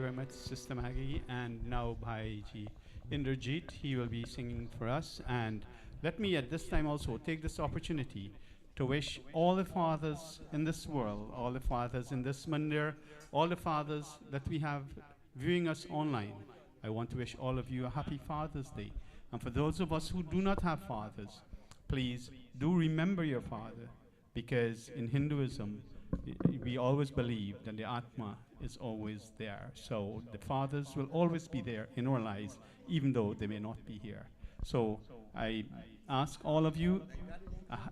you very much, Sister Maggie. And now Bhaiji Indrajit, he will be singing for us. And let me at this time also take this opportunity to wish all the fathers in this world, all the fathers in this Mandir, all the fathers that we have viewing us online. I want to wish all of you a happy Father's Day. And for those of us who do not have fathers, please do remember your father, because in Hinduism, we always believe that the Atma is always there. So the fathers will always be there in our lives, even though they may not be here. So I ask all of you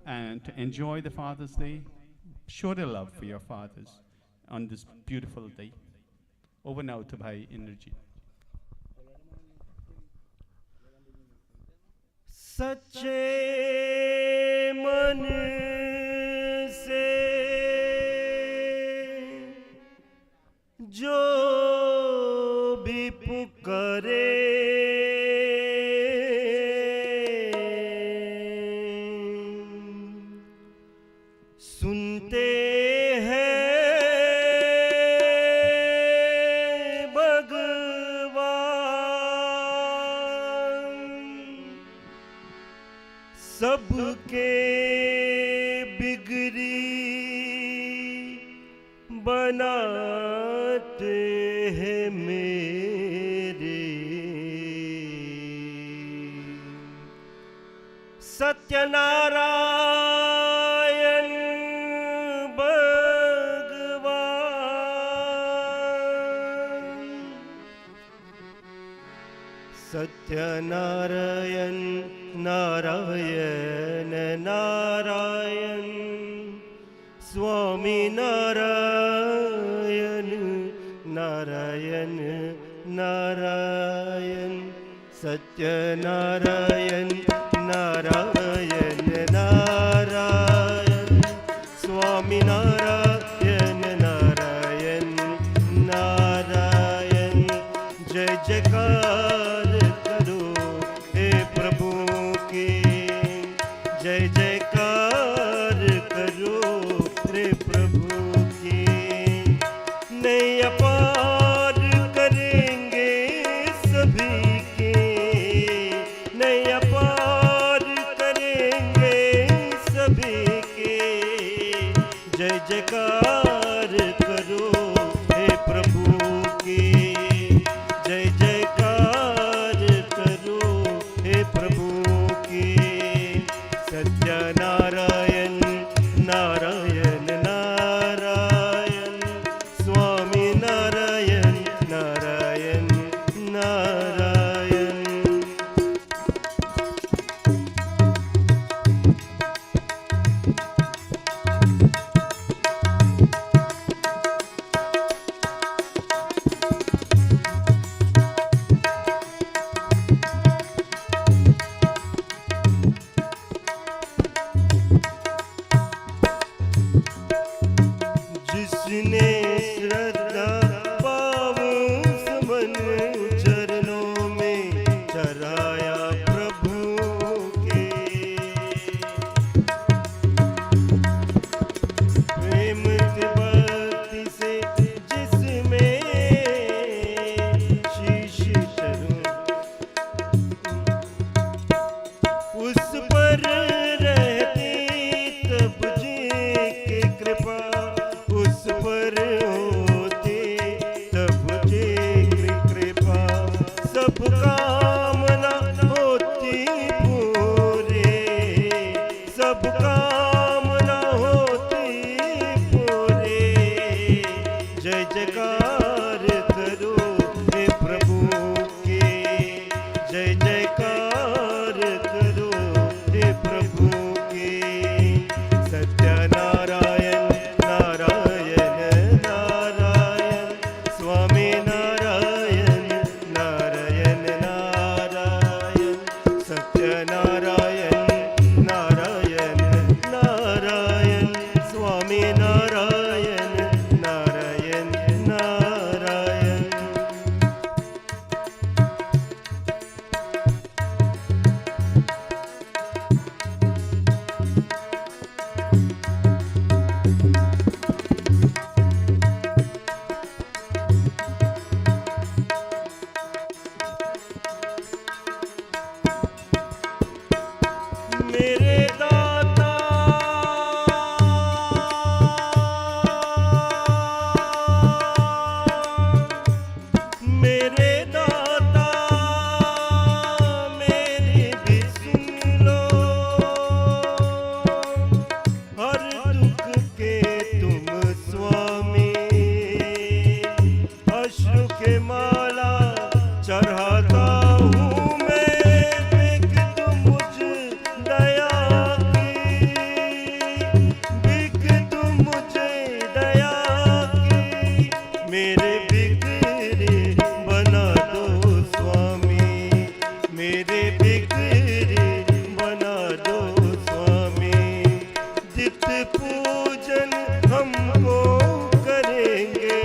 and to enjoy the Father's Day. Show the love for your fathers on this beautiful day. Over now to Bhai Indrajit. सच्चे मन से जो भी पुकारे सुनते हैं सबके बिगड़ी बनाते हैं मेरे सत्यनारायण भगवान सत्यनारायण नारायण नारायण स्वामी नारायण नारायण नारायण सत्यनारायण नारायण नारायण स्वामी नारायण नारायण नारायण जय जयकार करो हे प्रभु जय जयकार करो रे प्रभु की नैया पार करेंगे सभी के नैया पार करेंगे सभी के जय जयकार करो हे प्रभु की जय जयकार करो हे प्रभु सत्यनारायण नारायण नारायण स्वामी नारायण नारायण नारायण जिसने श्रद्धा पावों समन चरणों में चराया प्रभु के प्रेम भक्ति से जिसमें शीश धरूं उस पर रहती तब जी की कृपा उस पर होती तब जी की कृपा सब कामना होती पूरे सब कामना होती पूरे जय जयकार करो हे प्रभु के जय जयकार करो हे प्रभु के सत्यनारायण नारायण नारायण स्वामी नारायण नारायण नारायण सत्यनारायण नारायण नारायण स्वामी नारायण नारायण नारायण मेरे दाता मेरे दाता मेरी भी सुन लो, हर दुख के तुम स्वामी, अश्रु के माला चढ़ाता हूँ मैं, बिक तुम मुझ दया की, बिक तुम मुझे दया की, मेरे बिगड़े बना दो स्वामी, मेरे बिगड़े बना दो स्वामी, जित पूजन हमको करेंगे,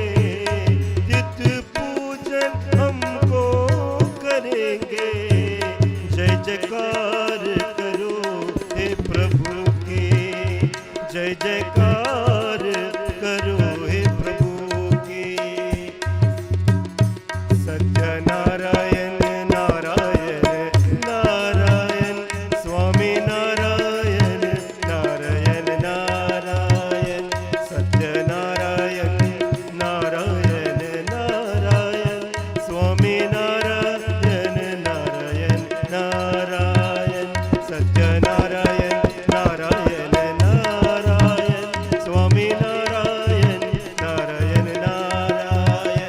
जित पूजन हमको करेंगे, जय जयकार करो हे प्रभु की, जय जयकार करो हे प्रभु की। Satyanarayan Narayan Narayan Swami Narayan Narayan Narayan, Satyanarayan Narayan Narayan Swami Narayan Narayan Narayan, Satyanarayan Narayan Narayan Swami Narayan Narayan Narayan,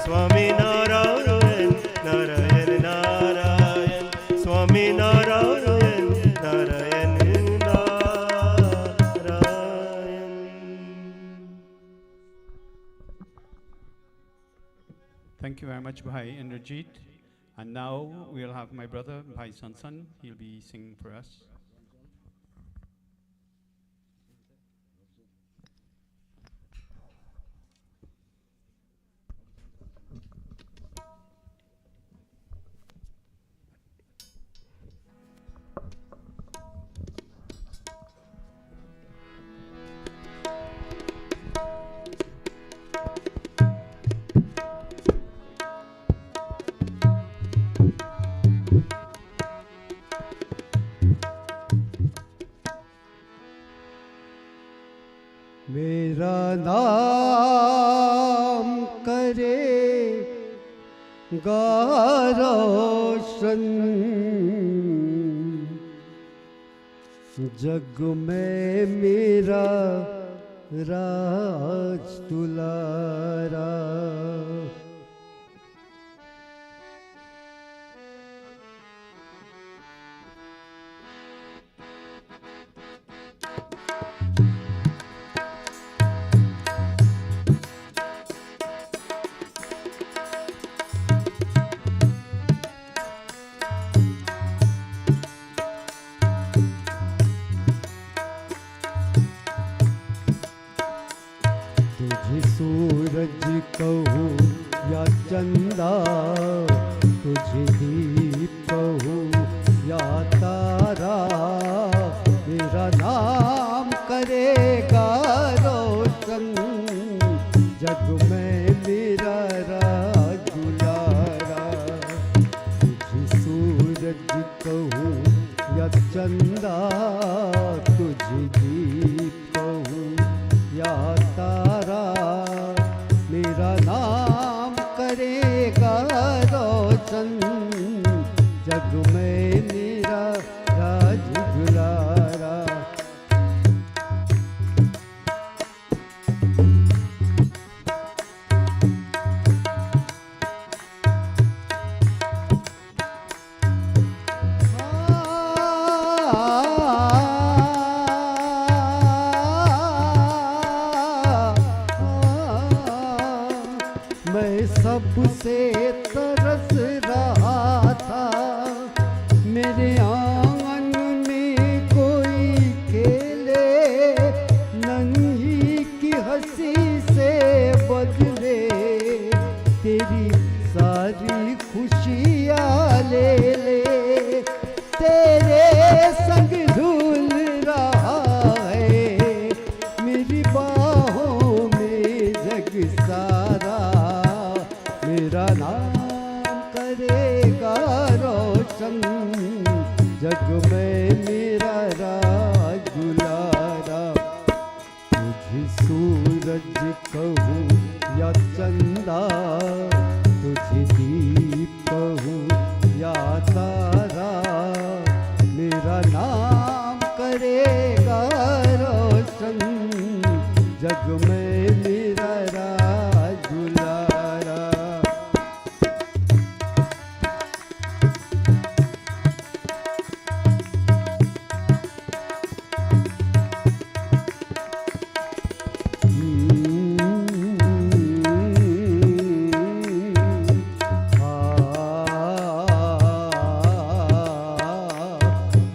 Swami Narayan Narayan Narayan, Swami Narayan Narayan Narayan. Thank you very much, Bhai Indrajit. And now we'll have my brother, Bhai Sansan. He'll be singing for us. मेरा नाम करे रोशन, जग में मेरा राज दुलारा, तुझे सूरज कहूँ या चंदा, तुझे दीप कहूँ या तारा, मेरा नाम करेगा रोशन, जग में मेरा राज दुलारा। तुझे सूरज कहूँ या चंदा, तुझे दीप कहूँ या तारा, मेरा नाम करेगा रोशन, जग में मेरा राज दुलारा। मैं सबसे तरस रहा था, मेरे आंगन में कोई खेले, नन्ही की हंसी से बदले तेरी सारी खुशियाँ ले ले, तेरे संग झूल रहा है मेरी बाहों में जग सारा, मेरा नाम करेगा रोशन, जग में मेरा कहूँ या चंदा, तुझे दीप कहूँ या तारा, मेरा नाम करेगा रोशन जग में मेरा राज दुलारा।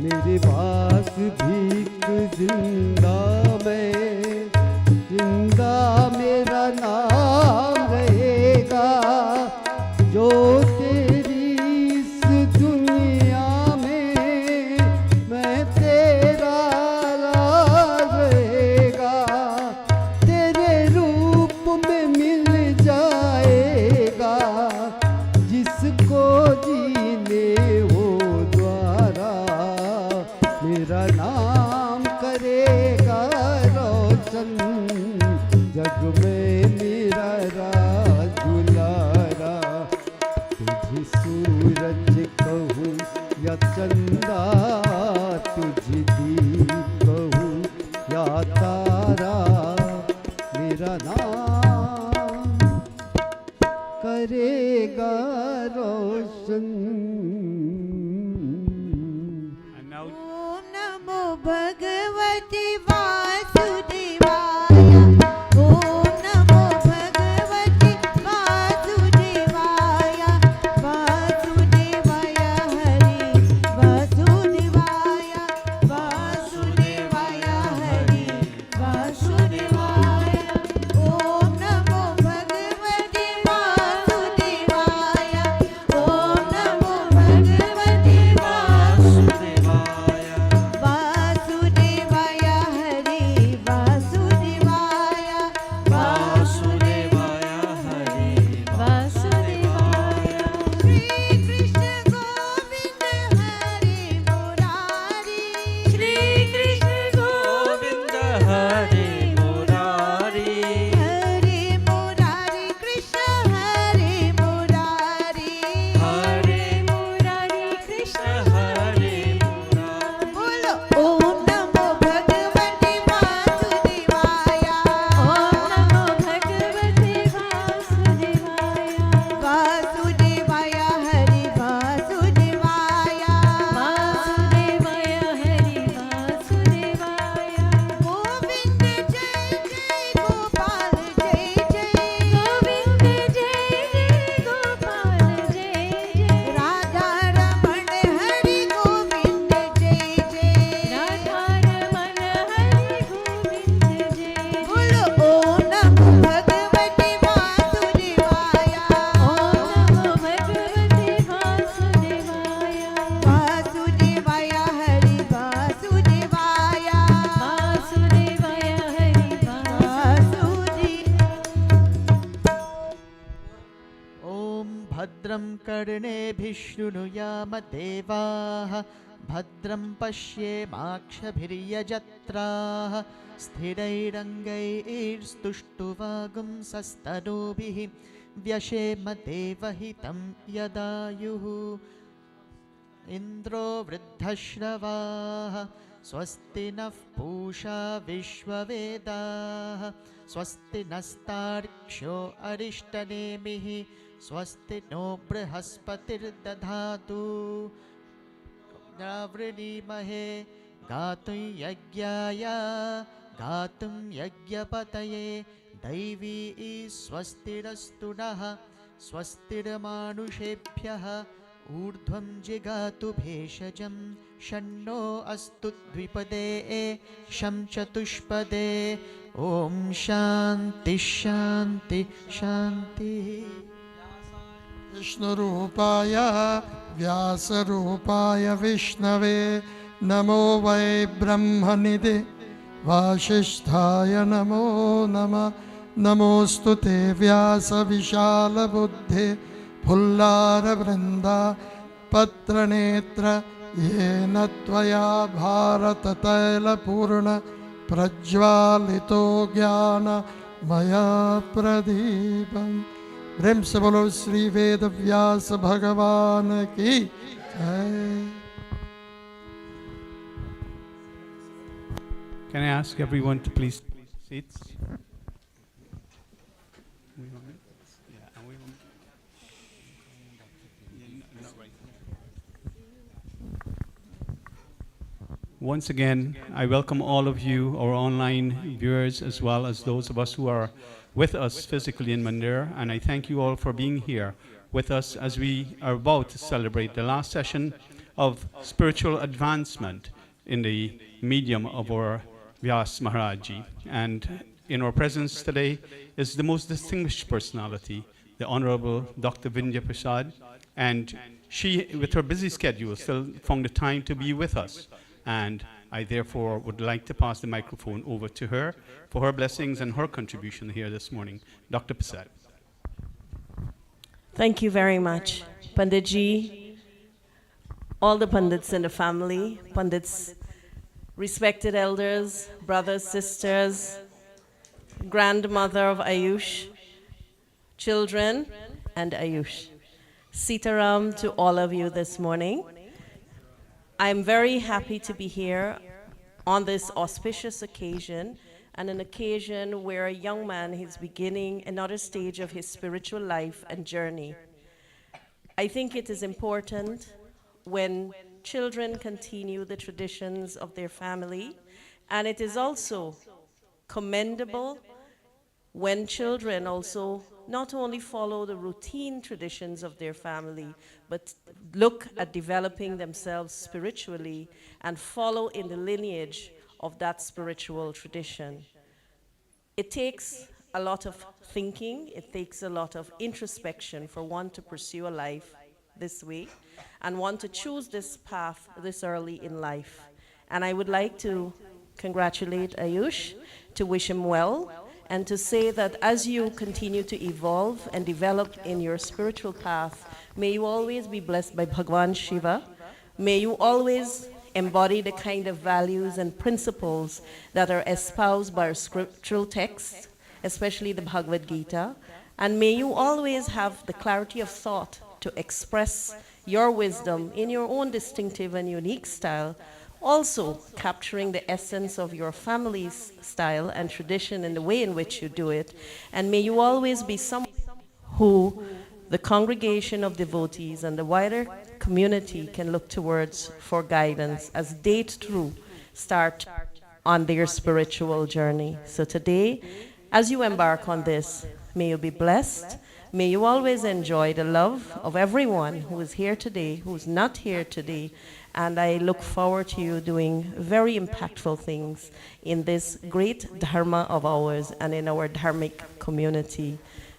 मेरे पास भीख जिंदा में, जिंदा मेरा नाम रहेगा, जो तेरी इस दुनिया में मैं तेरा राज रहेगा, तेरे रूप में मिल जाएगा, जिसको जीने वो द्वारा, मेरा नाम करेगा रोशन जग में मेरा राज दुलारा। तुझे सूरज कहूँ या चंदा, तुझे दीप कहूँ या तारा, मेरा नाम करेगा रोशन। And now ॐ नमो भगवते वासुदेवाय। ॐ नमो भगवते वासुदेवाय। वासुदेवाय हरि वासुदेवाय। वासुदेवाय हरि वासुदेवाय। ॐ नमो भगवते वासुदेवाय। ॐ नमो भगवते वासुदेवाय। वासुदेवाय हरि वासुदेवाय। वासुदेवाय हरि वासुदेवाय। श्री कृष्ण गोविंद हरि मुरारी। श्री कृष्ण गोविंद हरि मुरारी। हरि मुरारी कृष्ण हरि मुरारी। हरि मुरारी कृष्ण हरि मुरारी। बोलो ओम नमो भगवते वासुदेवाय। ओम नमो भगवते वासुदेवाय। वासुदेवाय हरि वासुदेवाय। वासुदेवाय हरि वासुदेवाय। गोविंद जय जय गोपाल जय जय। गोविंद जय जय गोपाल जय जय। राधा रमण हरि गोविंद जय जय। राधा रमण हरि गोविंद जय। बोलो ओम नमो भगवते वासुदेवाय। ओम नमो भगवते वासुदेवाय। वासुदेवाय हरि वासुदेवाय। वासुदेवाय हरि वासुदेवाय। ॐ भद्रं कर्णेभिः शृणुयाम देवाः, भद्रं पश्येमाक्षभिर्यजत्राः, स्थिरैरङ्गैस्तुष्टुवागुंसस्तनूभिः, व्यशेम देवहितं यदायुः। इन्द्रो वृद्धश्रवाः स्वस्ति नः पूषा विश्ववेदाः, स्वस्ति नस्तार्क्ष्यो अरिष्टनेमिः, स्वस्ति नो बृहस्पतिर्दधातु। वृणीमहे गातुं यज्ञाय गातुं यज्ञपतये, दैवी स्वस्तिरस्तु नः स्वस्तिर्मानुषेभ्यः, ऊर्ध्वं जिगातु भेषजं षण्णो अस्तु द्विपदे शं चतुष्पदे। ॐ शान्ति शान्ति शान्तिः। विष्णुरूपाय व्यासरूपाय विष्णवे नमो वै ब्रह्मनिधे वासिष्ठाय नमो नमः। नमोऽस्तु ते व्यासविशालबुद्धे फुल्लारवृन्दा पत्रनेत्र येन त्वया भारततैलपूर्ण प्रज्वालितो ज्ञान मया प्रदीपम्। प्रेम से बोलो श्री वेद व्यास भगवान की जय। Can I ask everyone to please take seats? Once again, I welcome all of you, our online viewers, as well as those of us who are with us physically in Mandir, and I thank you all for being here with us as we are about to celebrate the last session of spiritual advancement in the medium of our Vyasa Maharaji. And in our presence today is the most distinguished personality, the Honorable Dr. Vindya Prasad, and she, with her busy schedule, still found the time to be with us. And I therefore would like to pass the microphone over to her for her blessings and her contribution here this morning. Dr. Prasad. Thank you very much, Panditji, all the Pandits in the family, Pandits, respected elders, brothers, sisters, grandmother of Ayush, children, and Ayush. Sitaram to all of you this morning. I'm very happy to be here on this auspicious occasion, and an occasion where a young man is beginning another stage of his spiritual life and journey. I think it is important when children continue the traditions of their family, and it is also commendable when children also not only follow the routine traditions of their family, but look at developing themselves spiritually and follow in the lineage of that spiritual tradition. It takes a lot of thinking, it takes a lot of introspection for one to pursue a life this way and want to choose this path this early in life. And I would like to congratulate Ayush, to wish him well, and to say that as you continue to evolve and develop in your spiritual path, may you always be blessed by Bhagwan Shiva. May you always embody the kind of values and principles that are espoused by our scriptural texts, especially the Bhagavad Gita. And may you always have the clarity of thought to express your wisdom in your own distinctive and unique style, also capturing the essence of your family's style and tradition in the way in which you do it. And may you always be someone who the congregation of devotees and the wider community can look towards for guidance as they too start on their spiritual journey. So today, as you embark on this, may you be blessed. May you always enjoy the love of everyone who is here today, who is not here today, and I look forward to you doing very impactful things in this great dharma of ours and in our dharmic community.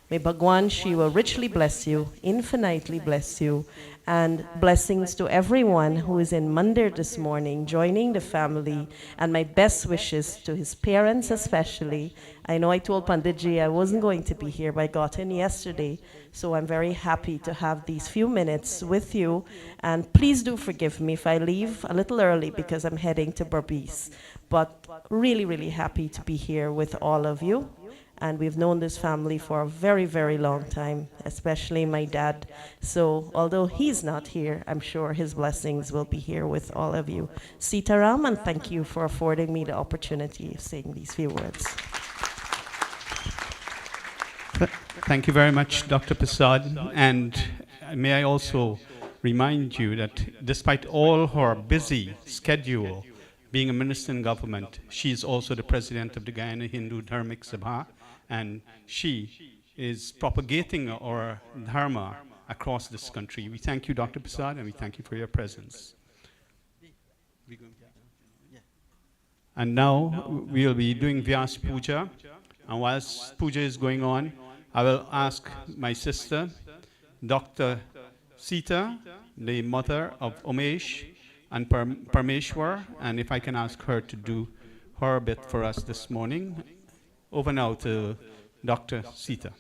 May Bhagwan Shiva richly bless you, infinitely bless you, and blessings to everyone who is in Mandir this morning, joining the family, and my best wishes to his parents especially. I know I told Panditji I wasn't going to be here, but I got in yesterday, so I'm very happy to have these few minutes with you, and please do forgive me if I leave a little early because I'm heading to Berbice, but really, really happy to be here with all of you. And we've known this family for a very, very long time, especially my dad. So although he's not here, I'm sure his blessings will be here with all of you. Sitaram, and thank you for affording me the opportunity of saying these few words. Thank you very much, Dr. Prasad. And may I also remind you that despite all her busy schedule, being a minister in government, she is also the president of the Guyana Hindu Dharmic Sabha, and she is propagating our dharma across this country. We thank you, Dr. Prasad, and we thank you for your presence. And now we will be doing Vyas Puja, and whilst Puja is going on, I will ask my sister, Dr. Sita, the mother of Umesh and Parmeshwar, and if I can ask her to do her bit for us this morning. Over now to Dr. Sita.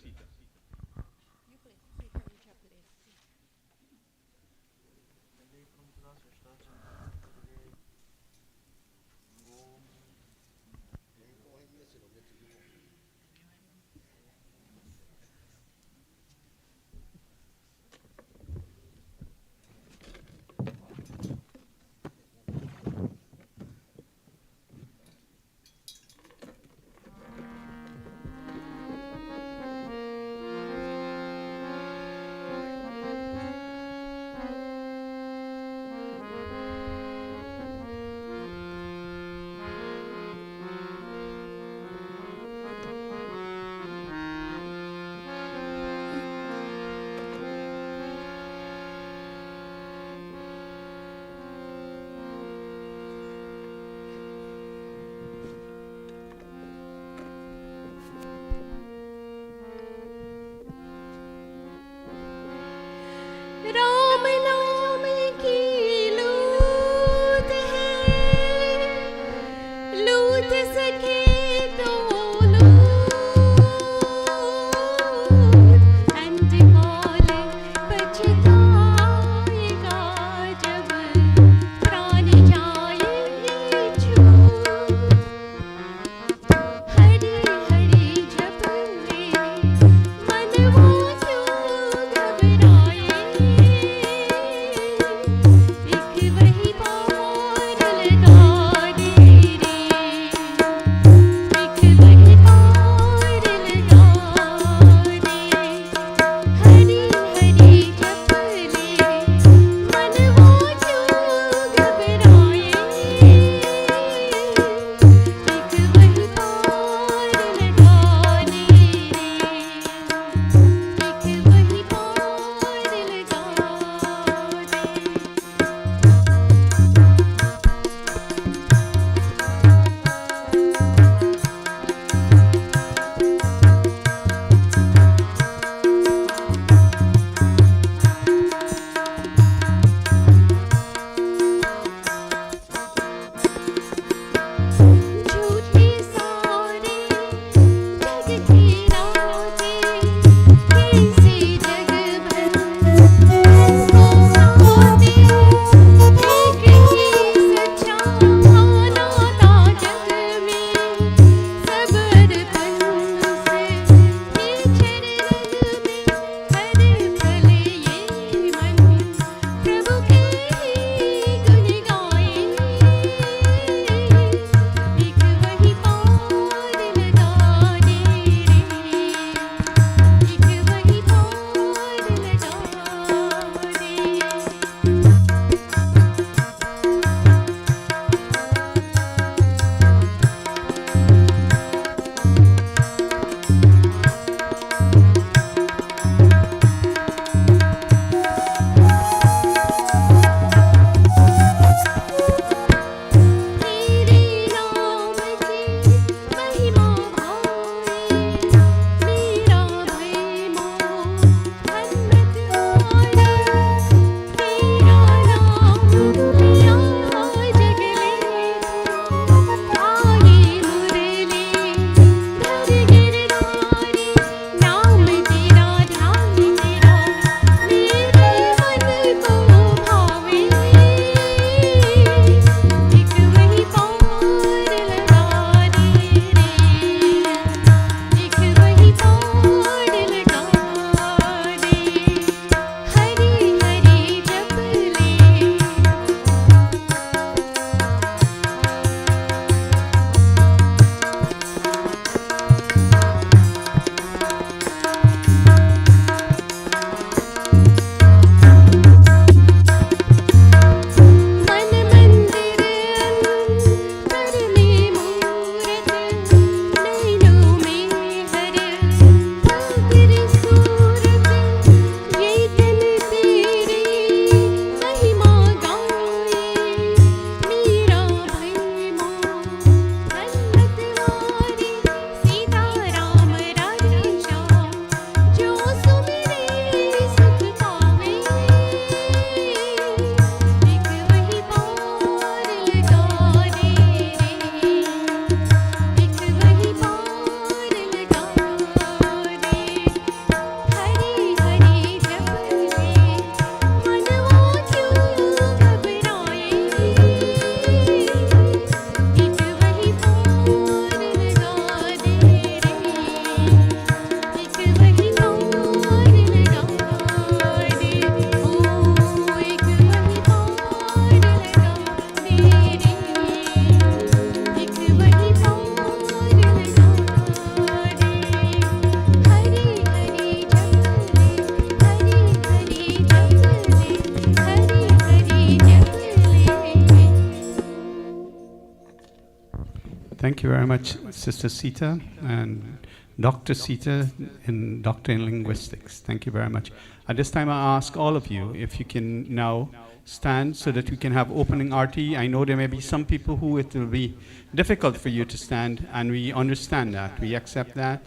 Thank you very much, Sister Sita and Dr. Sita, in Doctor in Linguistics. Thank you very much. At this time, I ask all of you if you can now stand so that we can have opening Aarti. I know there may be some people who it will be difficult for you to stand, and we understand that. We accept that.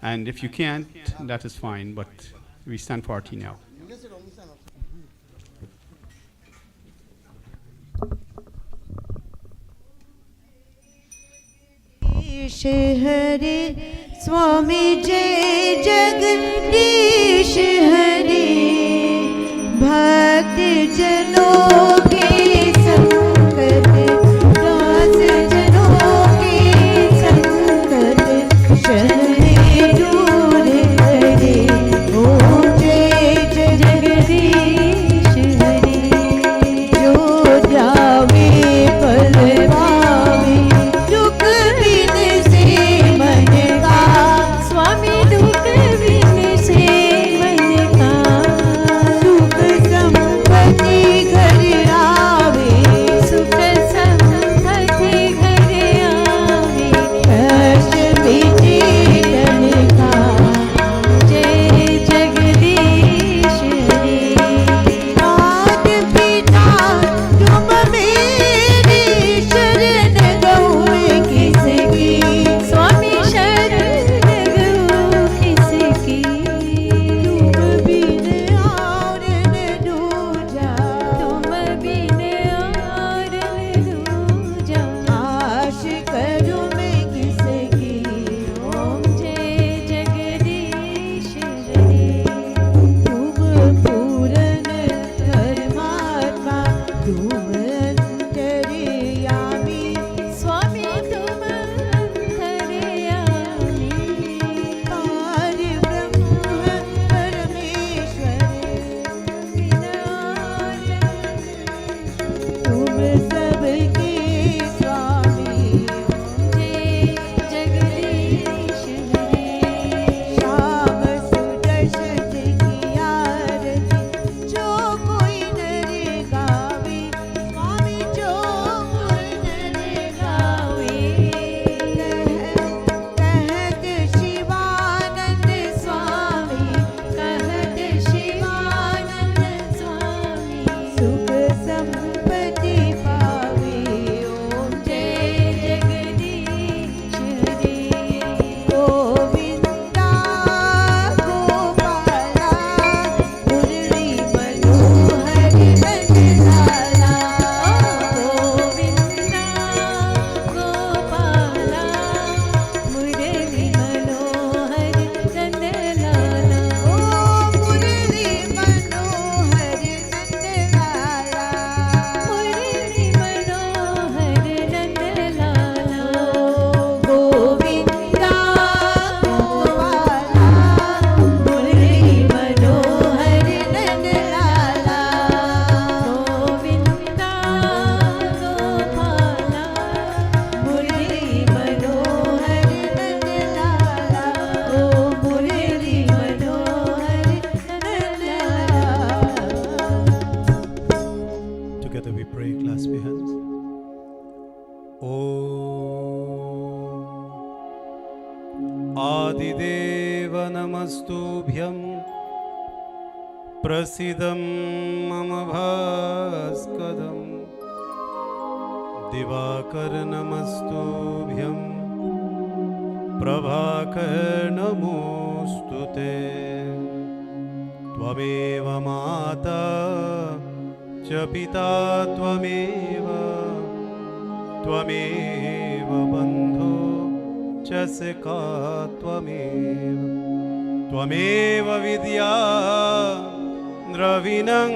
And if you can't, that is fine, but we stand for Aarti now. हरे स्वामी जय जगदीश हरे भक्त जनों के संकट दास जनों के संकट शरण दूर करे ओम जय जगदीश हरे जो जावे परवावे दुख स्वामी दुख बिन से मन का सुख संपत्ति घर आवे सुख संपत्ति घर आवे कष्ट मिटे तन का जय जगदीश हरे नाथ पिता तुम मेरी शरण गौए किसकी स्वामी शरण प्रसीदं मम भास्करं दिवाकर नमस्तुभ्यं प्रभाकर नमोस्तुते त्वमेव माता च पिता त्वमेव त्वमेव बन्धो च सखा त्वमेव त्वमेव विद्या द्रविणं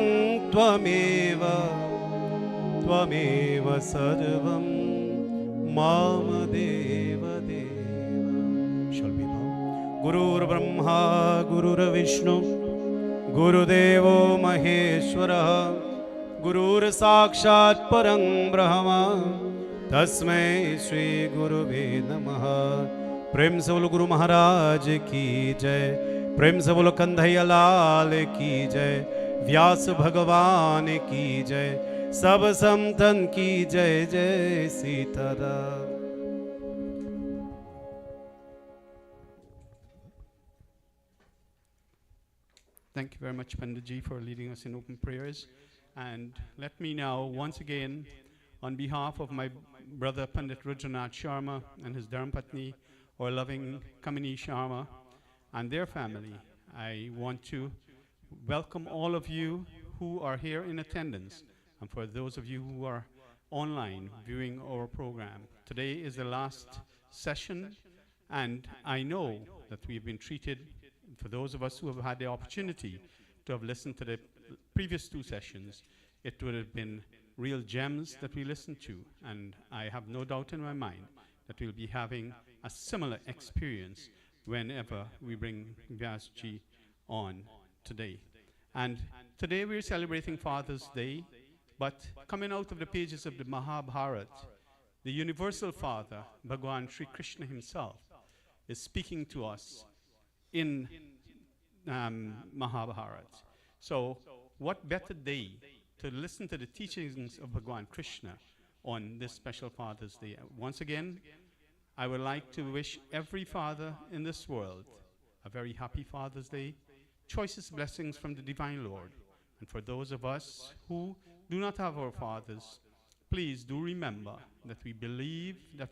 त्वमेव त्वमेव सर्वं माम देव देव। Shall we bow? गुरुर्ब्रह्मा गुरुर्विष्णु गुरुदेवो महेश्वरः गुरुर्साक्षात् परं ब्रह्म तस्मै श्री गुरुवे नमः। प्रेम से बोलो गुरु महाराज की जय, प्रेम से बोलो कन्हैया लाल की जय, व्यास भगवान की जय, सब संतन की जय जय Sitaram. Thank you very much, Panditji, for leading us in open prayers. And let me now, once again, on behalf of my brother Pandit Rudranauth Sharma and his Dharmapatni, our loving Kamini Sharma, and their family, I want to welcome all of you who are here in attendance, and for those of you who are online viewing our program. Today is the last session, and I know that we've been treated, for those of us who have had the opportunity to have listened to the previous two sessions, it would have been real gems that we listened to, and I have no doubt in my mind that we'll be having a similar experience whenever we bring Vyasji on today. And today we're celebrating Father's Day, but coming out of the pages of the Mahabharat, the universal Father, Bhagwan Sri Krishna himself, is speaking to us in Mahabharat. So what better day to listen to the teachings of Bhagwan Krishna on this special Father's Day. Once again, I would like to wish every father in this world a very happy Father's Day, choicest blessings from the Divine Lord. And for those of us who do not have our fathers, please do remember that we believe that,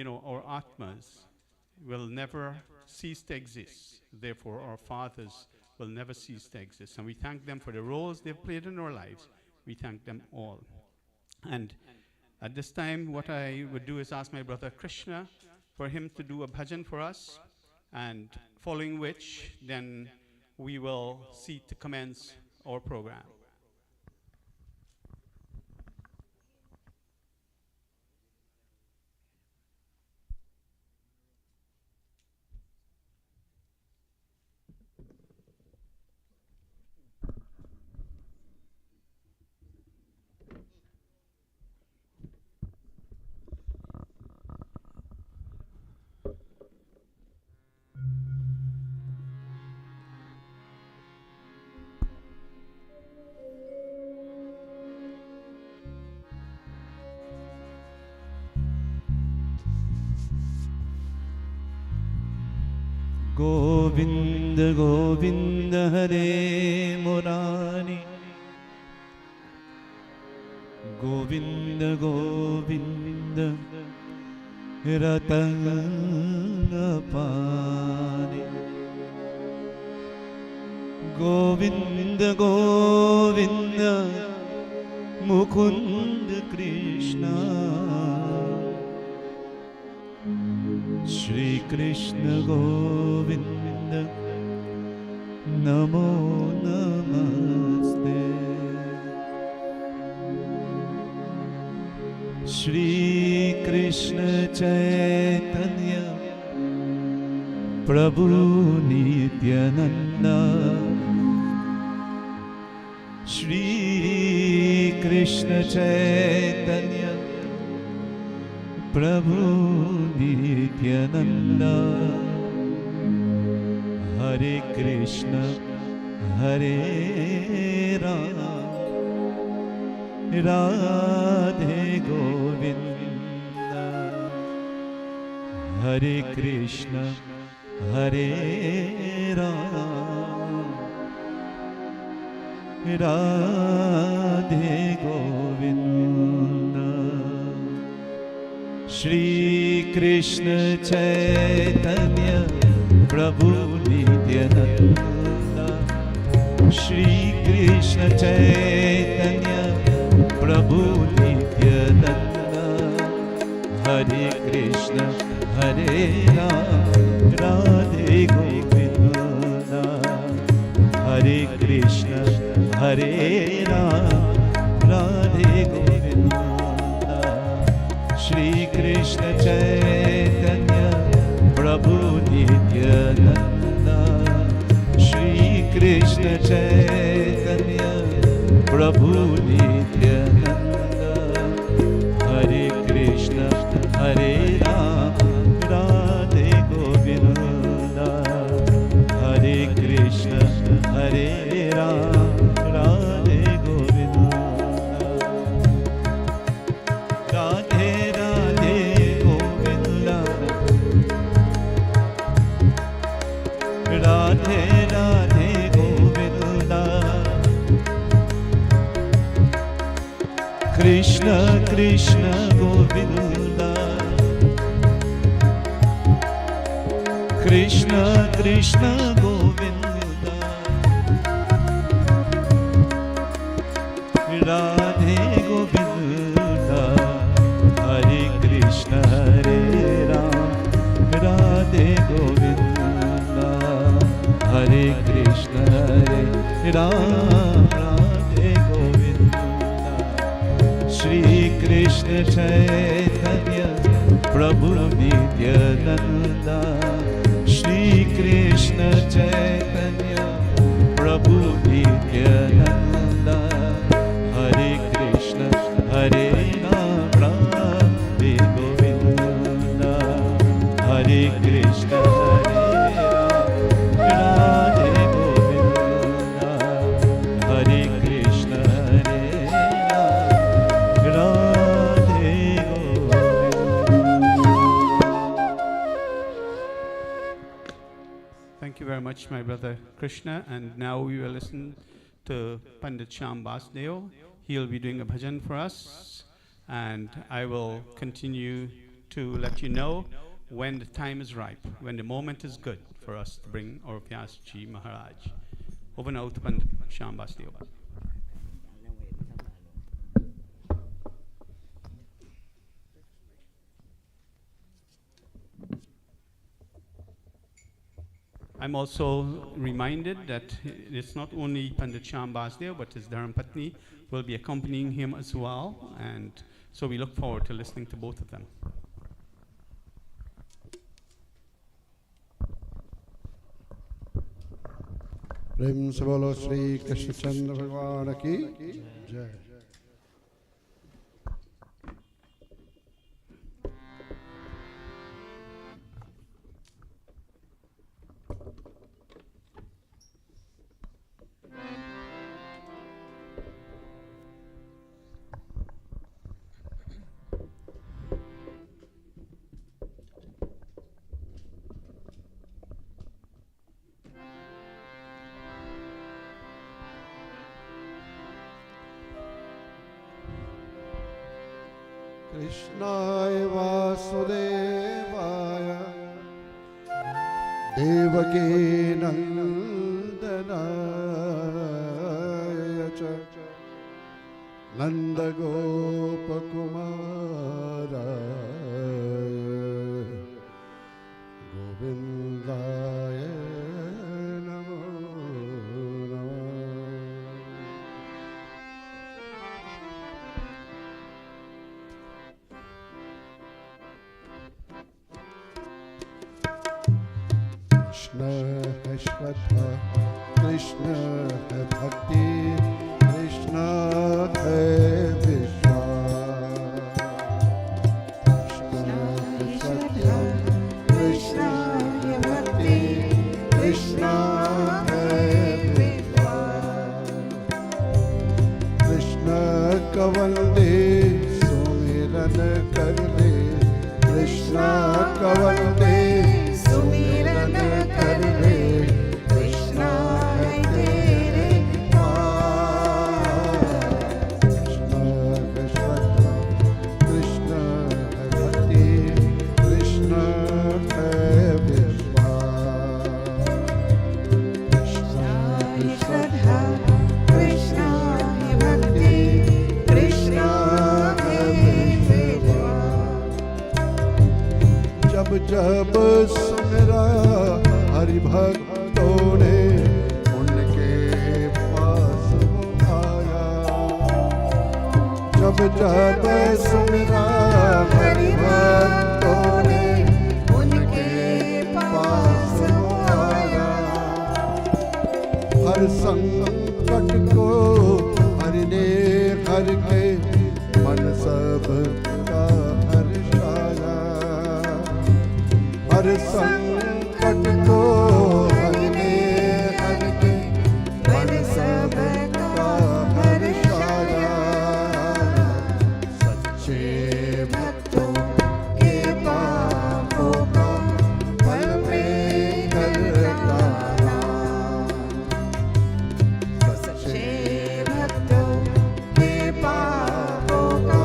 our Atmas will never cease to exist. Therefore, our fathers will never cease to exist. And we thank them for the roles they've played in our lives. We thank them all. And at this time, what I would do is ask my brother Krishna for him to do a bhajan for us, and following which, then we will seek to commence our program. Govind Govind हरे मुरारी, गोविंद गोविंद रतन पानी, गोविंद गोविंद मुकुंद कृष्ण, श्री कृष्ण गोविंद नमो नमस्ते। श्री कृष्ण चैतन्य प्रभु नित्यानंद, श्री कृष्ण चैतन्य प्रभु नित्यानंद, हरे कृष्ण हरे राम, राधे गोविंद, हरे कृष्ण हरे राम, राधे गोविंद। श्री कृष्ण चैतन्य प्रभु नित्यानंद, श्री कृष्ण चैतन्य प्रभु नित्यानंद, हरे कृष्ण हरे राम, राधे गोविंद, हरे कृष्ण हरे राम, राधे गोविंद। श्री कृष्ण चैतन्य प्रभु नित्यानंद, श्री कृष्ण चैतन्य प्रभु नित्यानंद, हरे कृष्ण हरे राम, राधे गोविंद, हरे कृष्ण हरे Ram, Radhe Govind, Radhe Radhe Govind, Radhe Radhe Govind, Krishna Govinda, Krishna Krishna Govinda, Radhe Govinda, Hare Krishna Hare Ram, Radhe Govinda, Hare Krishna Hare Ram, Radhe Govinda. Shri Krishna Chaitanya Prabhu Nityananda, Shri Krishna Chaitanya Prabhu Nityananda, Hare Krishna Hare Ram, Radhe Govinda, Hare Krishna Hare Ram, Radhe Govinda, Hare Krishna Hare Ram, Radhe Govinda. Thank you very much, my brother Krishna. And now we will listen to Pandit Shyam Basdeo. He'll be doing a bhajan for us. And I will continue to let you know when the time is ripe, when the moment is good for us to bring our Vyasa Ji Maharaj. Over now to Pandit Shyam Basdeo. I'm also reminded that it's not only Pandit Shyam Basdeo, but his Dharmapatni will be accompanying him as well. And so we look forward to listening to both of them. प्रेम से बोलो श्री कृष्ण चंद्र भगवान की जय। कृष्णाय वासुदेवाय देवकी नंदनाय च नन्दगोपकुमाराय गोविन्दाय नमो नमः। कृष्ण है श्रद्धा, कृष्ण है भक्ति, कृष्ण है विश्वास। कृष्ण है श्रद्धा, कृष्ण है भक्ति, कृष्ण है विश्वास। कृष्ण कवंदे सुमिरन कर ले, कृष्ण कवंदे सुमिरन कर ले, कृष्ण है तेरे पास। कृष्ण है श्रद्धा, कृष्ण है भक्ति, कृष्ण है विश्वास। कृष्ण है श्रद्धा, कृष्ण है भक्ति, कृष्ण है विश्वास। जब जब सुमिरा हरि भक्तों ने, उनके पास वो आया। जब जब सुमिरा हरि भक्तों ने, उनके पास वो आया। हर संकट को हरि ने हर के, मन सब का हर्षाया। हर संकट को हरि ने हर के, मन सब का हर्षाया। सच्चे भक्तों के पापों का फल में करता नाम। सच्चे भक्तों के पापों का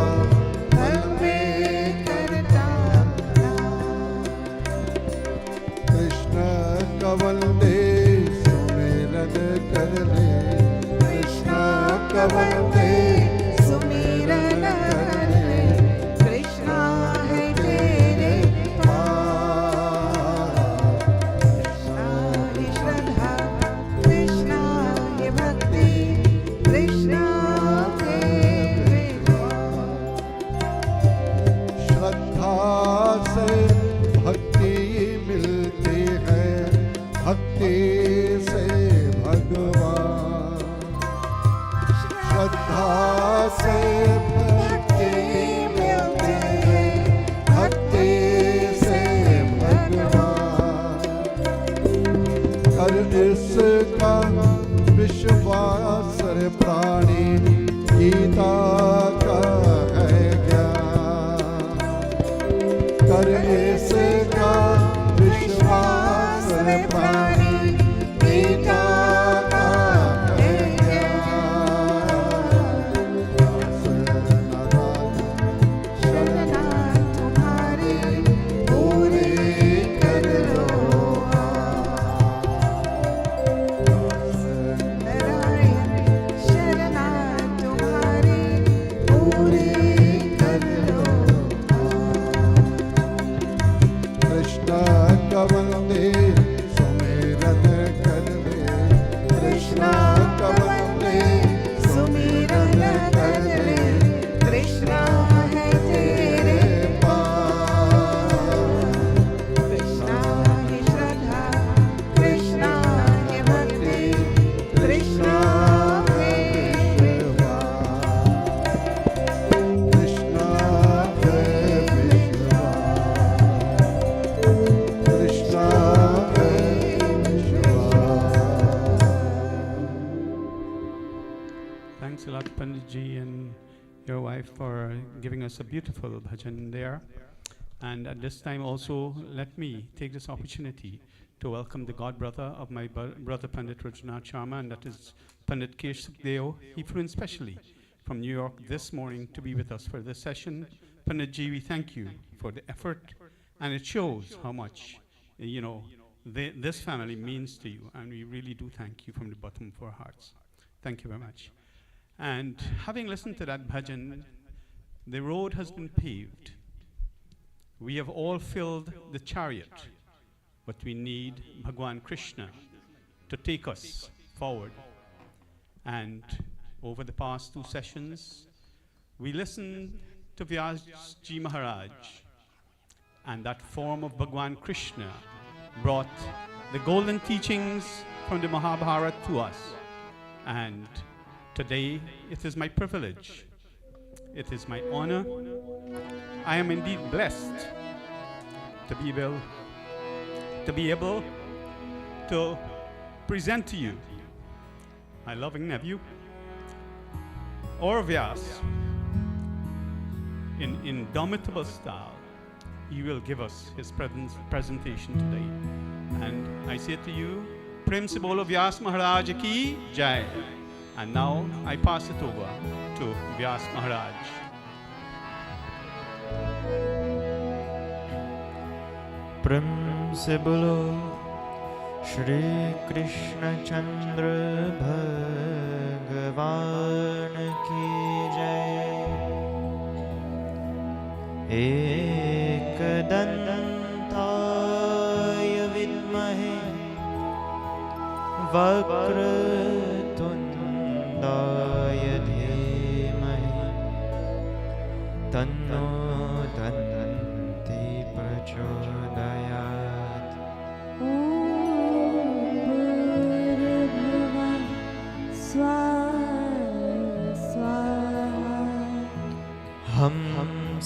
परमेश का विश्वास प्राणी बेटा का है शरणा तुम्हारे पूरे कर लो नारायण शरणा तुम्हारे पूरे कर लो कृष्ण कवंदे सुमिरन कर ले कृष्ण कवंदे सुमिरन कर ले कृष्ण है तेरे पास कृष्ण है श्रद्धा कृष्ण है भक्ति कृष्ण है विश्वास कृष्ण है विश्वास कृष्ण है विश्वास Thanks a lot, Pandit Ji and your wife, for giving us a beautiful bhajan there. And at this time also, let me take this opportunity to welcome the god brother of my brother Pandit Rudranauth Sharma, and that is Pandit Keshav. He flew in specially from New York this morning to be with us for this session. Pandit Ji, we thank you for the effort, and it shows how much, this family means to you, and we really do thank you from the bottom of our hearts. Thank you very much. And having listened to that bhajan, the road has been paved. We have all filled the chariot, but we need Bhagwan Krishna to take us forward. And over the past 2 sessions, we listened to Vyasa Ji Maharaj, and that form of Bhagwan Krishna brought the golden teachings from the Mahabharat to us. And today, it is my privilege, it is my honor, I am indeed blessed to be able to present to you my loving nephew, or Vyasa, in indomitable style. He will give us his presentation today. And I say to you, Prem se bolo Vyasa Maharaj ki jai. And now I pass it over to Vyasa Maharaj. प्रेम से बोलो श्री कृष्ण चंद्र भगवान की जय। एकदंताय विद्महे वक्रतुंडाय धीमहि तन्नो दन्ति प्रचोदयात्। ॐ भूर्भुवः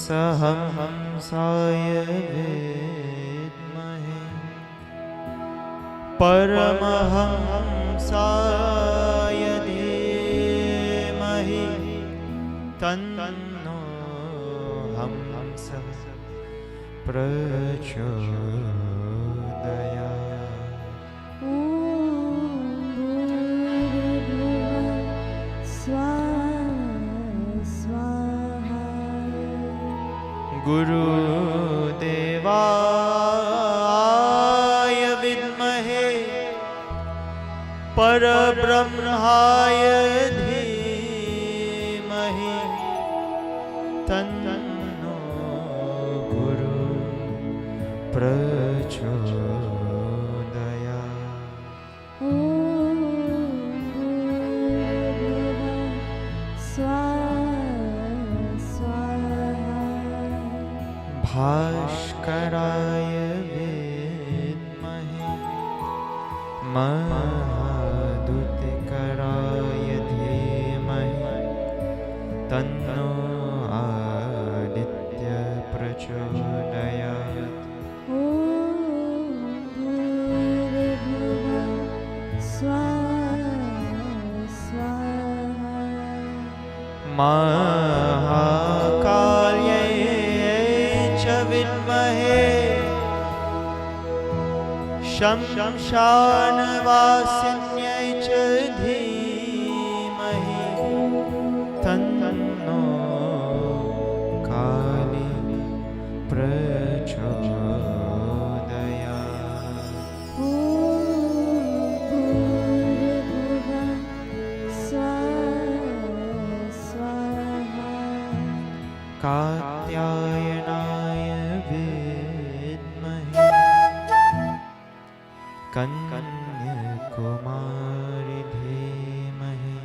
स्वाहा हंसाय विद्महे परमहंसाय धीमहि तन्नो हंसः प्रचोदयात्। ॐ भूर्भुवः स्वाहा गुरुदेवाय विद्महे परब्रह्माय धीमहि तन्नो गुरु प्रचोदयात्। ॐ भूर्भुवः स्वाहा भास्कराय विद्महे महादुतिकराय धीमहि तन्नो आदित्य प्रचोदयात्। ॐ भूर्भुवः स्वाहा महाकाल्यै च विद्महे शंशानवासिन्यै च धीमहि तन्नो काली प्रचोदयात्। ॐ भूर्भुवः स्वाहा कात्यायनाय विद्महे कन्याकुमारी धीमहि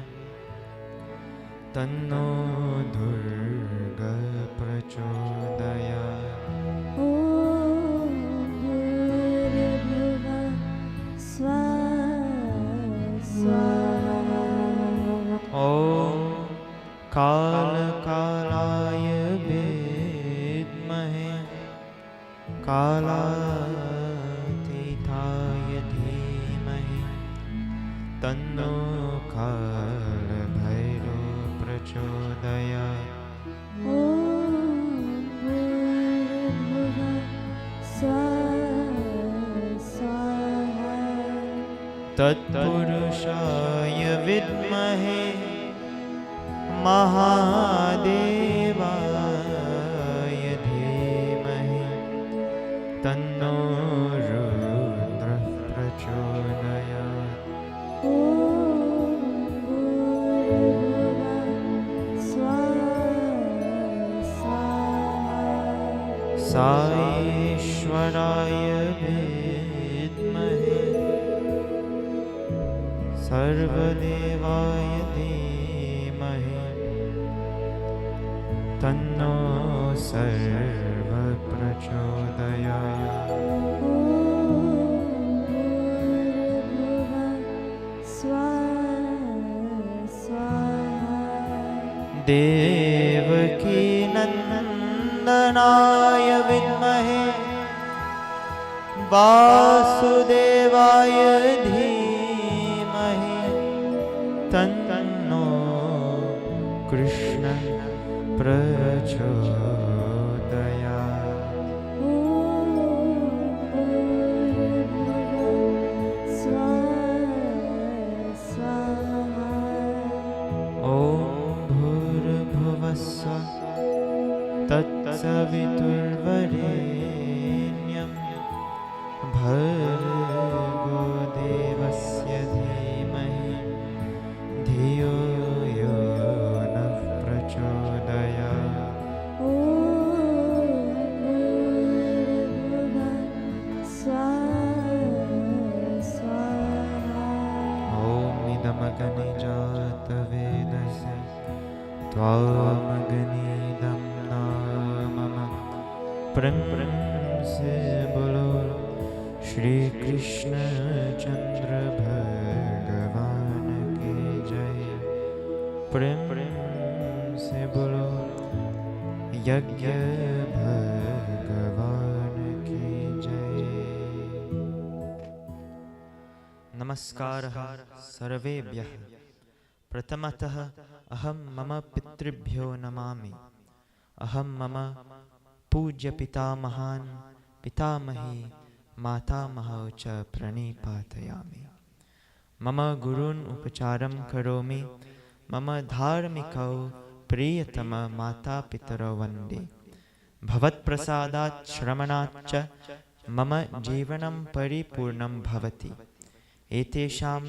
तन्नो दुर्गा प्रचोदयात्। ॐ भूर्भुवः स्वाहा ॐ कालकालाय विद्महे कालातीताय धीमहि तन्नो कालभैरव प्रचोदयात्। ॐ भूर्भुवः स्वाहा तत्पुरुषाय विद्महे महादेवाय धीमहि तन्नो रुद्रः प्रचोदयात्। ॐ भूर्भुवः स्वाहा साईश्वराय विद्महे सर्वदेवाय धीमहि तन्नो सर्व प्रचोदयात्। ॐ भूर्भुवः स्वाहा देवकी नन्दनाय विद्महे वासुदेवाय धीमहि तन्नो कृष्ण प्रचोदयात्। ॐ भूर्भुवः स्वाहा ॐ भूर्भुवस्सुः तत्सवितुर्वरेण्यं भर्गो देवस्य धीमहि धियो यो नः प्रचोदयात्। ॐ भूर्भुवः स्वाहा ॐ इदमग्निजातवेदस्य त्वामग्निदं नामम से बोलो श्री कृष्ण चंद्र भगवान की जय। प्रेम से बोलो यज्ञ भगवान की जय। नमस्कारः सर्वेभ्यः। प्रथमतः अहं मम पितृभ्यो नमामि। अहं मम पूज्य पितामहान् पितामही मातामहौ च प्रणिपातयामि। मम गुरून् उपचारं करोमि। मम धार्मिकौ प्रियतम मातापितरौ वन्दे। भवत्प्रसादात् श्रवणात् च मम जीवनं परिपूर्णं भवति। एतेषां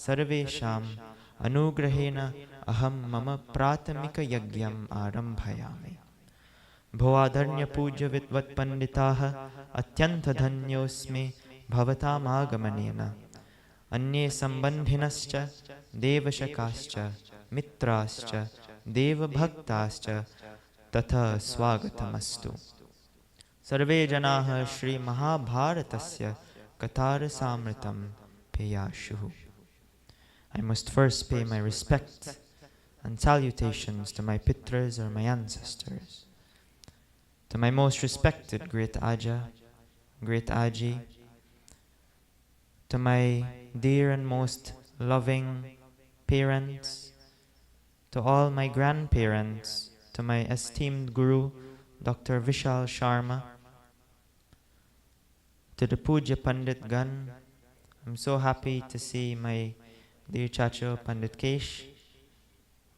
सर्वेषाम् अनुग्रहेण अहं मम प्राथमिकयज्ञम् आरम्भयामि। भो आदरणीय पूज्य विद्वत्पण्डिताः, अत्यन्तधन्योऽस्मि भवतामागमनेन। अन्ये सम्बन्धिनश्च देवशकाश्च मित्राश्च देवभक्ताश्च तथा स्वागतमस्तु। सर्वे जनाः श्रीमहाभारतस्य कथारसामृतं पेयाशुः। I must first pay my respects and salutations to my pitras or my ancestors, to my most respected great Aja, great Aji, to my dear and most loving parents, to all my grandparents, to my esteemed Guru, Dr. Vishal Sharma, to the Puja Pandit Gan. I'm so happy to see my dear Chacho Pandit Kesh,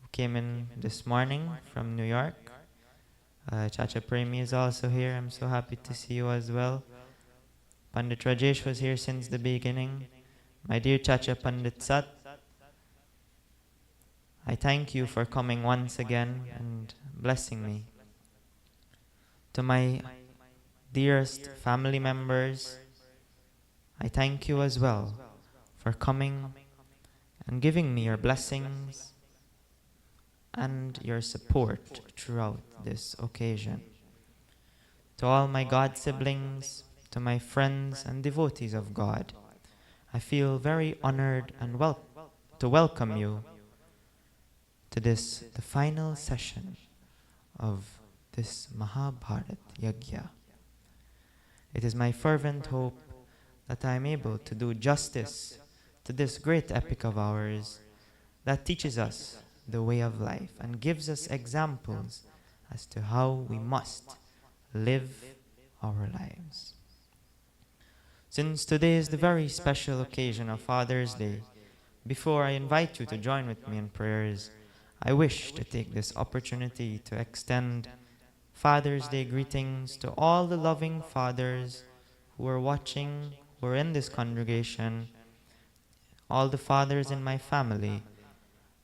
who came in this morning from New York. Chacha Premi is also here. I'm so happy to see you as well. Pandit Rajesh was here since the beginning. My dear Chacha Pandit Sat, I thank you for coming once again and blessing me. To my dearest family members, I thank you as well for coming and giving me your blessings and your support throughout this occasion. To all my God siblings, to my friends and devotees of God, I feel very honored and to welcome you to this, the final session of this Mahabharat Yagna. It is my fervent hope that I am able to do justice to this great epic of ours that teaches us the way of life and gives us examples as to how we must live our lives. Since today is the very special occasion of Father's Day, before I invite you to join with me in prayers, I wish to take this opportunity to extend Father's Day greetings to all the loving fathers who are watching, who are in this congregation, all the fathers in my family,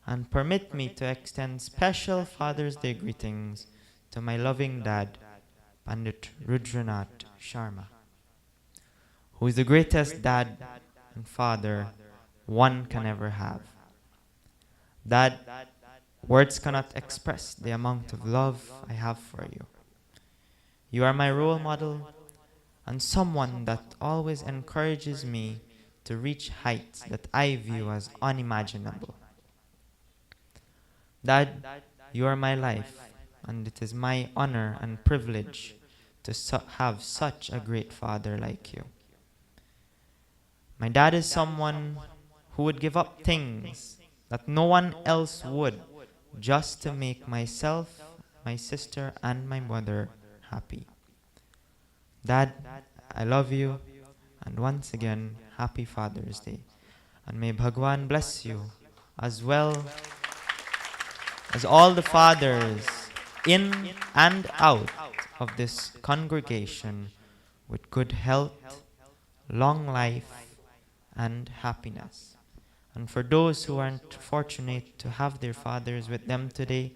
and permit me to extend special Father's Day greetings to my loving dad, Pandit Rudranauth Sharma, who is the greatest dad and father one can ever have. Dad, words cannot express the amount of love I have for you. You are my role model and someone that always encourages me to reach heights that I view as unimaginable. Dad, you are my life, and it is my honor and privilege to have such a great father like you. My dad is someone who would give up things that no one else would just to make myself, my sister, and my mother happy. Dad, I love you, and once again, happy Father's Day. And may Bhagwan bless you as well as all the fathers in and out of this congregation with good health, long life, and happiness. And for those who aren't fortunate to have their fathers with them today,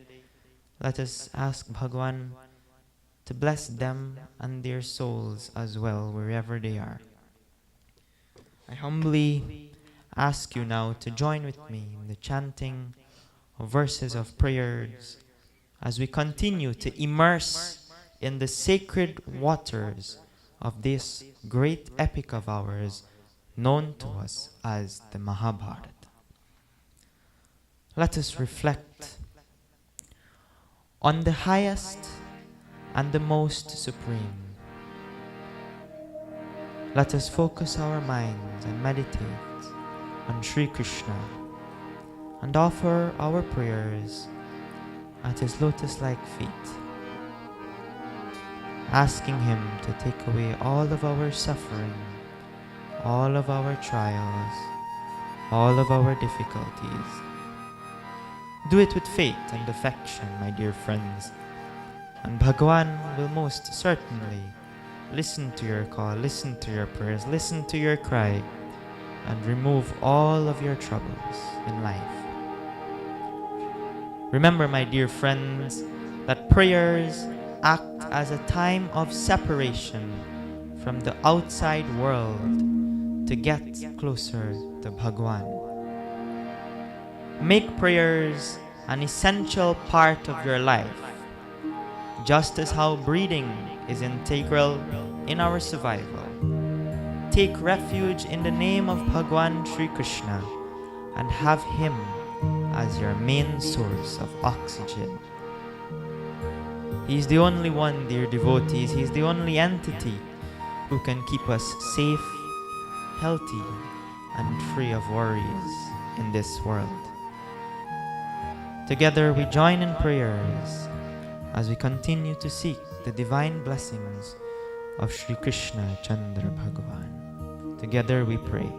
let us ask Bhagwan to bless them and their souls as well, wherever they are. I humbly ask you now to join with me in the chanting of verses of prayers as we continue to immerse in the sacred waters of this great epic of ours known to us as the Mahabharata. Let us reflect on the highest and the most supreme. Let us focus our minds and meditate on Sri Krishna and offer our prayers at his lotus-like feet, asking him to take away all of our suffering, all of our trials, all of our difficulties. Do it with faith and affection, my dear friends, and Bhagwan will most certainly listen to your call, listen to your prayers, listen to your cry, and remove all of your troubles in life. Remember, my dear friends, that prayers act as a time of separation from the outside world to get closer to Bhagwan. Make prayers an essential part of your life, just as how breathing is integral in our survival. Take refuge in the name of Bhagwan Sri Krishna and have him as your main source of oxygen. He is the only one, dear devotees, he is the only entity who can keep us safe, healthy, and free of worries in this world. Together we join in prayers as we continue to seek the divine blessings of Shri Krishna Chandra Bhagavan. Together we pray.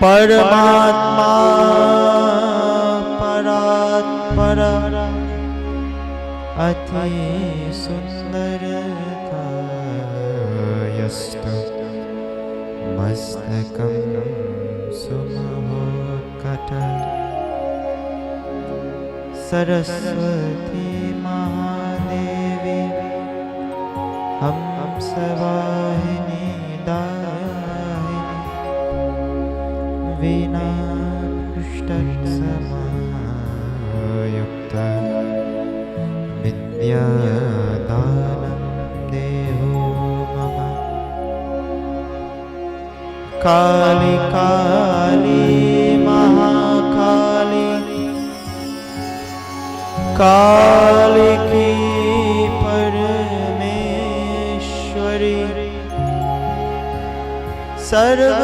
परमात्मा परात्पर अति सुंदर कायस्तु मस्तकं सुमहोत्कट सरस्वती महादेवी हंसवाहिनी वीणा पुष्टसमायुक्त विद्यादानं देहो मम काली काली महाकाली कालिकी परमेश्वरी सर्व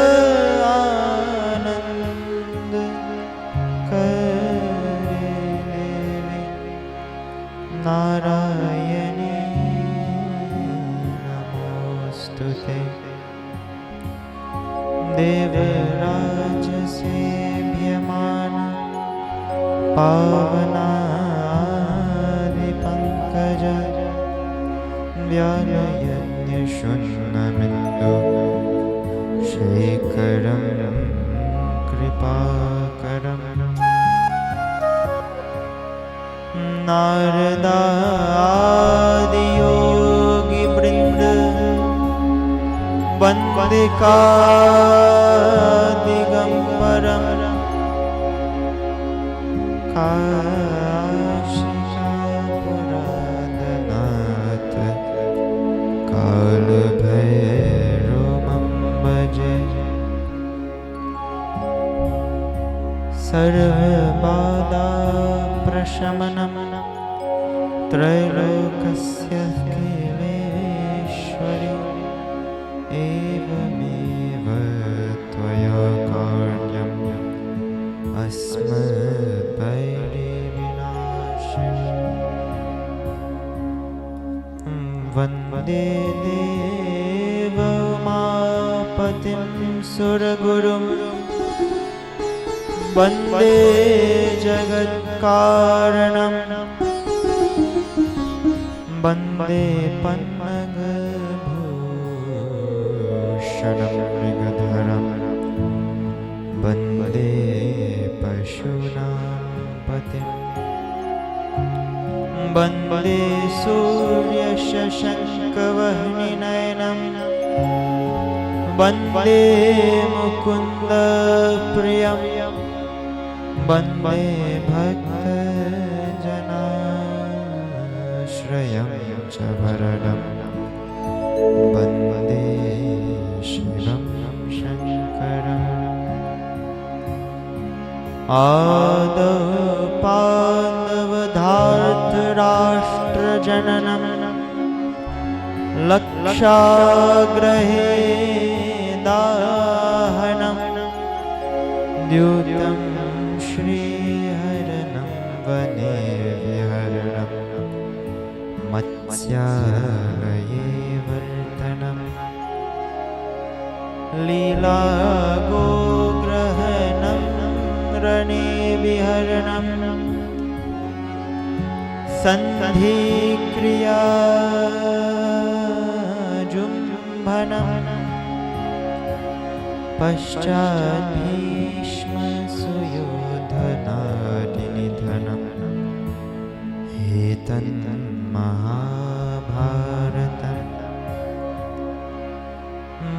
नारायणी नमोस्तुते देवराज सेव्यमान पावनादि पंकज व्यालयन्यशुन्नमिन्दु शेखरं कृपाकरम् नारदादि योगी वृंद वंदिका दिगंबरम काशिकापुरादनाथ कालभैरवं भजे सर्वबाधा प्रशमनम् त्रैलोक्यस्य केलेश्वरी एवमेव त्वया कार्यम् अस्मद्वैरिविनाशिनी वन्दे देवमापतिं सुरगुरुं वन्दे जगत्कारणम् वन्दे पन्नगभूषणं मृगधरं वन्दे पशूनां पतिं वन्दे सूर्यशशङ्कवह्निनयनं वन्दे मुकुन्दप्रियं वन्दे भक्तजनाश्रयं च वरदं वन्दे शिवं शङ्करम् आदौ पाण्डवधार्तराष्ट्रजननं लक्षाग्रहे दाहनं द्यूतं श्रीहरणं वने विहरणं मत्स्यालये वर्तनं लीलागोग्रहणं रणे विहरणं सन्धिक्रिया जुम्भनं पश्चाद्भीष्मसुयोधनादिनिधनम् एतन्महाभारतं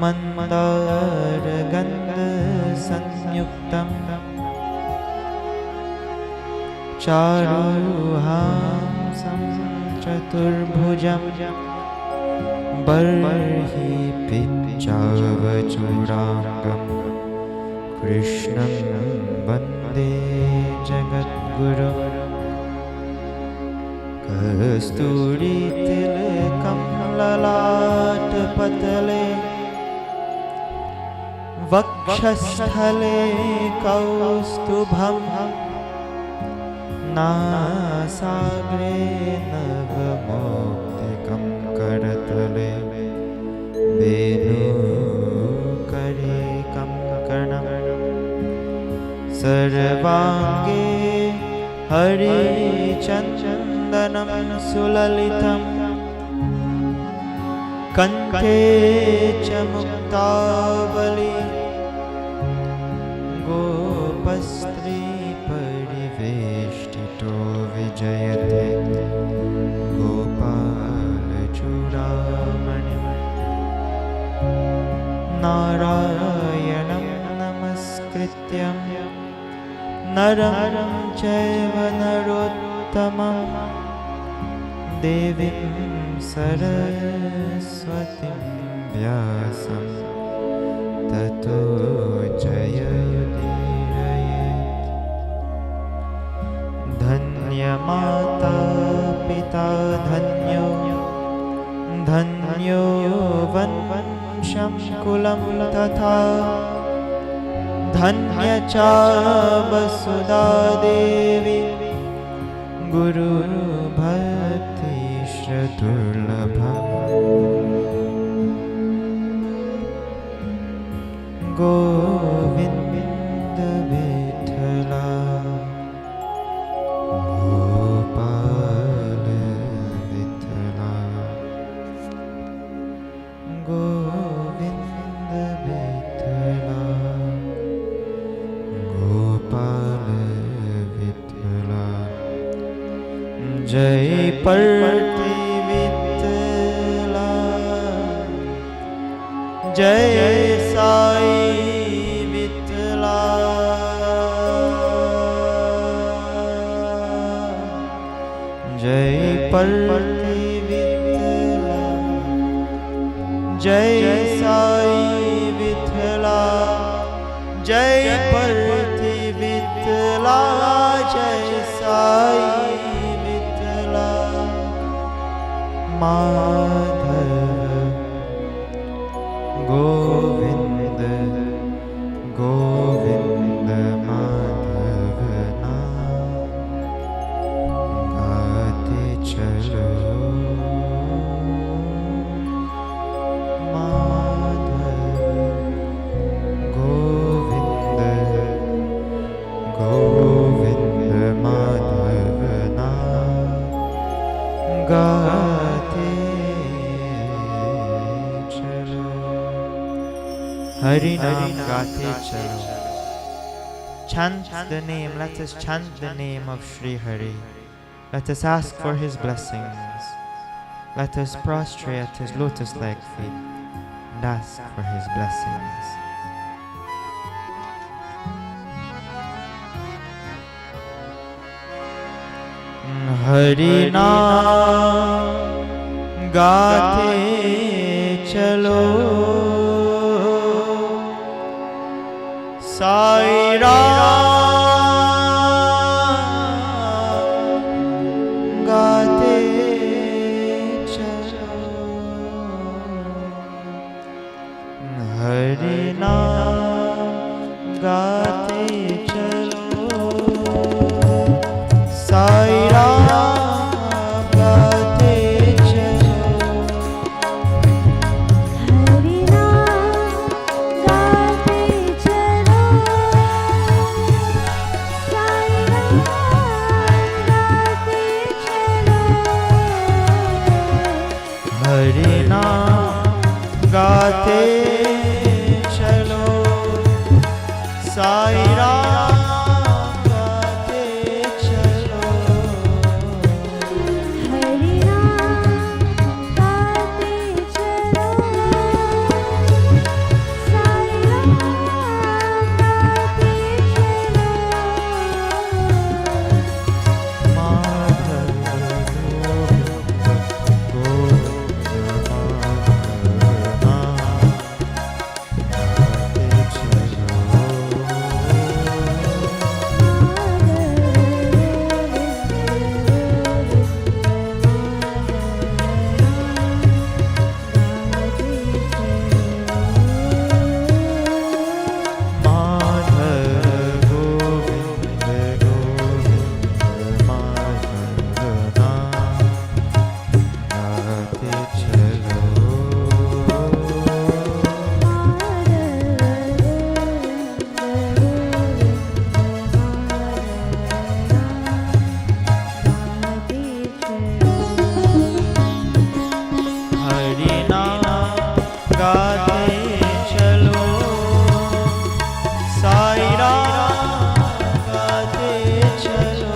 मन्दारगन्धसंयुक्तं चारुहांसं चतुर्भुजं बर्हि पिच्चावचूडाङ्गं कृष्णं वन्दे जगद्गुरुं कस्तूरीतिलकं ललाटपटले वक्षस्थले कौस्तुभं नासाग्रे नवमौक्तिकं करतले वेणुकरे कङ्कणं सर्वाङ्गे हरिचन्दनं सुललितं कण्ठे च मुक्तावली गोपस्त्रीपरिवेष्टितो विजयते गोपालचूडामणिं नारायणं नमस्कृत्यं नरं चैव नरोत्तमं देवीं सरस्वतीं व्यासं ततो जयमुदीरयेत्। धन्यमाता पिता धन्यो धन्यो वंशं कुलं तथा धन्य च वसुधा देवी गुरुर्भक्ति दुर्लभम् गोविन्द विठला गोपाल विठला गोविन्द विठला गोपाल विठला जय पर्वती विठला जय साई विठला जय पर्वती विठला जय साई विठला जय पर्वती विठला जय साई माधव गोविंद गोविंद माधव नाम गाते चलो माधव गोविंद गोविंद माधव नाम गाते चलो Hari Nam Gate Chalo. Chant the name, let us chant the name of Sri Hari. Let us ask for his blessings. Let us prostrate at his lotus-like feet. and ask for his blessings. Hari Naam gaate chalo, Sai Ram gaate chalo, Hari Naam gaate chalo, Sai Ram gaate chalo, Hari Naam gaate chalo, Sai Ram gaate chalo, Hari Naam gaate chalo, Sai Ram gaate chalo, Hari Naam gaate chalo, Sai Ram gaate chalo, Hari Naam gaate chalo, Sai Ram gaate chalo, Hari Naam gaate chalo, Sai Ram gaate chalo,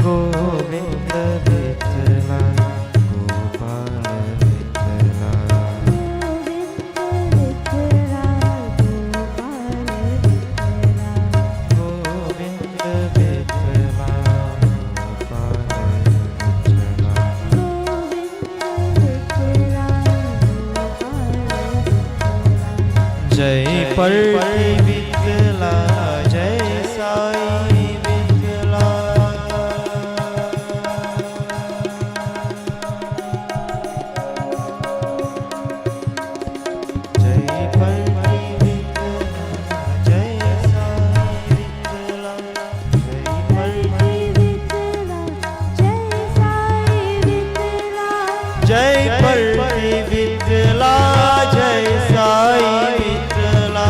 Govinda Vittala, Gopal Vittala, Govinda Vittala, Govinda Vittala, Gopal Vittala, Jai Parti Vittala, Jai Sai Vittala, Jai Parti Vittala, Jai Sai Vittala, Jai Parti Vittala, Jai Sai Vittala,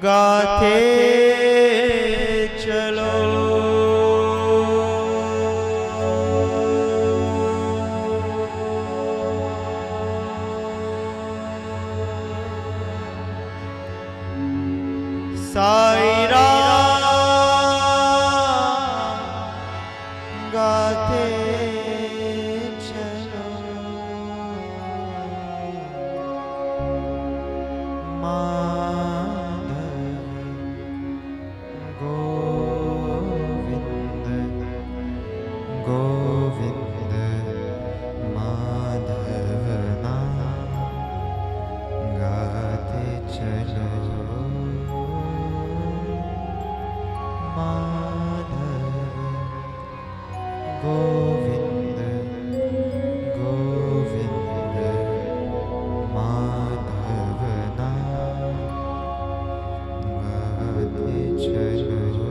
गाते चलो साई राम गाते चलो माधव गोविंद गोविंद माधव नाम गाते चलो माधव गोविंद गोविंद माधव नाम गाते चलो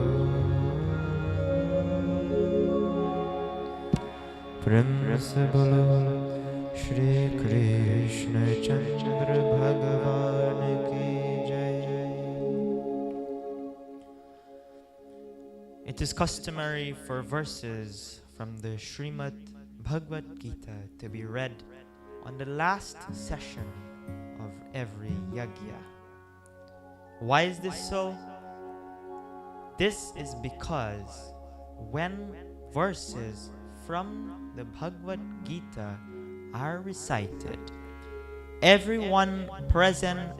प्रेम से बोलो श्री कृष्ण चंद्र भगवान की जय। It is customary for verses from the Srimad Bhagavad Gita to be read on the last session of every yagya. Why is this so? This is because when verses from the Bhagavad Gita are recited, everyone present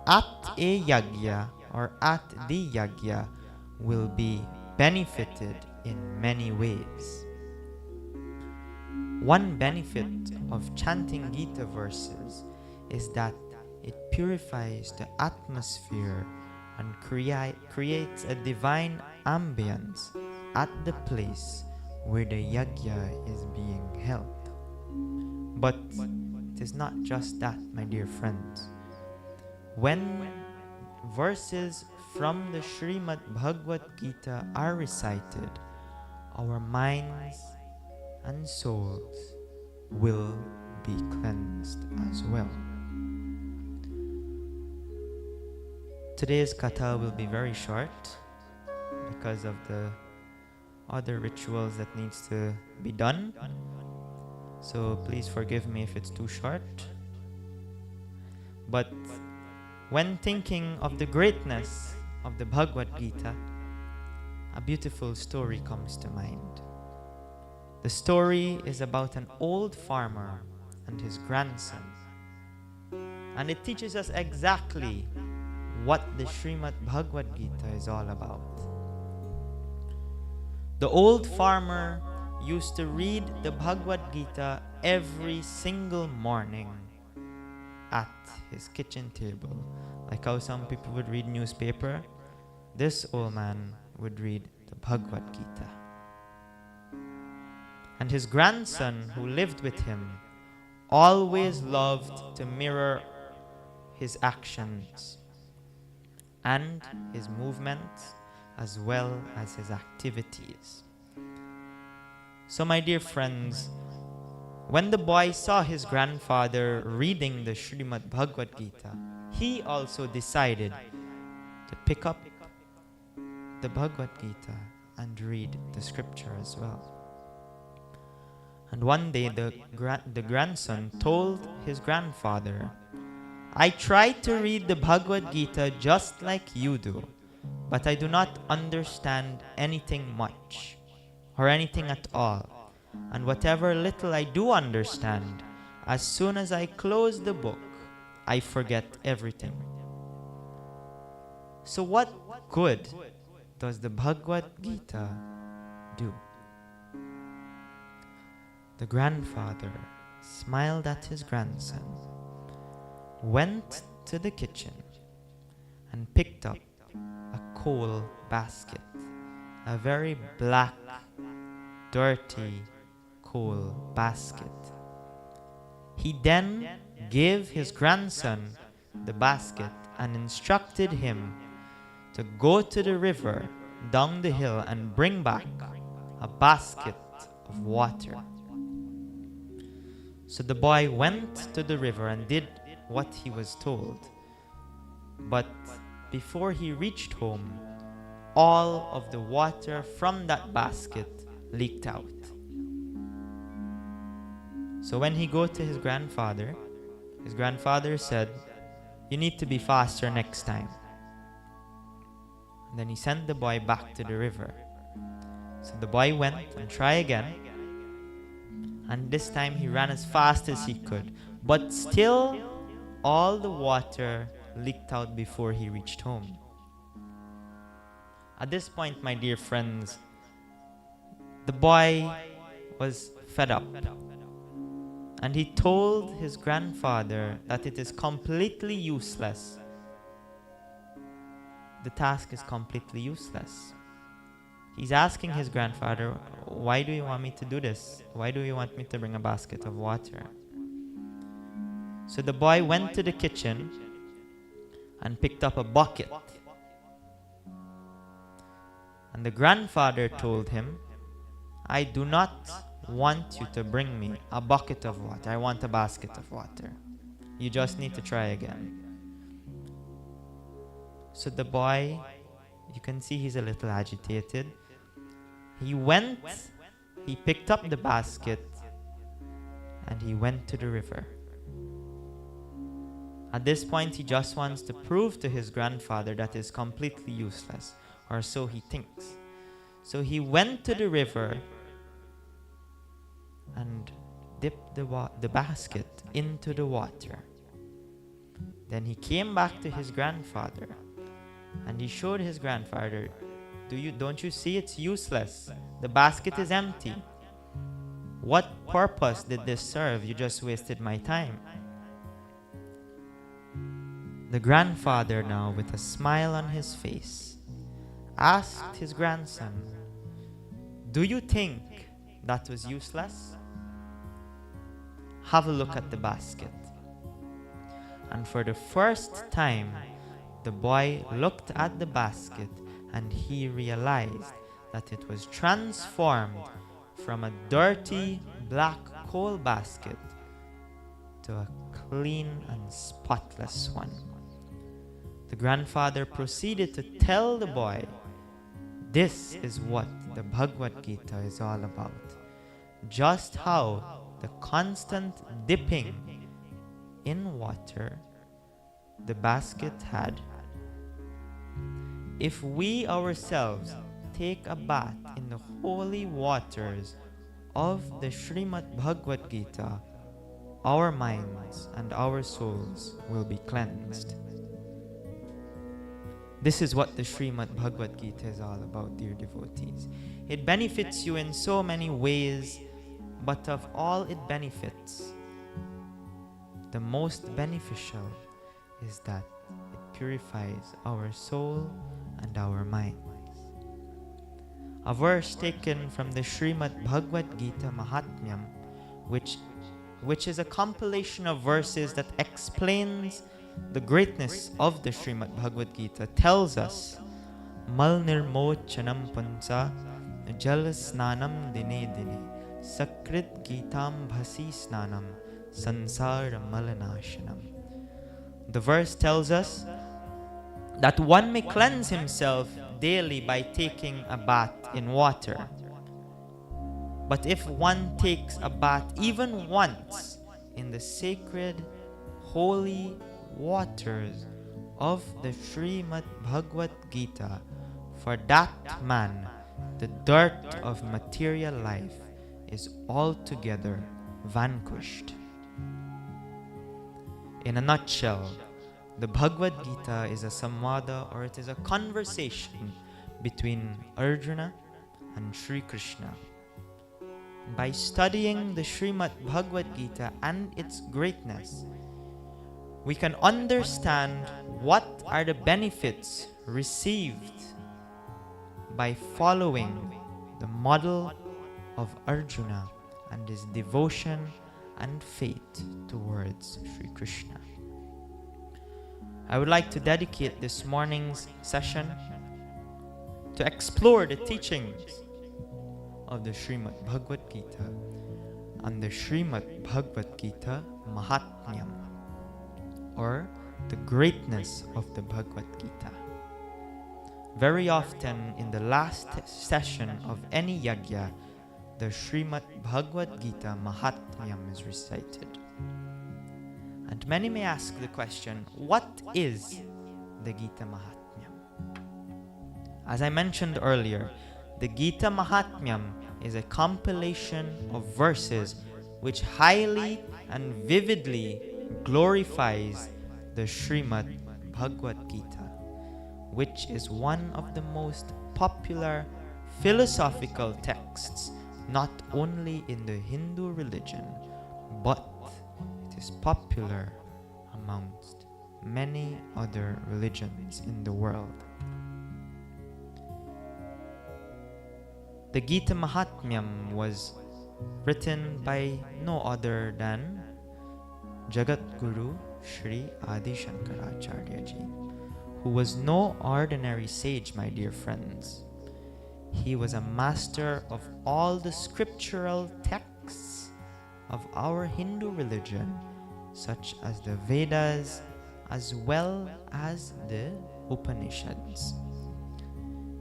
at a yagya or at the yagya will be benefited in many ways. One benefit of chanting Gita verses is that it purifies the atmosphere and creates a divine ambience at the place where the yagya is being held. But it is not just that, my dear friends. When verses from the Srimad Bhagavad Gita are recited, our minds and souls will be cleansed as well. Today's katha will be very short because of the other rituals that needs to be done. So please forgive me if it's too short. But when thinking of the greatness of the Bhagavad Gita, a beautiful story comes to mind. The story is about an old farmer and his grandson. And it teaches us exactly what the Srimad Bhagavad Gita is all about. The old farmer used to read the Bhagavad Gita every single morning at his kitchen table. Like how some people would read newspaper, this old man would read the Bhagavad Gita. And his grandson, who lived with him, always loved to mirror his actions and his movements as well as his activities. So my dear friends, when the boy saw his grandfather reading the Srimad Bhagavad Gita, he also decided to pick up the Bhagavad Gita and read the scripture as well. And one day the grandson told his grandfather, "I tried to read the Bhagavad Gita just like you do, but I do not understand anything much or anything at all. And whatever little I do understand, as soon as I close the book, I forget everything. So what good does the Bhagavad Gita do?" The grandfather smiled at his grandson, went to the kitchen, and picked up a coal basket, a very black, dirty coal basket. He then gave his grandson the basket and instructed him to go to the river down the hill and bring back a basket of water. So the boy went to the river and did what he was told. But before he reached home, all of the water from that basket leaked out. So when he go to his grandfather said, "You need to be faster next time." And then he sent the boy back to the river. So the boy went and tried again. And this time he ran as fast as he could. But still, all the water leaked out before he reached home. At this point, my dear friends, the boy was fed up. And he told his grandfather that it is completely useless. The task is completely useless. He's asking his grandfather, "Why do you want me to do this? Why do you want me to bring a basket of water?" So the boy went to the kitchen and picked up a bucket. And the grandfather told him, "I do not want you to bring me a bucket of water. I want a basket of water. You just need to try again." So the boy, you can see he's a little agitated. He went, he picked up the basket, and he went to the river. At this point, he just wants to prove to his grandfather that is completely useless, or so he thinks. So he went to the river and dipped the basket into the water. Then he came back to his grandfather and he showed his grandfather, don't you see it's useless? The basket is empty. What purpose did this serve? You just wasted my time. The grandfather now, with a smile on his face, asked his grandson, "Do you think that was useless? Have a look at the basket." And for the first time, the boy looked at the basket and he realized that it was transformed from a dirty black coal basket to a clean and spotless one. The grandfather proceeded to tell the boy, this is what the Bhagavad Gita is all about. Just how the constant dipping in water the basket had. If we ourselves take a bath in the holy waters of the Srimad Bhagavad Gita, our minds and our souls will be cleansed. This is what the Srimad Bhagavad Gita is all about, dear devotees. It benefits you in so many ways, but of all it benefits, the most beneficial is that it purifies our soul and our minds. A verse taken from the Srimad Bhagavad Gita Mahatmyam, which is a compilation of verses that explains the greatness of the Srimad Bhagavad Gita, tells us, Mal nirmochanam pansa jal snanam dine dine sakrit gitam bhasi snanam sansara malanashanam. The verse tells us that one may cleanse himself daily by taking a bath in water. But if one takes a bath even once in the sacred, holy waters of the Srimad Bhagavad Gita, for that man, the dirt of material life is altogether vanquished. In a nutshell, the Bhagavad Gita is a samvada, or it is a conversation between Arjuna and Sri Krishna. By studying the Srimad Bhagavad Gita and its greatness, we can understand what are the benefits received by following the model of Arjuna and his devotion and faith towards Sri Krishna. I would like to dedicate this morning's session to explore the teachings of the Srimad Bhagavad Gita and the Srimad Bhagavad Gita Mahatmyam, or the greatness of the Bhagavad Gita. Very often in the last session of any yagya, the Bhagavad Gita Mahatmyam is recited. And many may ask the question, what is the Gita Mahatmyam? As I mentioned earlier, the Gita Mahatmyam is a compilation of verses which highly and vividly glorifies the Bhagavad Gita, which is one of the most popular philosophical texts not only in the Hindu religion, but it is popular amongst many other religions in the world. The Gita Mahatmyam was written by no other than Jagat Guru Sri Adi Shankaracharya Ji, who was no ordinary sage, my dear friends. He was a master of all the scriptural texts of our Hindu religion, such as the Vedas as well as the Upanishads.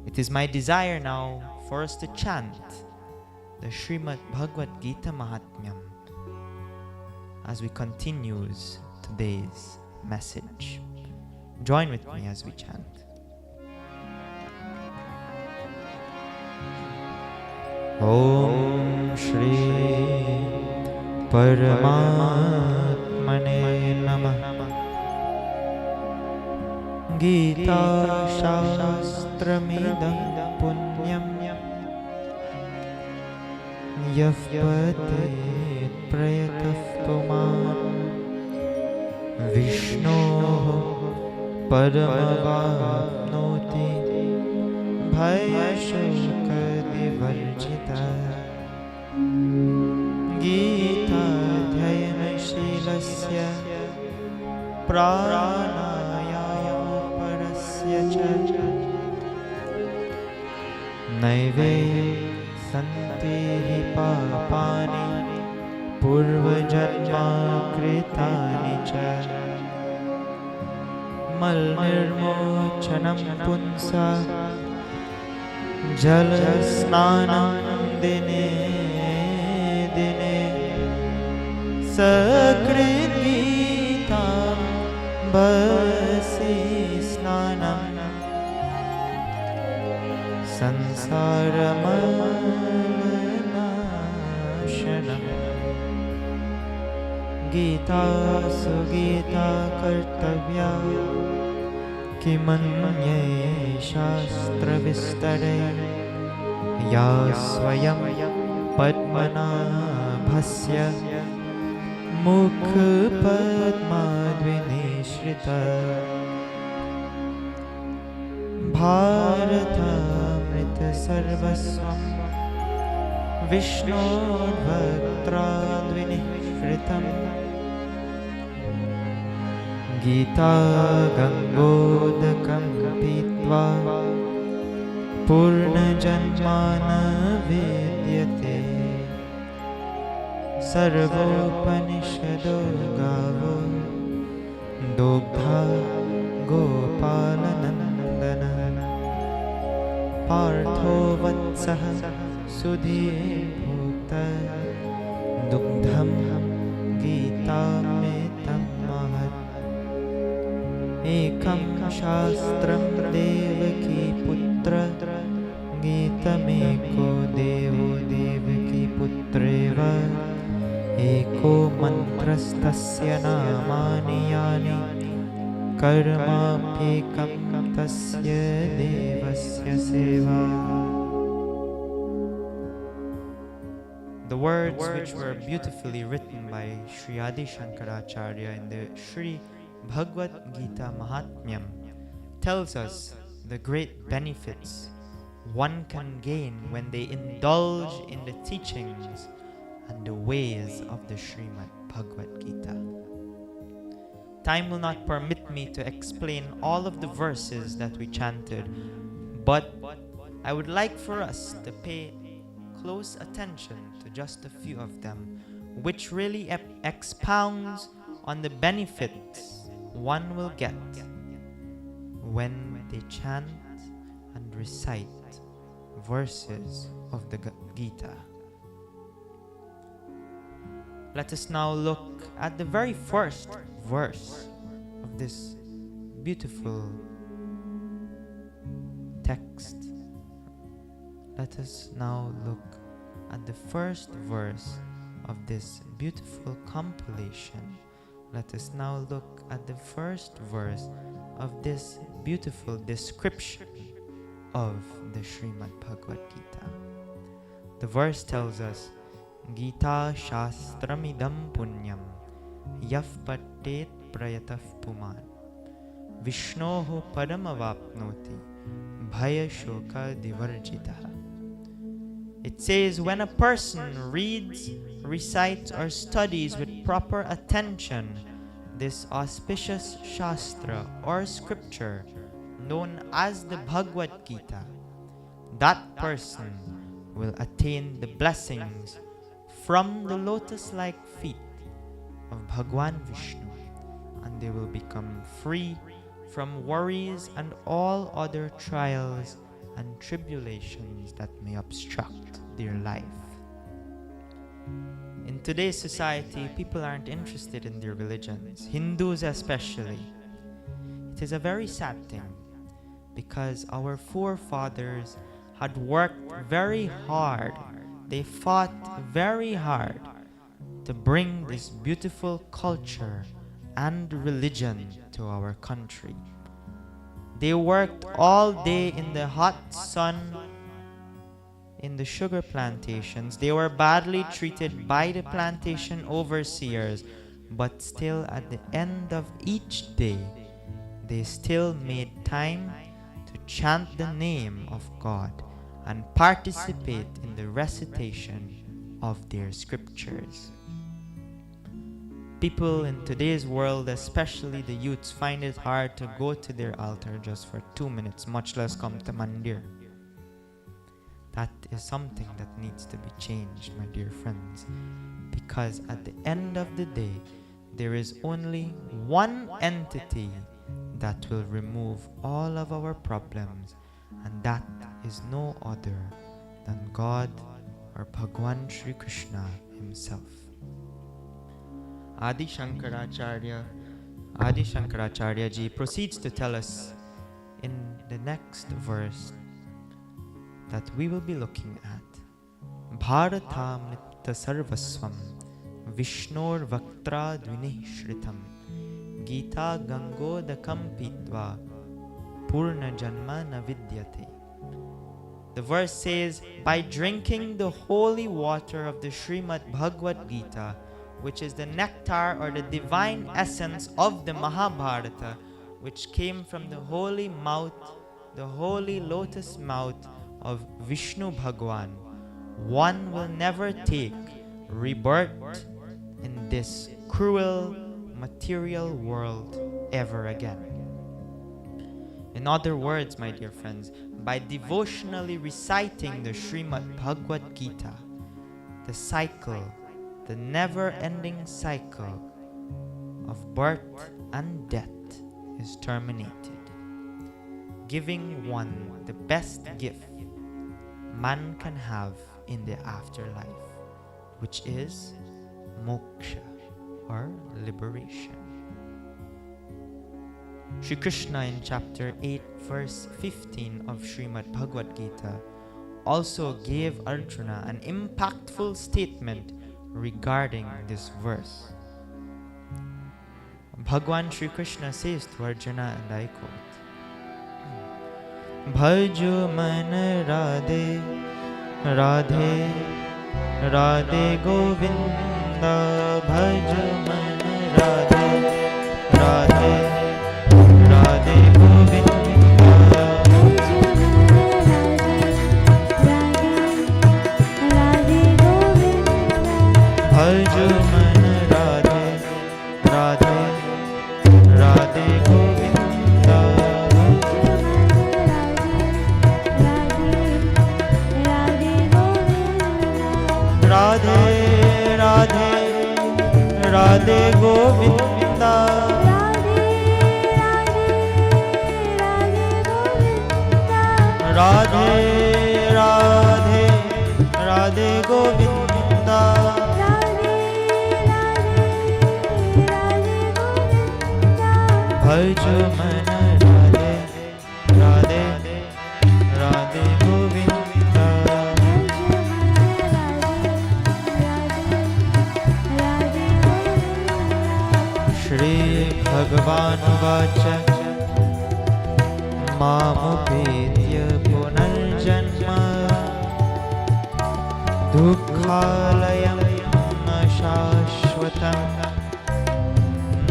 It is my desire now for us to chant the Bhagavad Gita Mahatmyam as we continue today's message. Join with me as we chant. Om Shri Paramatmane Namah. Gita Shastramidam Punyam Yafpatet Prayatah Puman Vishno Paramavapnoti Bhayashukadivarjita Gita Dhyanashilasya Pranayama Parasya Cha Naive Santi Papani Purvajanma Kritani Cha Malnirmochanam Punsa Jalasnanam Dine Dine Sakritam Basi Snanam Sansaramanashanam Gita Sugita Kartavya Kimanye Shastra Vistare Ya Swayam Padmana Bhasya Mukh Padmadvinishrita Bharatamrita Sarvasvam Vishnu Bhaktradvinishritam Gita Gangodakam Pitva Purna Janmana Vidyate Sarvopanishado Gavo Dogdha Gopalanandana Partho Vatsaha Sudhi Bhukta Dugdham Gita Metam Mahat Ekam Shastram Devaki Putra Gitameko Devo Devaki Putreva Eko Mantrastasya Namani Yani Karma Pekam Tasya Devasya Seva. The words which were beautifully written by Sri Adi Shankaracharya in the Bhagavad Gita Mahatmyam tells us the great benefits one can gain when they indulge in the teachings and the ways of the Bhagavad Gita. Time will not permit me to explain all of the verses that we chanted, but I would like for us to pay close attention to just a few of them, which really expounds on the benefits one will get when they chant and recite verses of the Gita. Let us now look at the very first verse of this beautiful text. Let us now look at the first verse of this beautiful compilation. Let us now look at the first verse of this beautiful description of the Srimad Bhagavad Gita. The verse tells us, Gita Shastramidam Punyam Yaf Pattet Prayataf Puman Vishnoho Padamavapnoti Bhaya Shoka Divarjitaha. It says, when a person reads, recites, or studies with proper attention this auspicious Shastra or scripture known as the Bhagavad Gita, that person will attain the blessings from the lotus-like feet of Bhagwan Vishnu, and they will become free from worries and all other trials and tribulations that may obstruct their life. In today's society, people aren't interested in their religions, Hindus especially. It is a very sad thing, because our forefathers had worked very hard. They fought very hard to bring this beautiful culture and religion to our country. They worked all day in the hot sun in the sugar plantations. They were badly treated by the plantation overseers, but still at the end of each day, they still made time to chant the name of God and participate in the recitation of their scriptures. People in today's world, especially the youths, find it hard to go to their altar just for 2 minutes, much less come to Mandir. That is something that needs to be changed, my dear friends, because at the end of the day, there is only one entity that will remove all of our problems, and that is no other than God or Bhagwan Shri Krishna himself. Adi Shankaracharya ji proceeds to tell us in the next verse that we will be looking at, Bharatamrita Sarvaswam Vishnor Vaktra Dvinih Shritam Gita Gangodakam Pitva Purna Janma Navidyate. The verse says, by drinking the holy water of the Srimad Bhagavad Gita, which is the nectar or the divine essence of the Mahabharata, which came from the holy mouth, the holy lotus mouth of Vishnu Bhagwan, one will never take rebirth in this cruel material world ever again. In other words, my dear friends, by devotionally reciting the Srimad Bhagavad Gita, the cycle, the never-ending cycle of birth and death is terminated, giving one the best gift man can have in the afterlife, which is moksha or liberation. Shri Krishna in chapter 8 verse 15 of Srimad Bhagavad Gita also gave Arjuna an impactful statement regarding this verse. Bhagwan Shri Krishna says to Arjuna, and I quote, Bhajo man Radhe, Radhe, Radhe Govinda, Bhajo man Radhe, Radhe, Radhe Govinda. Bhajo man Radhe, Radhe, Radhe Govinda. Radhe, Radhe, Radhe Govinda. भज मन राधे राधे राधे गोविंदा श्री भगवान watch मामुपेत्य पुनर्जन्म दुःखालयं न शाश्वतं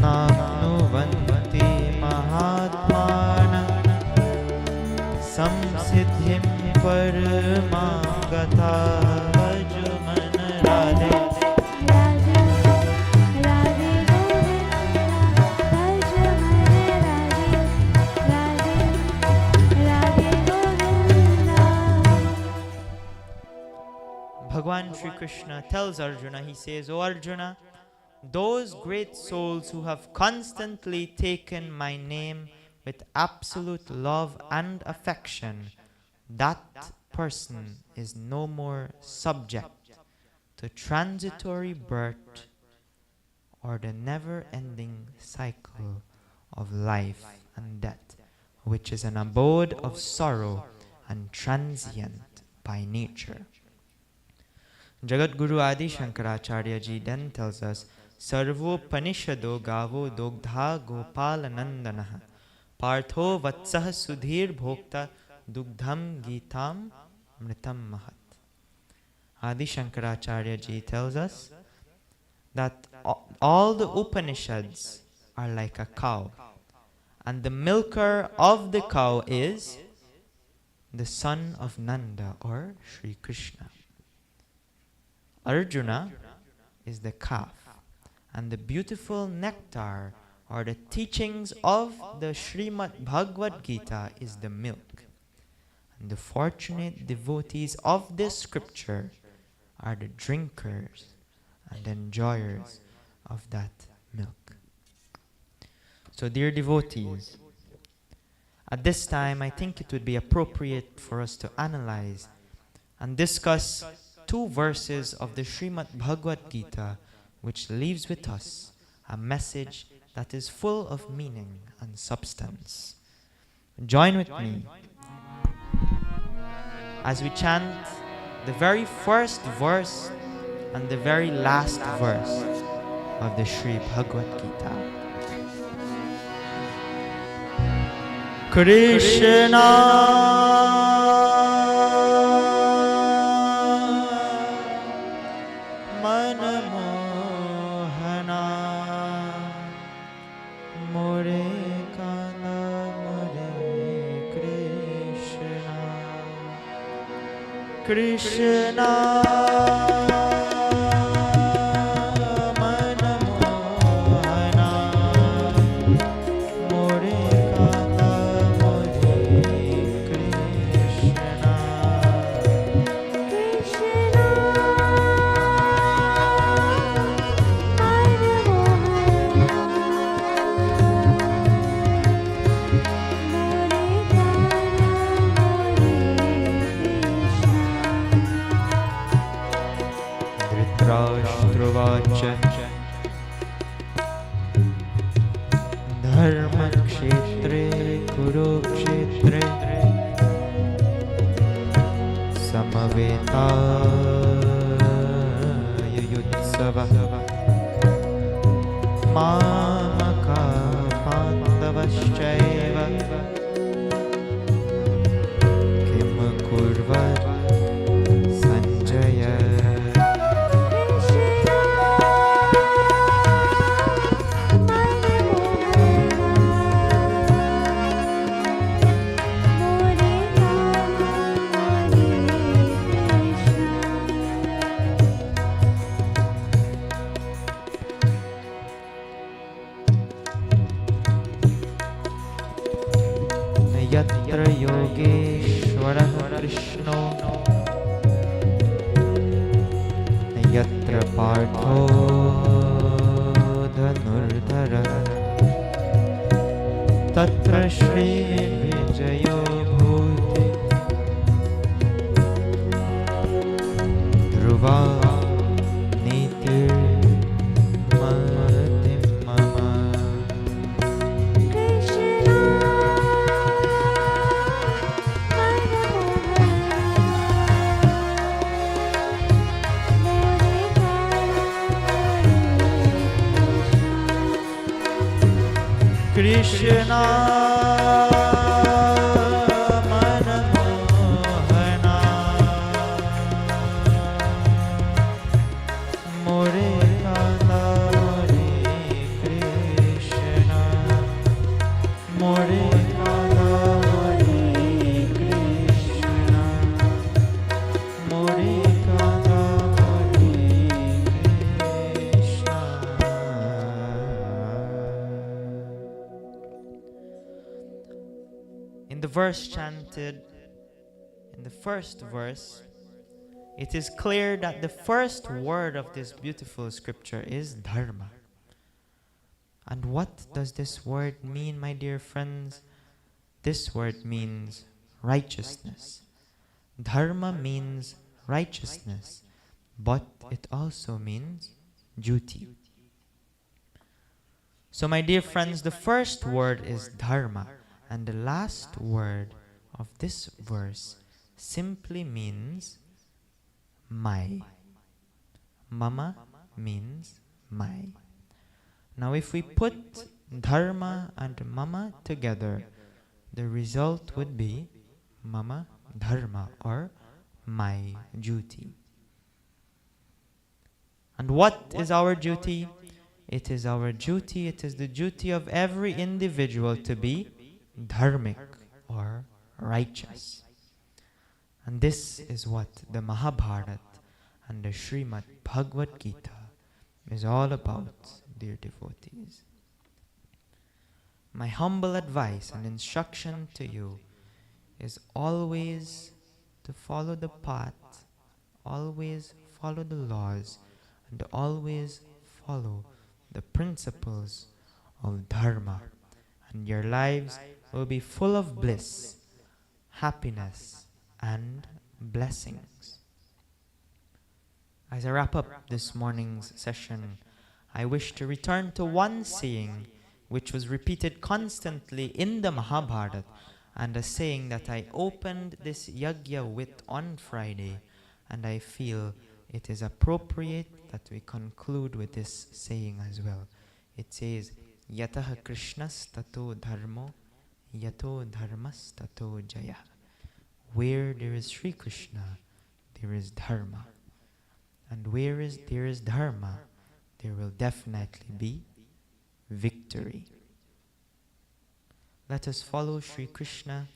नाप्नुवन्ति महात्मानः संसिद्धिं परमां गताः भज मन Radhe Bhagwan Shri Krishna tells Arjuna, he says, O Arjuna, those great souls who have constantly taken my name with absolute love and affection, that person is no more subject to transitory birth or the never-ending cycle of life and death, which is an abode of sorrow and transient by nature. Jagat Guru Adi Shankaracharya ji then tells us, Sarvo Panishado Gavo Dogdha Gopalanandanaha Partho Vatsah Sudhir Bhokta Dugdham Gitam Mritam Mahat. Adi Shankaracharya ji tells us that all the Upanishads are like a cow, and the milker of the cow is the son of Nanda or Sri Krishna. Arjuna is the calf, and the beautiful nectar or the teachings of the Srimad Bhagavad Gita is the milk. And the fortunate devotees of this scripture are the drinkers and enjoyers of that milk. So dear devotees, at this time I think it would be appropriate for us to analyze and discuss two verses of the Srimad Bhagavad Gita, which leaves with us a message that is full of meaning and substance. Join with me as we chant the very first verse and the very last verse of the Sri Bhagavad Gita. Krishna Krishna Manamohana More Kala More Krishna Krishna Rashtravacha Dharma Kshetre Kurukshetre Samaveta Yutsava Mamaka Pandavaschaiva Kim Kurvat Sanjaya Yatra Yogeshwarah Krishno Yatra Partho Dhanurdhara Tatra Shri Vijayo Bhuti Dhruva Nitir Matim Mama Krishna Manmohana More Kala More Krishna More Kala More Krishna More Kala More Krishna. In the verse chanted, in the first verse, it is clear that the first word of this beautiful scripture is dharma. And what does this word mean, my dear friends? This word means righteousness. Dharma means righteousness, but it also means duty. So, my dear friends, the first word is dharma, and the last word of this verse simply means my. Mama means my. Now, if we put dharma and mama together, the result would be mama dharma, or my duty. And what is our duty? It is our duty, it is the duty of every individual to be dharmic, or righteous. And this is what the Mahabharat and the Srimad Bhagavad Gita is all about, dear devotees. My humble advice and instruction to you is always to follow the path, always follow the laws, and always follow the principles of dharma, and your lives will be full of bliss, happiness, and blessings. As I wrap up this morning's session, I wish to return to one saying which was repeated constantly in the Mahabharata, and a saying that I opened this yagya with on Friday, and I feel it is appropriate that we conclude with this saying as well. It says, Yataha Krishnas tato dharmo, yato dharmas tato jaya. Where there is Sri Krishna, there is dharma. And where there is dharma, there will definitely be victory. Let us follow Sri Krishna,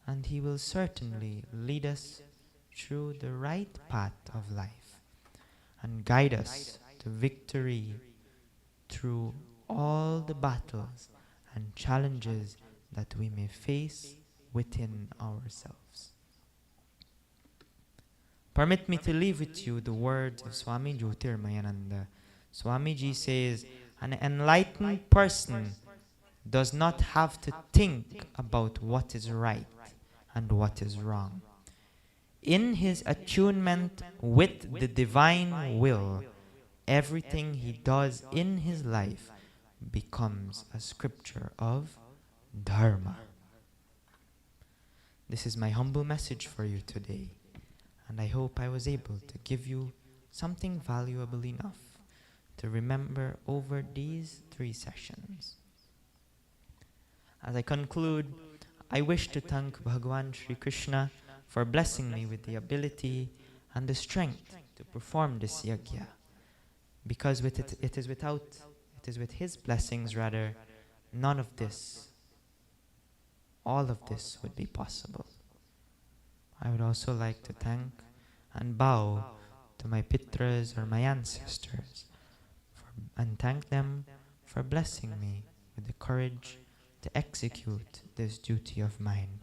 and he will certainly lead us through the right path of life and guide us to victory through all the battles and challenges that we may face within ourselves. Permit me to leave with you the words of Swami Jyotirmayananda. Swamiji says, an enlightened person does not have to think about what is right and what is wrong. In his attunement with the divine will, everything he does in his life becomes a scripture of dharma. This is my humble message for you today, and I hope I was able to give you something valuable enough to remember over these 3 sessions. As I conclude, I wish to thank Bhagavan Sri Krishna for blessing me with the ability and the strength to perform this yagya, because with it is with his blessings rather, none of this, all of this would be possible. I would also like to thank and bow to my pitras or my ancestors, and thank them for blessing me with the courage to execute this duty of mine.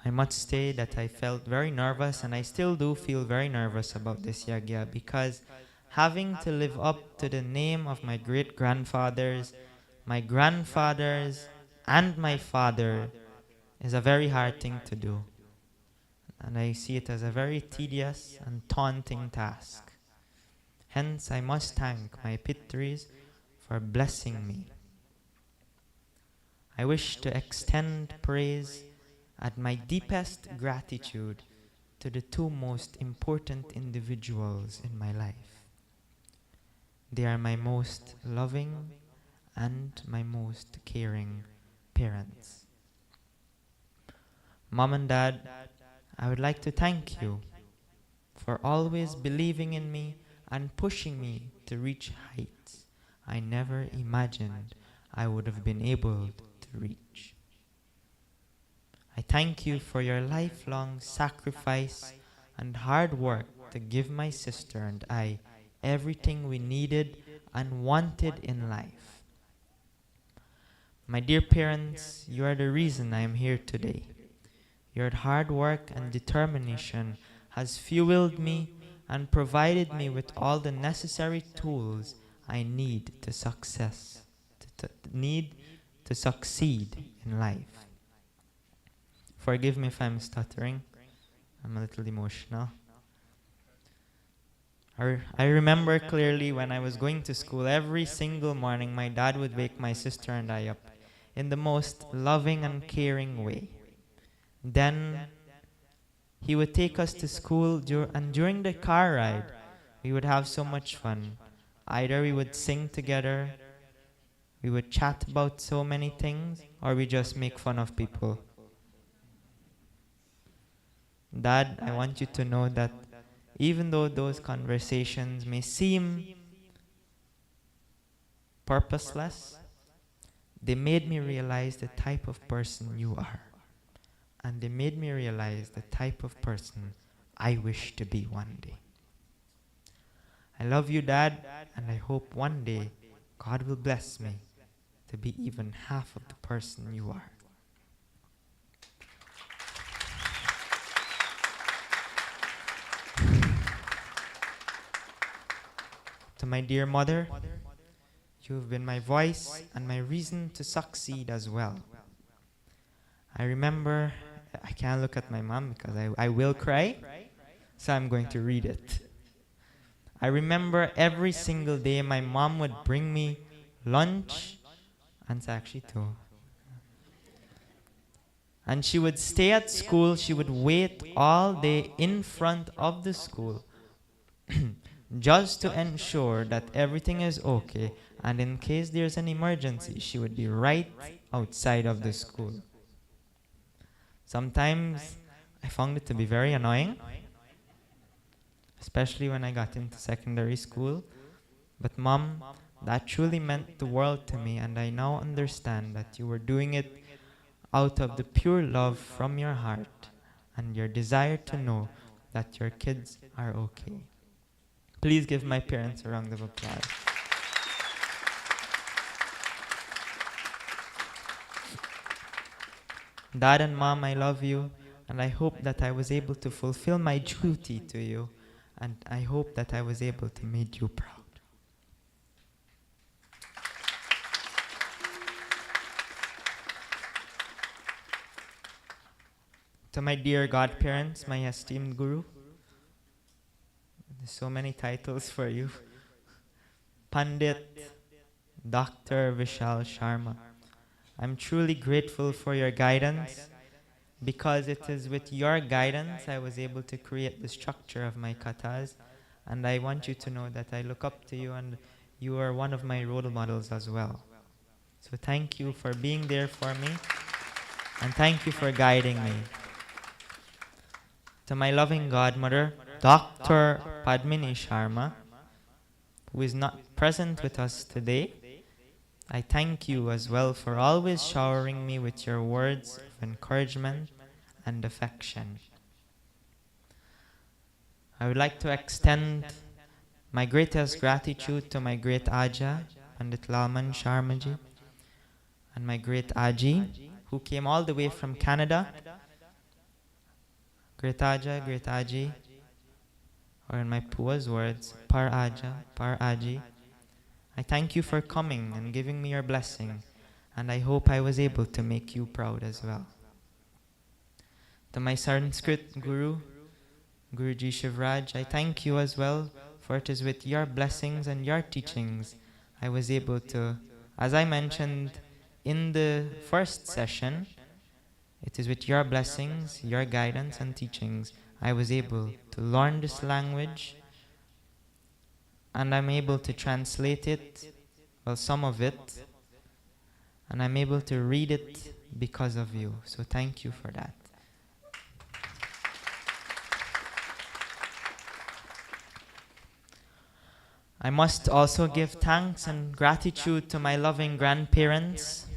I must say that I felt very nervous, and I still do feel very nervous about this yagya, because having to live up to the name of my great-grandfathers, my grandfathers, and my father is a very hard thing to do. And I see it as a very tedious and taunting task. Hence, I must thank my pitris for blessing me. I wish to extend praise and my deepest gratitude to the 2 most important individuals in my life. They are my most loving and my most caring parents. Mom and Dad, I would like to thank you for always believing in me and pushing me to reach heights I never imagined I would have been able to reach. I thank you for your lifelong sacrifice and hard work to give my sister and I everything we needed and wanted in life. My dear parents, you are the reason I am here today. Your hard work and determination has fueled me and provided me with all the necessary tools I need to succeed in life. Forgive me if I'm stuttering. I'm a little emotional. I remember clearly when I was going to school, every single morning my dad would wake my sister and I up in the most loving and caring way. Then he would take us to school, and during the car ride, we would have so much fun. Either we would sing together, we would chat about so many things, or we just make fun of people. Dad, I want you to know that even though those conversations may seem purposeless, they made me realize the type of person you are. And they made me realize the type of person I wish to be one day. I love you, Dad, and I hope one day God will bless me to be even half of the person you are. To my dear mother, you have been my voice and my reason to succeed as well. I remember, I can't look at my mom because I will cry, so I'm going to read it. I remember every single day my mom would bring me lunch, and it's actually two. And she would stay at school, she would wait all day in front of the school just to ensure that everything is okay, and in case there's an emergency, she would be right outside of the school. Sometimes I found it to be very annoying, especially when I got into secondary school. But Mom, that truly meant the world to me, and I now understand that you were doing it out of the pure love from your heart and your desire to know that your kids are okay. Please give my parents a round of applause. Dad and Mom, I love you, and I hope that I was able to fulfill my duty to you, and I hope that I was able to make you proud. To my dear godparents, my esteemed guru, there's so many titles for you. Pandit Dr. Vishal Sharma, I'm truly grateful for your guidance, because it is with your guidance I was able to create the structure of my kathas, and I want you to know that I look up to you and you are one of my role models as well. So thank you for being there for me, and thank you for guiding me. To my loving godmother, Dr. Padmini Sharma, who is not present with us today, I thank you as well for always showering me with your words of encouragement and affection. I would like to extend my greatest gratitude to my great Aja, Pandit Lalman Sharmaji, and my great Aji, who came all the way from Canada. Great Aja, Great Aji, or in my Pua's words, Par Aja, Par Aji, I thank you for coming and giving me your blessing, and I hope I was able to make you proud as well. To my Sanskrit Guru, Guruji Shivraj, I thank you as well, for it is with your blessings and your teachings I was able to, as I mentioned in the first session, it is with your blessings, your guidance and teachings I was able to learn this language, and I'm able to translate it, well, some of it, and I'm able to read it because of you. So thank you for that. I must also give thanks and gratitude to my loving grandparents,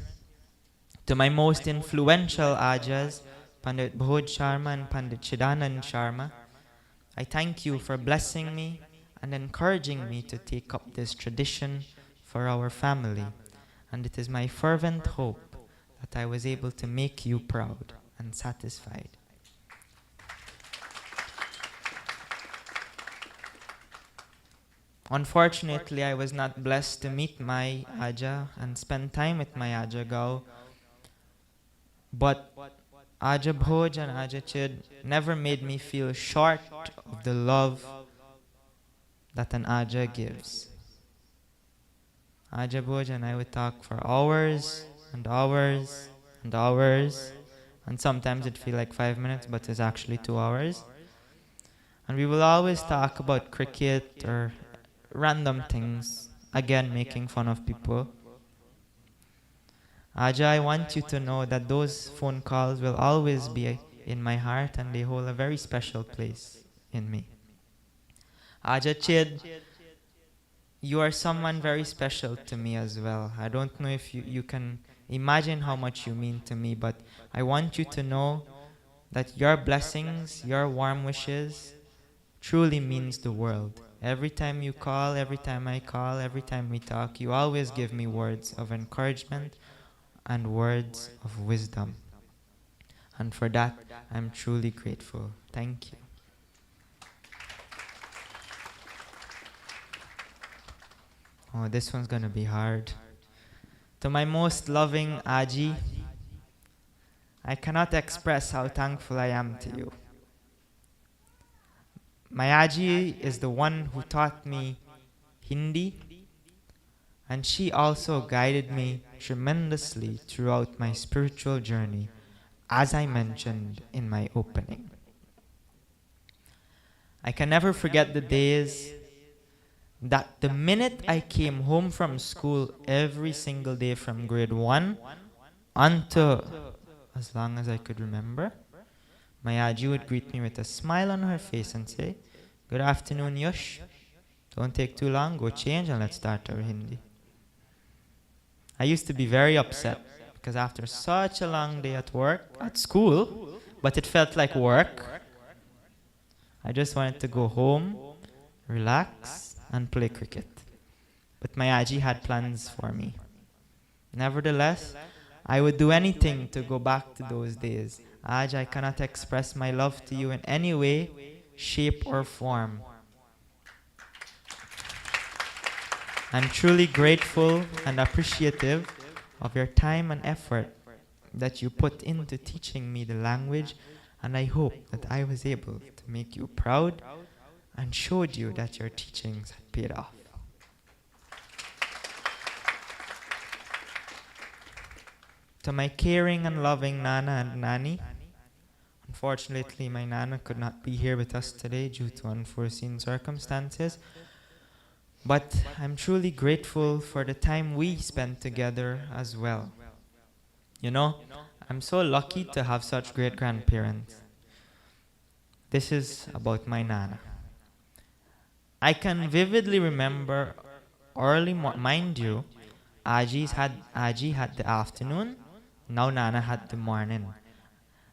to my most influential Ajas, Pandit Bhoj Sharma and Pandit Chidanand Sharma. I thank you for blessing me and encouraging me to take up this tradition for our family. And it is my fervent hope that I was able to make you proud and satisfied. Unfortunately, I was not blessed to meet my Aja and spend time with my Aja Gao. But Aja Bhoj and Aja Chid never made me feel short of the love that an Aja gives. Aja Bhoj and I would talk for hours and hours and hours, and sometimes it'd feel like 5 minutes, but it's actually 2 hours. And we will always talk about cricket or random things, again making fun of people. Aja, I want you to know that those phone calls will always be in my heart, and they hold a very special place in me. Aja Chid, you are someone very special to me as well. I don't know if you can imagine how much you mean to me, but I want you to know that your blessings, your warm wishes truly means the world. Every time you call, every time I call, every time we talk, you always give me words of encouragement and words of wisdom. And for that, I'm truly grateful. Thank you. Oh, this one's gonna be hard. To my most loving Aji, I cannot express how thankful I am to you. My Aji is the one who taught me Hindi, and she also guided me tremendously throughout my spiritual journey, as I mentioned in my opening. I can never forget the days that the minute I came home from school every single day from grade 1 until as long as I could remember, my Aji would greet me with a smile on her face and say, "Good afternoon, Yush. Don't take too long, go change and let's start our Hindi." I used to be very upset because after such a long day at work, at school, but it felt like work, I just wanted to go home, relax, and play cricket. But my Aji had plans for me. Nevertheless, I would do anything to go back to those days. Aj, I cannot express my love to you in any way, shape, or form. I'm truly grateful and appreciative of your time and effort that you put into teaching me the language, and I hope that I was able to make you proud and showed you that your teachings had paid off. To my caring and loving Nana and Nani, unfortunately my Nana could not be here with us today due to unforeseen circumstances, but I'm truly grateful for the time we spent together as well. You know, I'm so lucky to have such great grandparents. This is about my Nana. I can vividly remember early mind you, Aji had the afternoon, now Nana had the morning.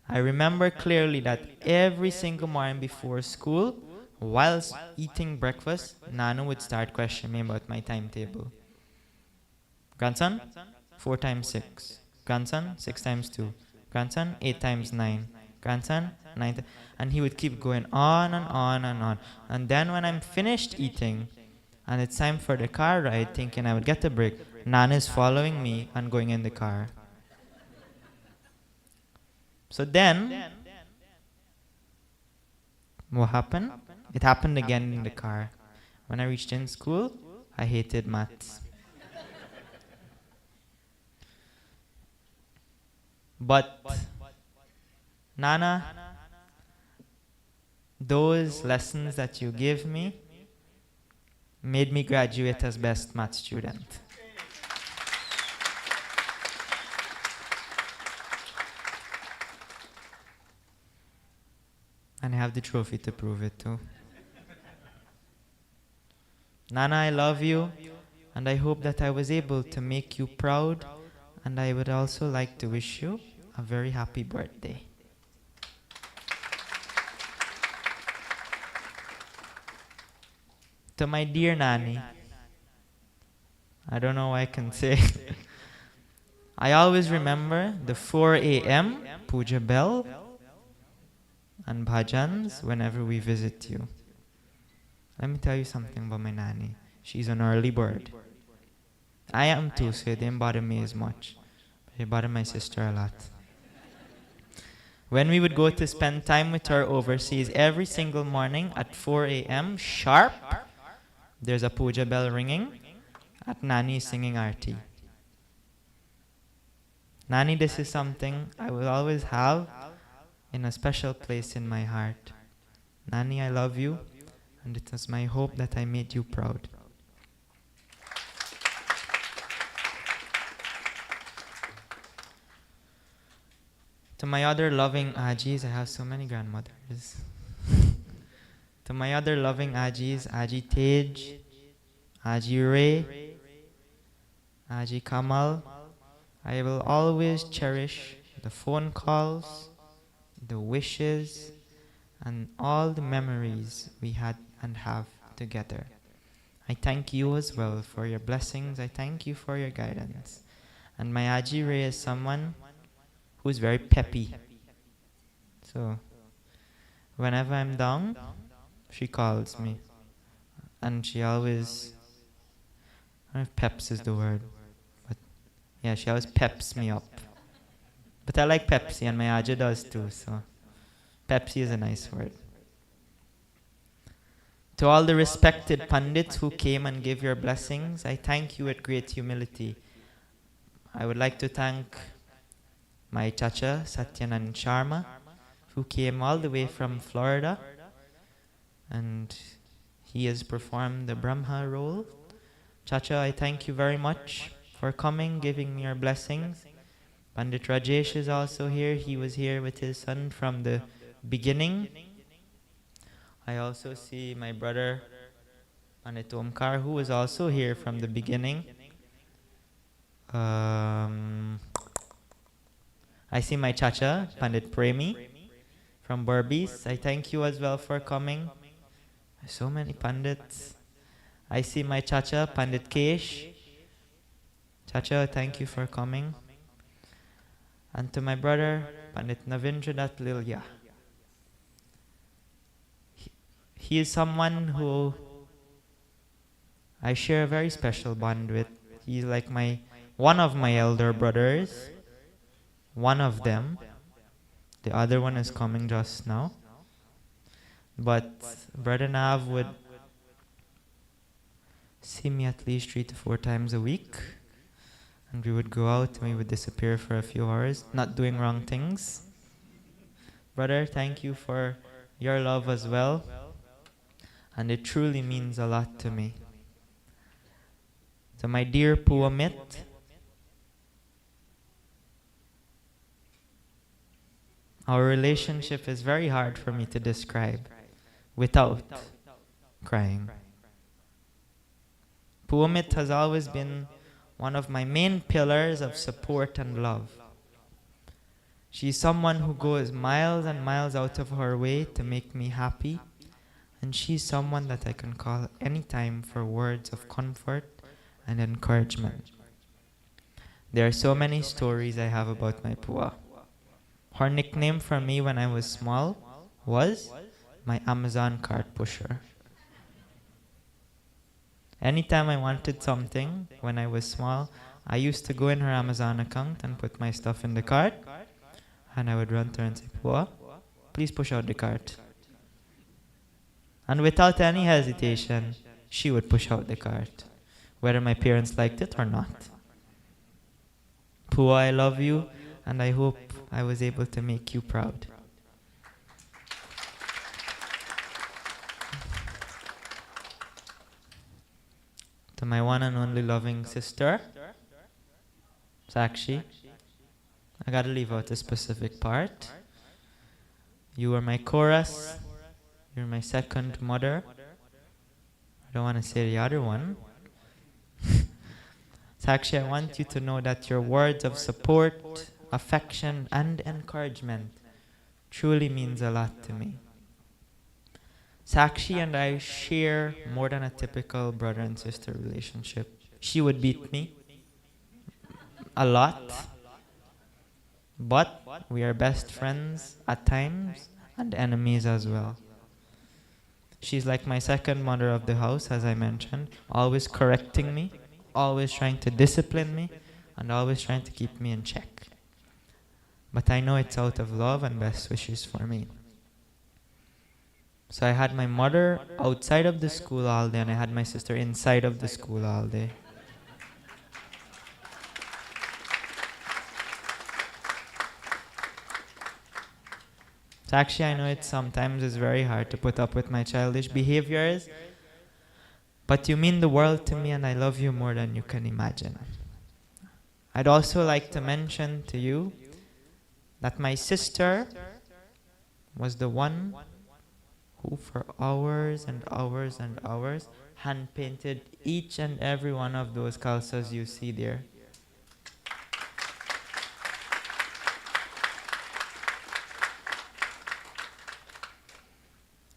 I remember clearly that every single morning before school, whilst eating breakfast, Nana would start questioning me about my timetable. Grandson, 4 times 6. Grandson, 6 times 2. Grandson, 8 times 9. Grandson, 9. And he would keep going on and on and on. And then when I'm finished eating, and it's time for the car ride, thinking I would get a break, Nana is following me and going in the car. So then, what happened? It happened again in the car. When I reached in school, I hated maths. But, Nana, those lessons that you gave me made me graduate as best math student. And I have the trophy to prove it too. Nana, I love you, and I hope that I was able to make you proud, and I would also like to wish you a very happy birthday. To my dear Nani, I don't know what I can say. I always remember the 4 a.m. puja bell and bhajans whenever we visit you. Let me tell you something about my Nani. She's an early bird. I am too, so it didn't bother me as much. But it bothered my sister a lot. When we would go to spend time with her overseas, every single morning at 4 a.m. sharp, there's a puja bell ringing at Nani singing Aarti. Nani, this is something I will always have in a special place in my heart. Nani, I love you, and it was my hope that I made you proud. To my other loving Ajis, I have so many grandmothers. To my other loving Ajis, Aji Tej, Aji Ray, Aji Kamal, I will always cherish the phone calls, the wishes, and all the memories we had and have together. I thank you as well for your blessings. I thank you for your guidance. And my Aji Ray is someone who is very peppy. So, whenever I'm down, she calls me. And she always, I don't know if peps is the word, but yeah, she always peps me up. But I like Pepsi, and my Aja does too, so Pepsi is a nice word. To all the respected Pandits who came and gave your blessings, I thank you with great humility. I would like to thank my Chacha, Satyanand Sharma, who came all the way from Florida, and he has performed the Brahma role. Chacha, I thank you very much for coming, giving me your blessings. Pandit Rajesh is also here. He was here with his son from the beginning. I also see my brother Pandit Omkar, who was also here from the beginning. I see my Chacha, Pandit Premi from Burbies. I thank you as well for coming. So many Pandits. I see my Chacha, Pandit Kesh. Chacha, thank you for coming. And to my brother, Pandit Navindra Dutt Lilya. He is someone who I share a very special bond with. He's like one of my elder brothers. One of them. The other one is coming just now. But Brother Nav would see me at least 3 to 4 times a week. And we would go out and we would disappear for a few hours, not doing wrong things. Brother, thank you for your love as well. And it truly means a lot to me. To my dear Puamit, our relationship is very hard for me to describe without crying. Puamit has always been one of my main pillars of support and love. She's someone who goes miles and miles out of her way to make me happy, and she's someone that I can call anytime for words of comfort and encouragement. There are so many stories I have about my Pua. Her nickname for me when I was small was my Amazon cart pusher. Anytime I wanted something when I was small, I used to go in her Amazon account and put my stuff in the cart, and I would run to her and say, Pua, please push out the cart. And without any hesitation, she would push out the cart, whether my parents liked it or not. Pua, I love you, and I hope I was able to make you proud. To my one and only loving sister, Sakshi, I gotta leave out a specific part. You were my chorus. You're my second mother. I don't want to say the other one. Sakshi, I want you to know that your words of support, affection, and encouragement truly means a lot to me. Sakshi and I share more than a typical brother and sister relationship. She would beat me a lot, but we are best friends at times and enemies as well. She's like my second mother of the house, as I mentioned, always correcting me, always trying to discipline me, and always trying to keep me in check. But I know it's out of love and best wishes for me. So I had my mother outside of the school all day, and I had my sister inside of the school all day. So actually, I know it sometimes is very hard to put up with my childish behaviors, but you mean the world to me, and I love you more than you can imagine. I'd also like to mention to you that my sister was the one who for hours and hours and hours hand-painted each and every one of those kalsas you see there.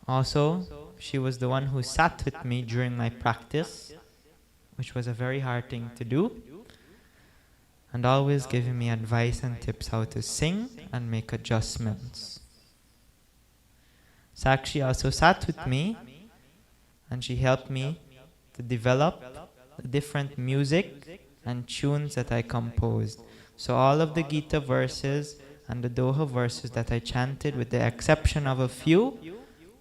Also, she was the one who sat with me during my practice, which was a very hard thing to do, and always giving me advice and tips how to sing and make adjustments. Sakshi also sat with me, and she helped me to develop the different music and tunes that I composed. So all of the Gita verses and the Doha verses that I chanted, with the exception of a few,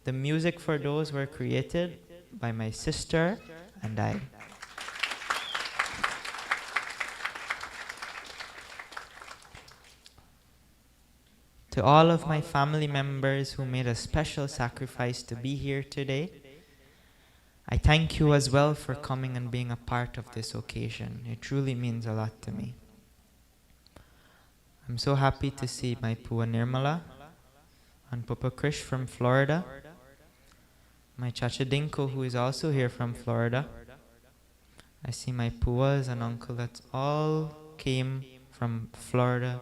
the music for those were created by my sister and I. To all of my family members who made a special sacrifice to be here today, I thank you as well for coming and being a part of this occasion. It truly means a lot to me. I'm so happy to see my Pua Nirmala and Papa Krish from Florida, my Chacha Dinko, who is also here from Florida. I see my Puas and uncle that all came from Florida.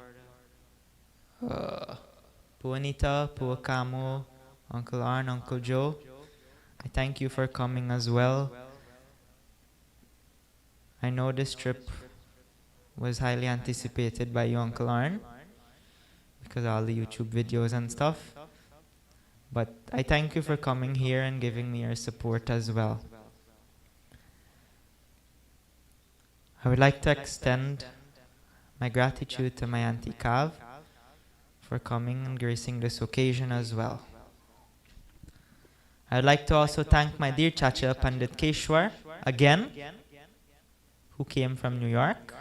Pua Nita, Pua Kamo, Uncle Arn, Uncle Joe, I thank you for coming as well. I know this trip was highly anticipated by you, Uncle Arn, because of all the YouTube videos and stuff. But I thank you for coming here and giving me your support as well. I would like to extend my gratitude to my Auntie Kav for coming and gracing this occasion as well. I would like to also thank my dear Chacha Pandit Keshwar again, who came from New York.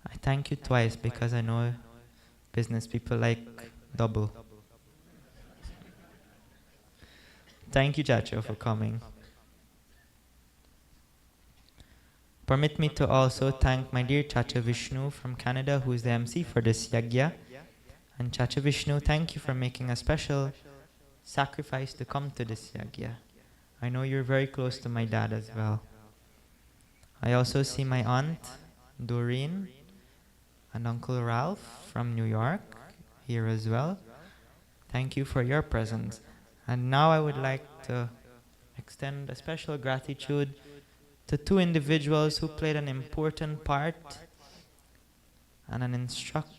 I thank you twice because I know business people like double. Thank you, Chacha, for coming. Permit me to also thank my dear Chacha Vishnu from Canada, who is the MC for this yagya. And Chacha Vishnu, thank you for making a special sacrifice to come to this yagya. I know you're very close to my dad as well. I also see my aunt, Doreen, and Uncle Ralph from New York here as well. Thank you for your presence. And now I would like to extend a special gratitude to two individuals who played an important part and an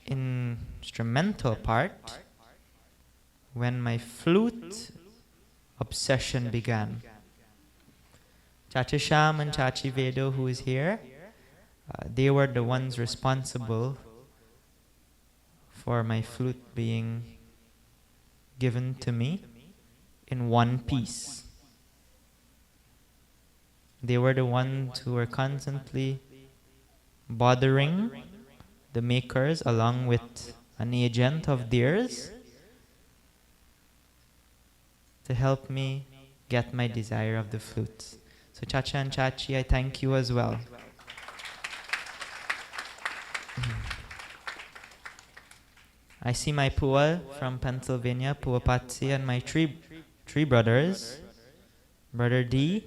instrumental part when my flute obsession began. Chachi Sham and Chachi Vedo, who is here, they were the ones responsible for my flute being given to me in one piece. They were the ones who were constantly bothering the makers along with an agent of theirs to help me get my desire of the flute. So Chacha and Chachi, I thank you as well. I see my Pua from Pennsylvania, Pua Patsi, and my three brothers. Brother D,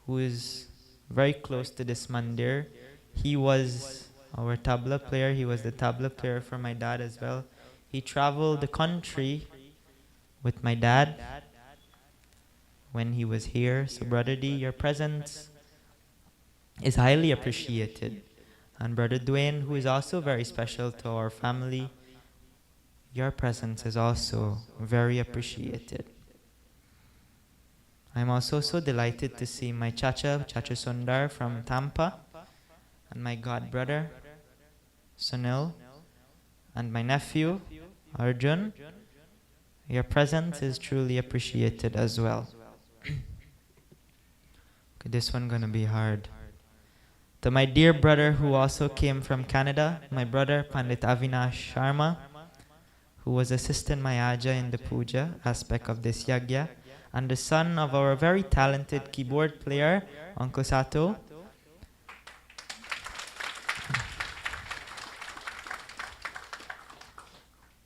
who is very close to this Mandir. He was our tabla player. He was the tabla player for my dad as well. He traveled the country with my dad when he was here. So Brother D, your presence is highly appreciated. And Brother Dwayne, who is also very special to our family, your presence is also very appreciated. I'm also so delighted to see my Chacha Sundar from Tampa, and my god brother, Sunil, and my nephew, Arjun. Your presence is truly appreciated as well. Okay, this one gonna be hard. To my dear brother who also came from Canada, my brother Pandit Avinash Sharma, who was assistant Mayaja in the puja aspect of this yagya, and the son of our very talented keyboard player, Uncle Sato.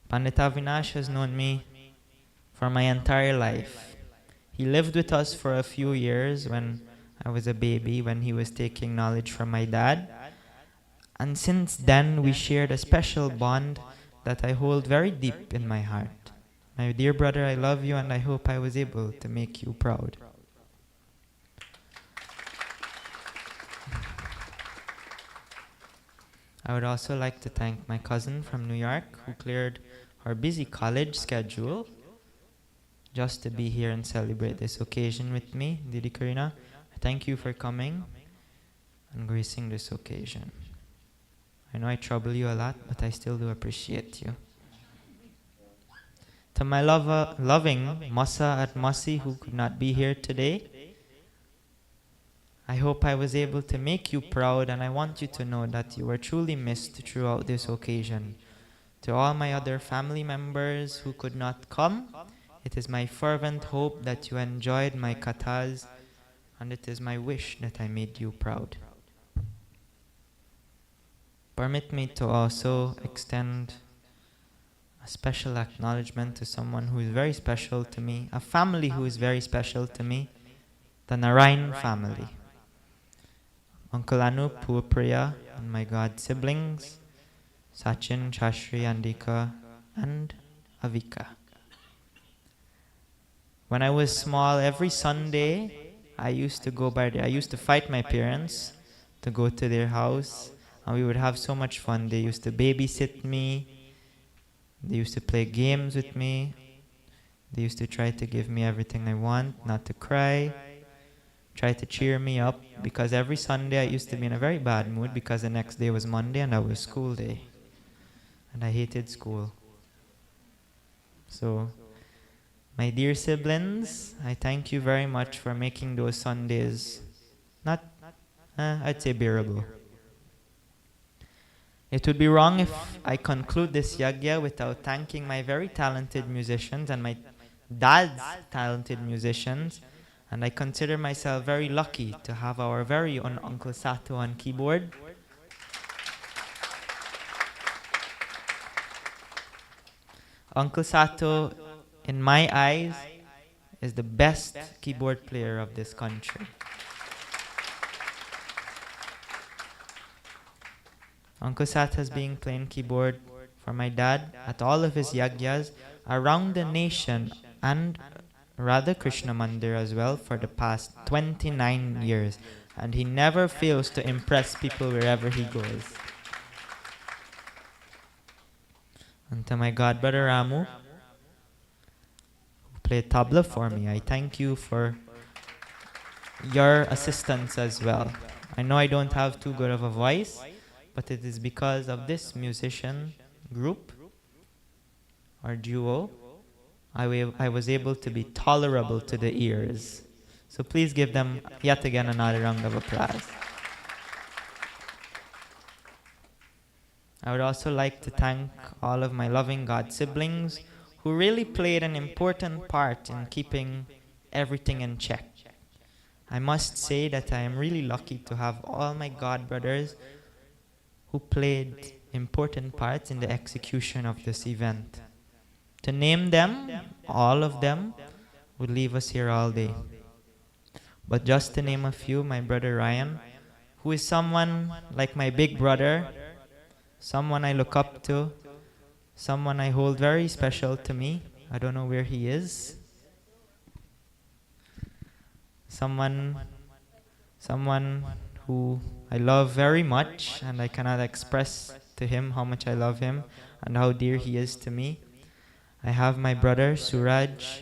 Pandit Avinash has known me for my entire life. He lived with us for a few years when I was a baby, when he was taking knowledge from my dad. And since then, we shared a special bond that I hold very deep in my heart. My dear brother, I love you and I hope I was able to make you proud. I would also like to thank my cousin from New York who cleared her busy college schedule just to be here and celebrate this occasion with me. Didi Karina, thank you for coming and gracing this occasion. I know I trouble you a lot, but I still do appreciate you. To my loving Masa at Masi who could not be here today, I hope I was able to make you proud, and I want you to know that you were truly missed throughout this occasion. To all my other family members who could not come, it is my fervent hope that you enjoyed my kathas, and it is my wish that I made you proud. Permit me to also extend a special acknowledgement to someone who is very special to me, a family who is very special to me, the Narayan family. Uncle Anu, Puapriya, and my god siblings, Sachin, Chashri, Andika, and Avika. When I was small, every Sunday, I used to fight my parents to go to their house, and we would have so much fun. They used to babysit me. They used to play games with me. They used to try to give me everything I want, not to cry, try to cheer me up, because every Sunday I used to be in a very bad mood because the next day was Monday and that was school day. And I hated school. So, my dear siblings, I thank you very much for making those Sundays I'd say bearable. It would be wrong if I conclude this yagya without thanking my very talented musicians and my dad's talented musicians. And I consider myself very lucky to have our very own Uncle Sato on keyboard. Uncle Sato, in my eyes, is the best keyboard player of this country. Uncle Sat has been playing keyboard for my dad at all of his yagyas around the nation and Radha Krishna Mandir as well for the past 29 years. And he never fails to impress people wherever he goes. And to my god brother Ramu, who played tabla for me, I thank you for your assistance as well. I know I don't have too good of a voice, but it is because of this musician group or duo I was able to be tolerable to the ears. So please give them yet again another round of applause. I would also like to thank all of my loving God siblings who really played an important part in keeping everything in check. I must say that I am really lucky to have all my God brothers who played important parts in the execution of this event. To name them, all of them, would leave us here all day. But just to name a few, my brother Ryan, who is someone like my big brother, someone I look up to, someone I hold very special to me. I don't know where he is. Someone who I love very much, and I cannot express to him how much I love him and how dear he is to me. I have my brother Suraj,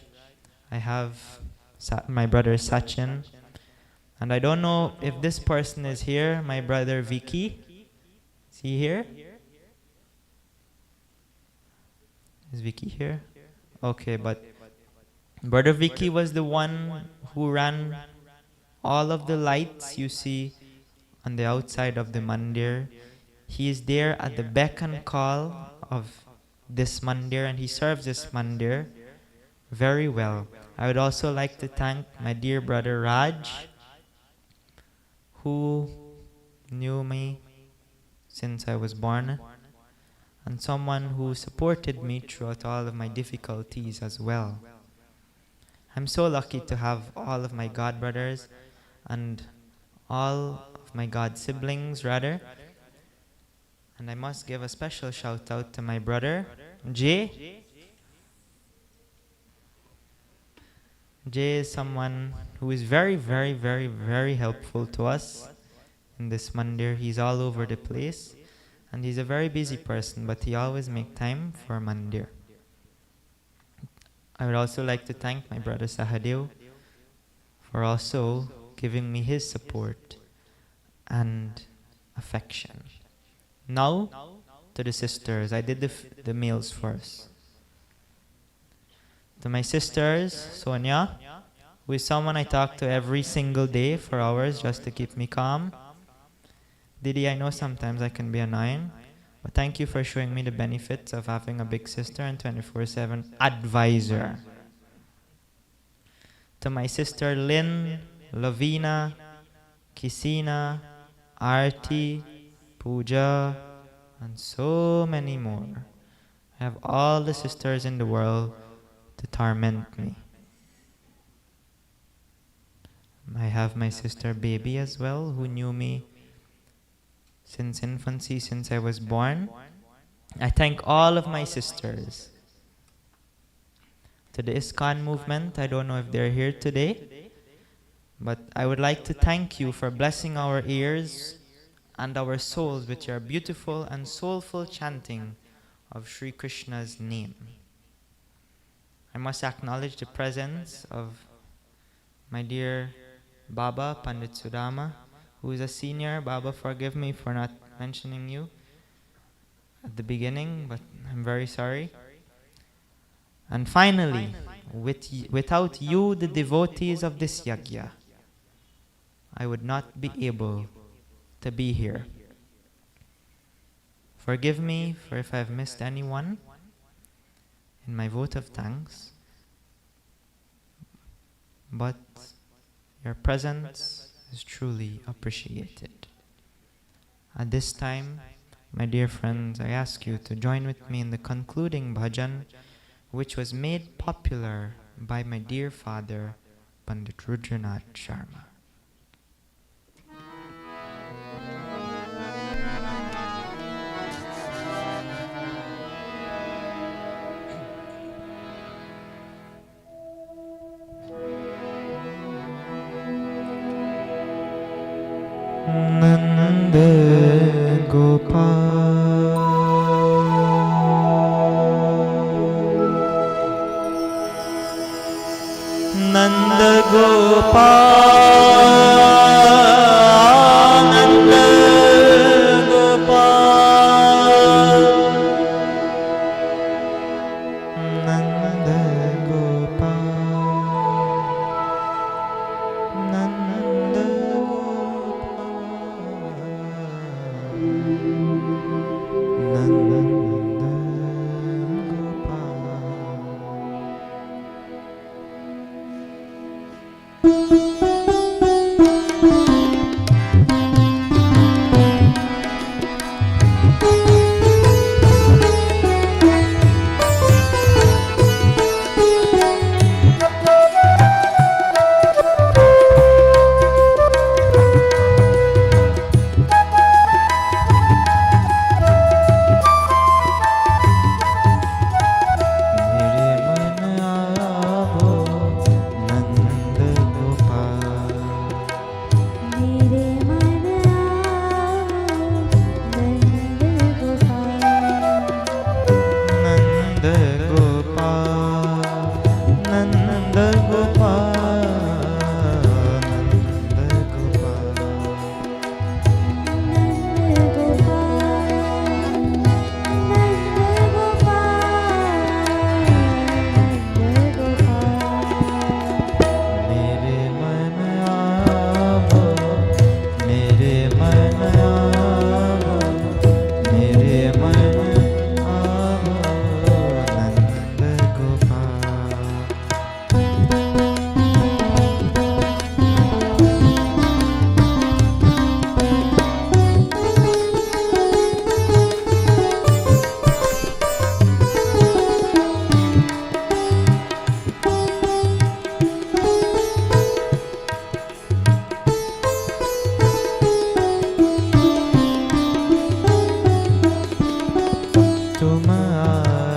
I have my brother Sachin, and I don't know if this person is here, my brother Vicky. Is he here? Is Vicky here? Okay, but brother Vicky was the one who ran all of the lights you see on the outside of the Mandir. He is there at the beck and call of this Mandir, and he serves this Mandir very well. I would also like to thank my dear brother Raj, who knew me since I was born, and someone who supported me throughout all of my difficulties as well. I'm so lucky to have all of my god brothers and all of my god siblings rather. And I must give a special shout out to my brother Jay. Jay is someone who is very, very, very, very helpful to us in this Mandir. He's all over the place, and he's a very busy person, but he always makes time for Mandir. I would also like to thank my brother Sahadev for also giving me his support and affection. Now to the sisters. I did the males first. To my sisters, Sonia, who is someone I talk to every single day for hours just to keep me calm. Didi, I know sometimes I can be annoying, but thank you for showing me the benefits of having a big sister and 24/7 advisor. To my sister Lynn, Lavina, Kisina, Aarti, Pooja, and so many more. I have all the sisters in the world to torment me. I have my sister Baby as well, who knew me since infancy, since I was born. I thank all of my sisters. To the ISKCON movement, I don't know if they're here today, but I would like to thank you for blessing our ears and our souls with your beautiful and soulful chanting of Sri Krishna's name. I must acknowledge the presence of my dear Baba, Pandit Sudama, who is a senior. Baba, forgive me for not mentioning you at the beginning, but I'm very sorry. And finally, without you, the devotees of this yagya, I would not be able to be here. Forgive me for if I've missed anyone in my vote of thanks, but your presence is truly appreciated. At this time, my dear friends, I ask you to join with me in the concluding bhajan, which was made popular by my dear father, Pandit Rudranauth Sharma. Nanda Gopal, Nanda Gopal, Nanda Gopal, Nanda Gopal, Nanda Gopal.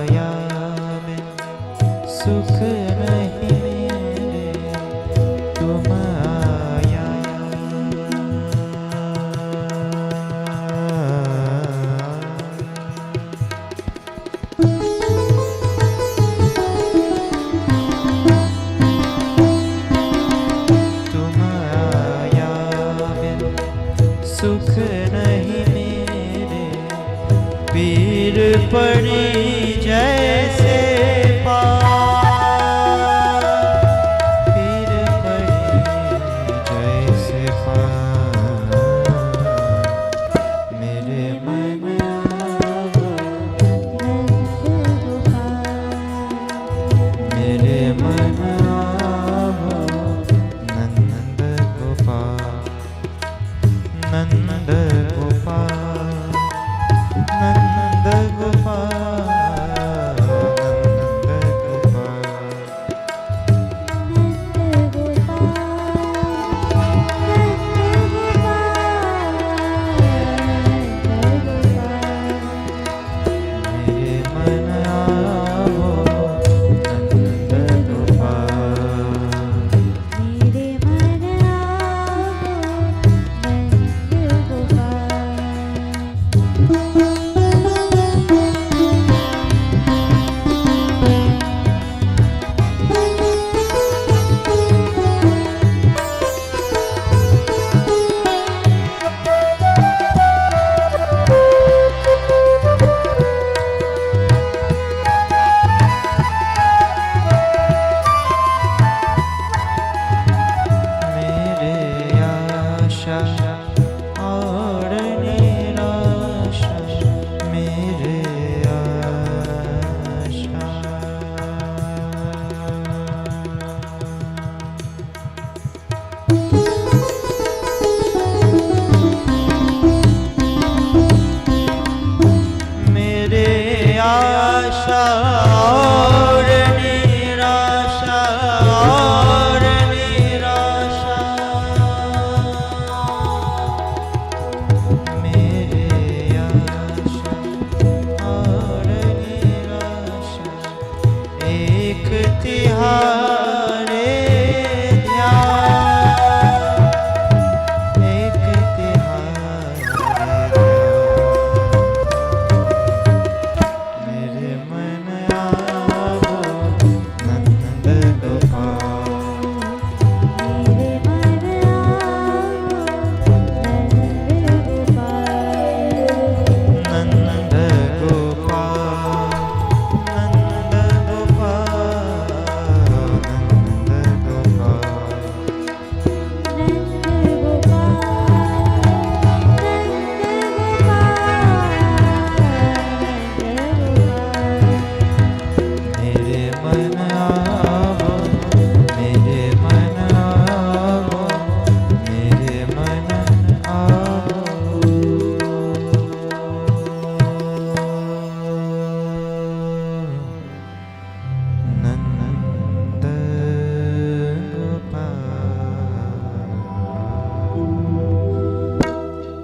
बिन सुख नहीं मेरे, तुम आया। तुम आया बिन सुख नहीं मेरे, पीर पड़ी जैसे पार, पीर पड़ी जैसे पार। मेरे मन आओ, मेरे मन आओ, नंद गोपाल, नंद गोपाल, नंद गोपाल, नंद गोपाल। मेरे मन आओ, नंद गोपाल। मेरे मन आओ, नंद गोपाल। मेरे आशा और निराशा, मेरे आशा। मेरे आशा और निराशा, और निराशा। मेरे आशा और निराशा, एक तिहारे ध्यान, एक तिहारे ध्यान। मेरे मन आओ, नंद गोपाल। मेरे मन आओ, नंद गोपाल। नंद गोपाल, नंद गोपाल, नंद गोपाल। मेरे मन आओ, मेरे मन आओ, मेरे मन आओ, Nand Gopal.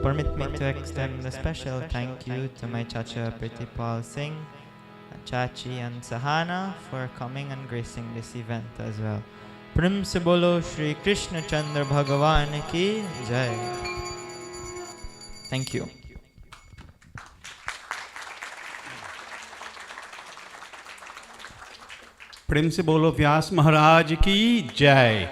Permit me to extend a special thank you to my Chacha Pritipal Singh, Chachi and Sahana for coming and gracing this event as well. Prim se bolo Shri Krishna Chandra Bhagavan ki Jai. Thank you. Prem se bolo Vyas Maharaj ki Jai.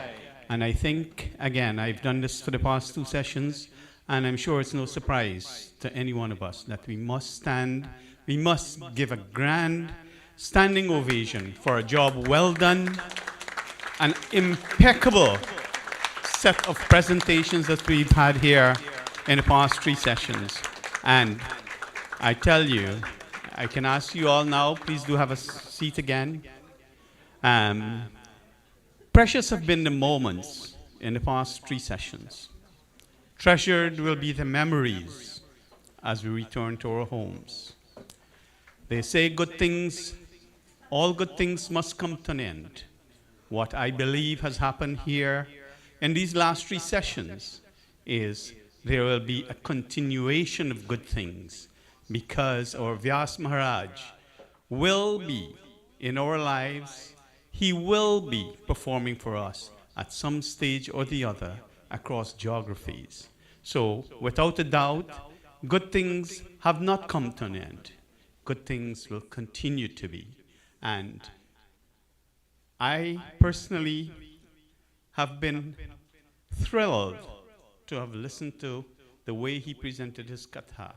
And I think, again, I've done this for the past 2 sessions, and I'm sure it's no surprise to any one of us that we must stand, we must give a grand standing ovation for a job well done, an impeccable set of presentations that we've had here in the past 3 sessions. And I tell you, I can ask you all now, please do have a seat again. Precious have been the moments in the past 3 sessions. Treasured will be the memories as we return to our homes. They say good things, all good things must come to an end. What I believe has happened here in these last 3 sessions is there will be a continuation of good things, because our Vyas Maharaj will be in our lives. He will be performing for us at some stage or the other across geographies. So, without a doubt, good things have not come to an end. Good things will continue to be. And I personally have been thrilled to have listened to the way he presented his katha,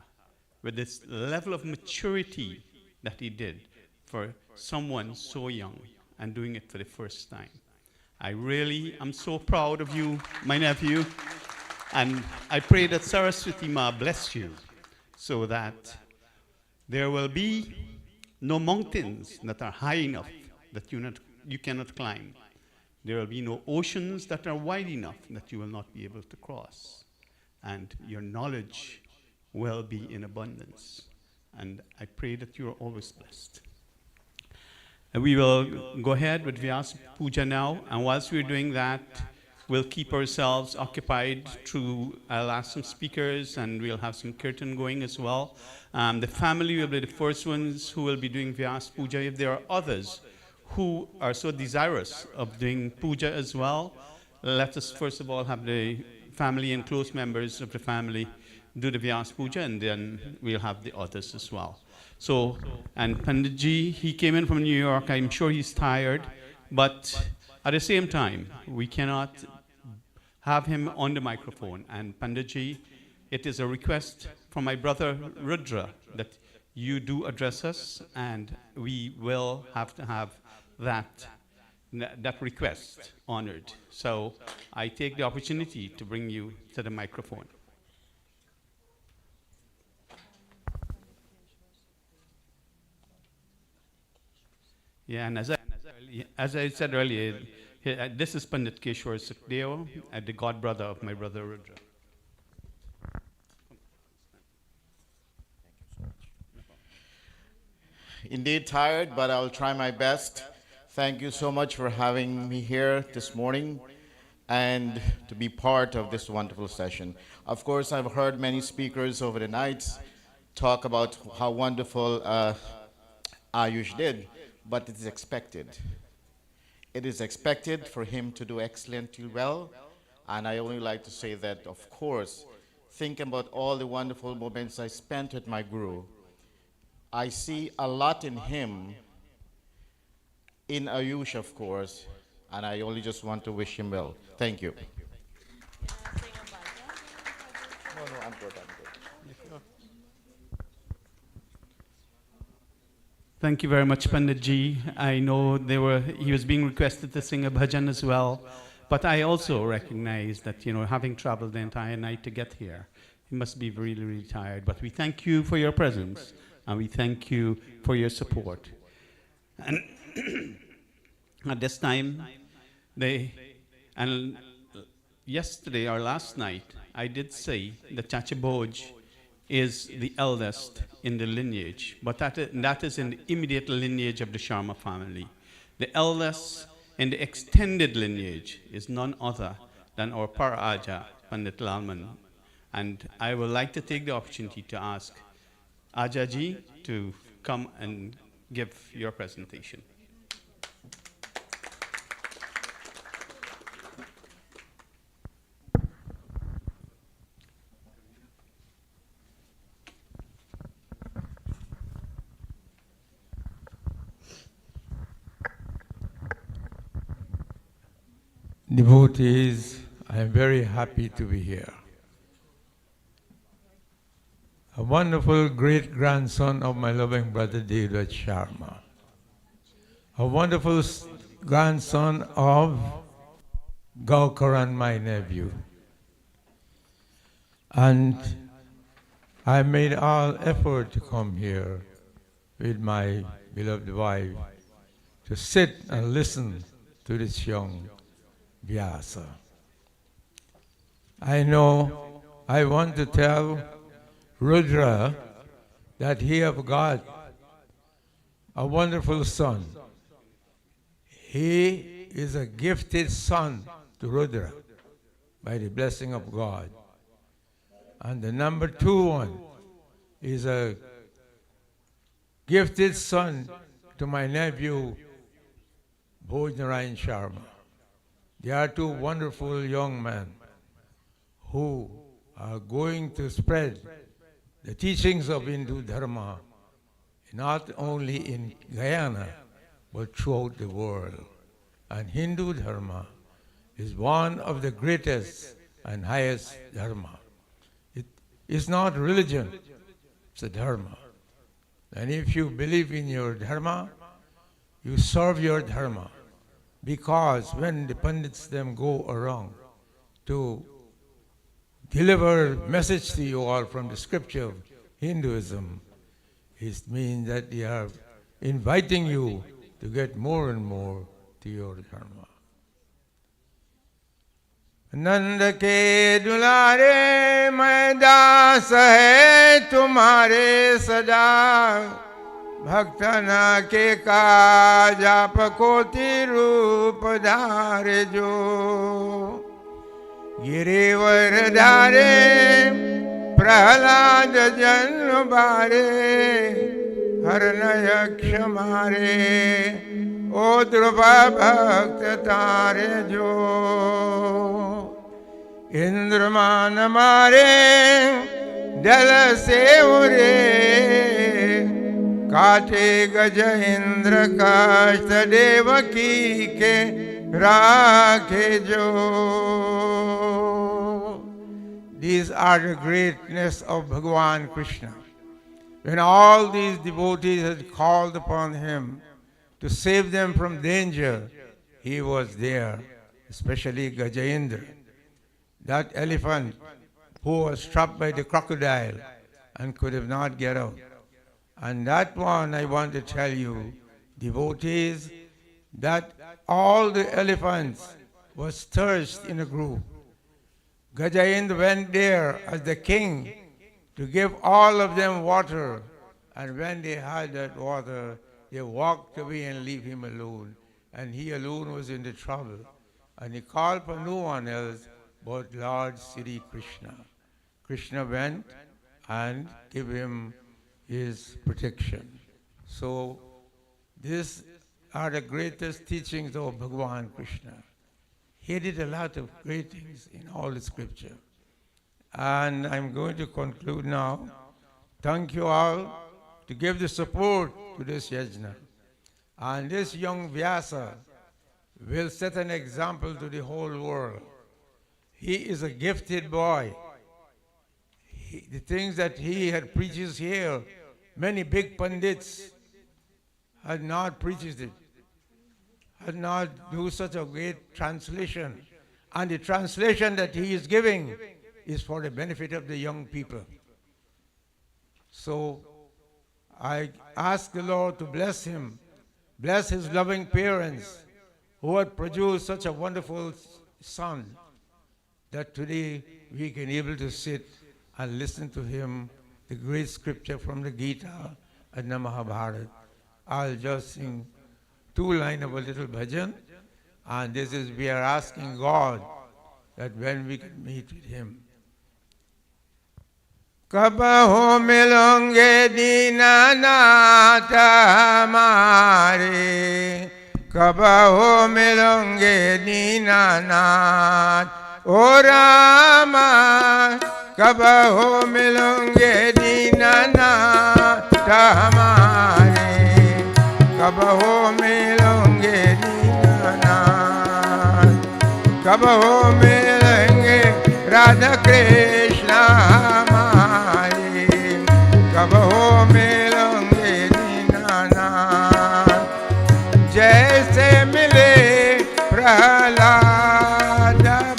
with this level of maturity that he did for someone so young and doing it for the first time. I really am so proud of you, my nephew, and I pray that Saraswati Ma bless you so that there will be no mountains that are high enough that you cannot climb. There will be no oceans that are wide enough that you will not be able to cross. And your knowledge will be in abundance. And I pray that you are always blessed. And we will go ahead with Vyasa Puja now. And whilst we're doing that, we'll keep ourselves occupied through, I'll ask some speakers and we'll have some kirtan going as well. The family will be the first ones who will be doing Vyasa Puja. If there are others who are so desirous of doing puja as well, let us first of all have the family and close members of the family do the Vyasa Puja, and then we'll have the others as well. So, and Panditji, he came in from New York. I'm sure he's tired, but at the same time, we cannot have him on the microphone. And Panditji, it is a request from my brother Rudra that you do address us, and we will have to have that request honored. So I take the opportunity to bring you to the microphone. Yeah, and as I said earlier, this is Pandit Keshwar Sukhdeo, the god brother of my brother Rudra. Indeed tired, but I'll try my best. Thank you so much for having me here this morning and to be part of this wonderful session. Of course, I've heard many speakers over the nights talk about how wonderful Ayush did, but it is expected. It is expected for him to do excellently well, and I only like to say that, of course, think about all the wonderful moments I spent with my guru. I see a lot in him, in Ayush, of course, and I only just want to wish him well. Thank you. I'm good. Thank you very much, Panditji. I know he was being requested to sing a bhajan as well, but I also recognize that, having traveled the entire night to get here, he must be really, really tired. But we thank you for your presence, and we thank you for your support. And at this time, yesterday or last night, I did say that Chacha Bhoj is the eldest in the lineage, but that is in the immediate lineage of the Sharma family. The eldest in the extended lineage is none other than our Para-Aja, Pandit Lalman. And I would like to take the opportunity to ask Ajaji to come and give your presentation. Devotees, I am very happy to be here. A wonderful great-grandson of my loving brother Ayush Sharma. A wonderful grandson of Gaukaran, my nephew. And I made all effort to come here with my beloved wife to sit and listen to this young Vyasa. I know I want to tell Rudra that he have got a wonderful son. He is a gifted son to Rudra by the blessing of God. And the number 2 one is a gifted son to my nephew, Ayush Sharma. They are two wonderful young men who are going to spread the teachings of Hindu Dharma not only in Guyana, but throughout the world. And Hindu Dharma is one of the greatest and highest Dharma. It is not religion, it's a Dharma. And if you believe in your Dharma, you serve your Dharma. Because when the Pandits them go around to deliver message to you all from the scripture of Hinduism, it means that they are inviting you to get more and more to your Dharma. नंद के दुलारे मैं दास है तुम्हारे सदा भक्तना के काज आप कोटि रूप धारे जो गिरिवर धारे प्रहलाद जन्म बारे हरनय क्षमारे ओ ध्रुवा भक्त तारे जो इंद्रमान मारे जल से उरे काटे गज इंद्र काष्ठ देवकी के राखे जो. These are the greatness of Bhagavan Krishna. When all these devotees had called upon him to save them from danger, he was there, especially Gajendra, that elephant who was trapped by the crocodile and could have not get out. And that one I want to tell you, devotees, that all the elephants was thirst in a group. Gajendra went there as the king to give all of them water, and when they had that water, they walked away and leave him alone. And he alone was in the trouble. And he called for no one else but Lord Sri Krishna. Krishna went and gave him his protection. So these are the greatest teachings of Bhagavan Krishna. He did a lot of great things in all the scripture. And I'm going to conclude now. Thank you all to give the support to this yajna. And this young Vyasa will set an example to the whole world. He is a gifted boy. The things that he had preaches here, many big pandits had not preached it, had not do such a great translation. And the translation that he is giving is for the benefit of the young people. So I ask the Lord to bless him, bless his loving parents who had produced such a wonderful son, that today we can able to sit and listen to him, the great scripture from the Gita and the Mahabharat. I'll just sing 2 lines of a little bhajan, and this is, we are asking God that when we can meet with him. कब हो मिलोगे दीनानाथ हमारे, कब हो मिलोगे दीनानाथ ओ रामा, कब हो मिलोगे दीनानाथ हमारे, कब हो मिलोगे दीनानाथ, कब हो मिलेंगे राधा कृष्ण हमारे, कब हो मिलोगे दीनानाथ, जैसे मिले प्रहलाद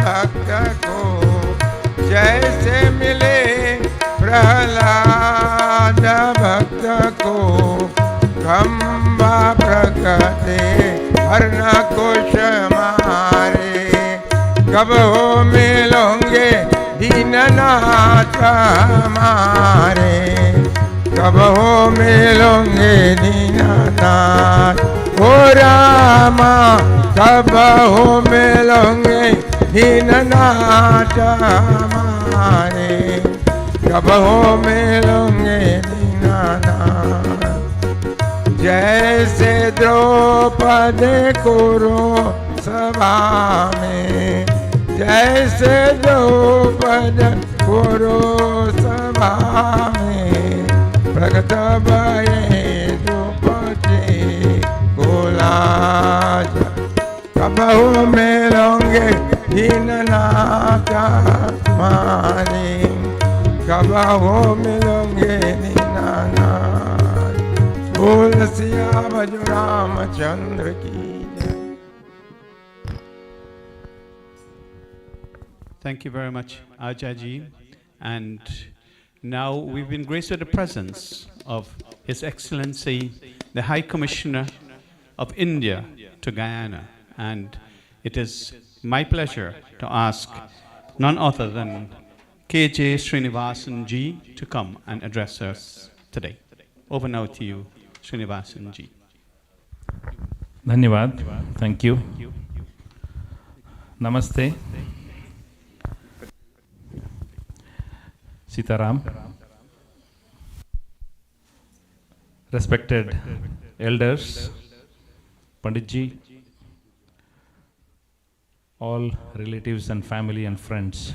भक्त को, जैसे मिले प्रहलाद भक्त को, खम्बा प्रकटे हरण कुश मारे, कब हो मिलोगे दीननाथ हमारे, कब हो मिलोगे दीननाथ ओ रामा, कब हो मिलोगे दीननाथ हमारे, कब हो मिलोगे दीननाथ, जैसे द्रौपदी कुरु सभा में, जैसे द्रौपदी कुरु सभा में, प्रकट भये द्रौपदी गुलाज। कबहु मिलोगे दीननाथ हमारे, कबहु मिलोगे दीननाथ। बोल सियावर रामचंद्र की जय। Thank you very much, Ajaji. And now we've been graced with the presence of His Excellency, the High Commissioner of India to Guyana. And it is my pleasure to ask none other than KJ Srinivasan ji to come and address us today. Over now to you, Srinivasan ji. धन्यवाद. Thank you. Namaste. Sitaram. Respected elders, Panditji, all relatives and family and friends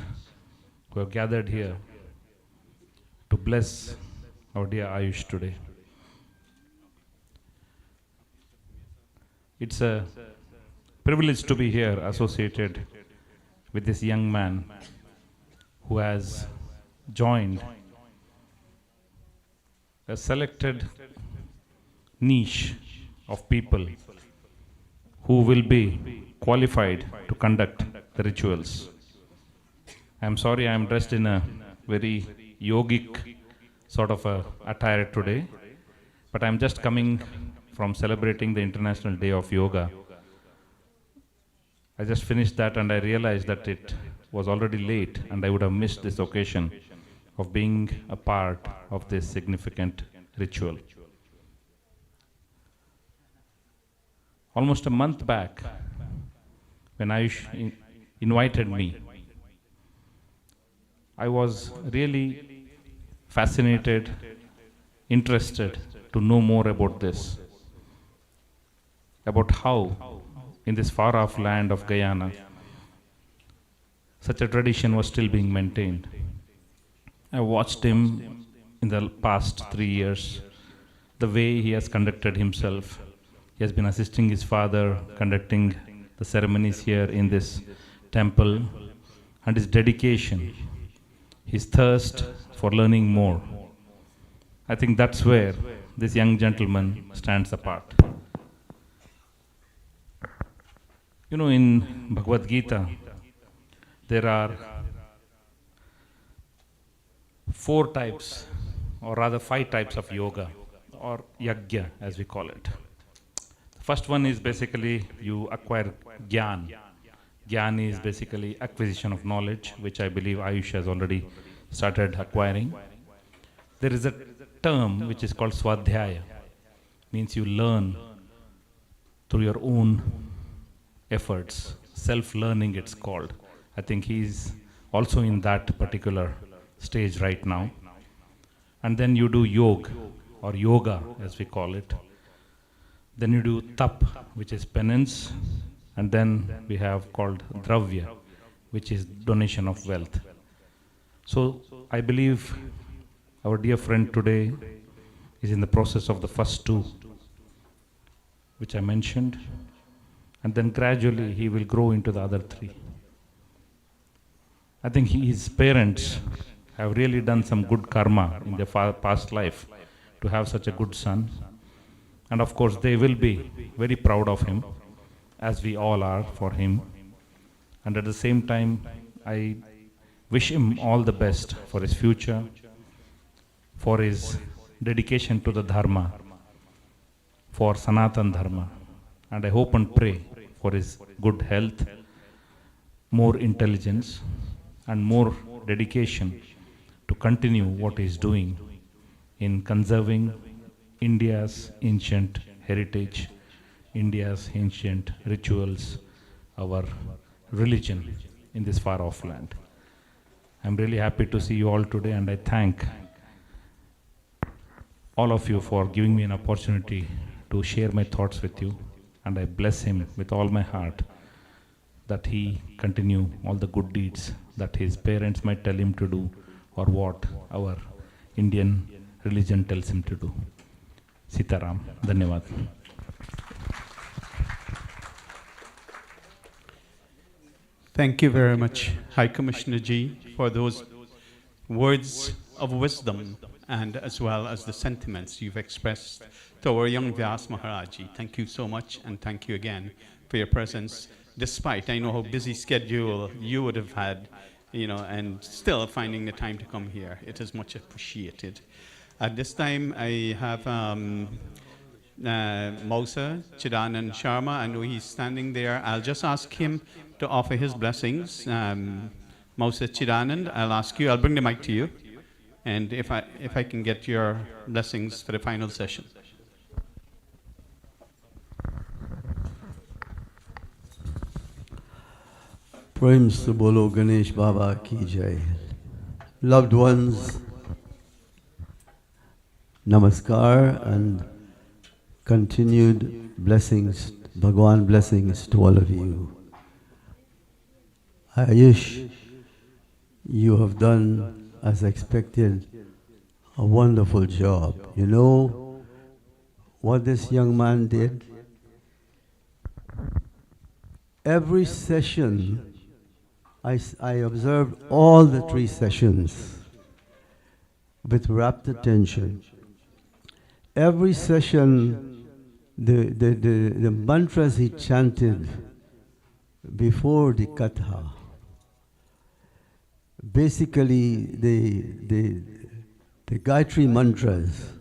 who have gathered here to bless our dear Ayush today. It's a privilege to be here associated with this young man who has joined a selected niche of people who will be qualified to conduct the rituals. I'm sorry I'm dressed in a very yogic sort of a attire today, but I'm just coming from celebrating the International Day of Yoga. I just finished that and I realized that it was already late and I would have missed this occasion of being a part of this significant ritual. Almost a month back, when Ayush invited me, I was really fascinated, interested to know more about this, about how in this far-off land of Guyana, such a tradition was still being maintained. I watched him in the past 3 years, the way he has conducted himself. He has been assisting his father, conducting the ceremonies here in this temple, and his dedication, his thirst for learning more. I think that's where this young gentleman stands apart. You know, in Bhagavad Gita, there are 4 types, or rather 5 types of yoga, or yagya as we call it. The first one is basically you acquire gyan. Gyan is basically acquisition of knowledge, which I believe Ayush has already started acquiring. There is a term which is called swadhyaya, means you learn through your own efforts, self-learning it's called. I think he's also in that particular stage right now. And then you do yoga, or yoga as we call it. Then you do tap, which is penance. And then we have called dravya, which is donation of wealth. So I believe our dear friend today is in the process of the first 2, which I mentioned. And then gradually he will grow into the other 3. I think his parents have really done some good karma in their past life to have such a good son. And of course they will be very proud of him, as we all are for him. And at the same time, I wish him all the best for his future, for his dedication to the dharma, for Sanatan Dharma. And I hope and pray for his good health, more intelligence, and more dedication to continue what he is doing in conserving India's ancient heritage, India's ancient rituals, our religion in this far-off land. I'm really happy to see you all today, and I thank all of you for giving me an opportunity to share my thoughts with you, and I bless him with all my heart that he continue all the good deeds that his parents might tell him to do, or what our Indian religion tells him to do. Sitaram. Dhanyavad. Thank you very much, High Commissioner Ji, for those words of wisdom and as well as the sentiments you've expressed to our young Vyas Maharaj Ji. Thank you so much, and thank you again for your presence, despite I know how busy schedule you would have had, and still finding the time to come here. It is much appreciated. At this time, I have Mausa Chidanand Sharma. I know he's standing there. I'll just ask him to offer his blessings. Mausa Chidanand, I'll ask you. I'll bring the mic to you, and if I can get your blessings for the final session. Prem se bolo Ganesh Baba ki jai. Loved ones, namaskar and continued blessings, Bhagwan blessings to all of you. Ayush, you have done, as expected, a wonderful job. You know what this young man did? Every session, I observed all the 3 sessions with rapt attention. Every session, the mantras he chanted before the katha, basically the Gayatri mantras,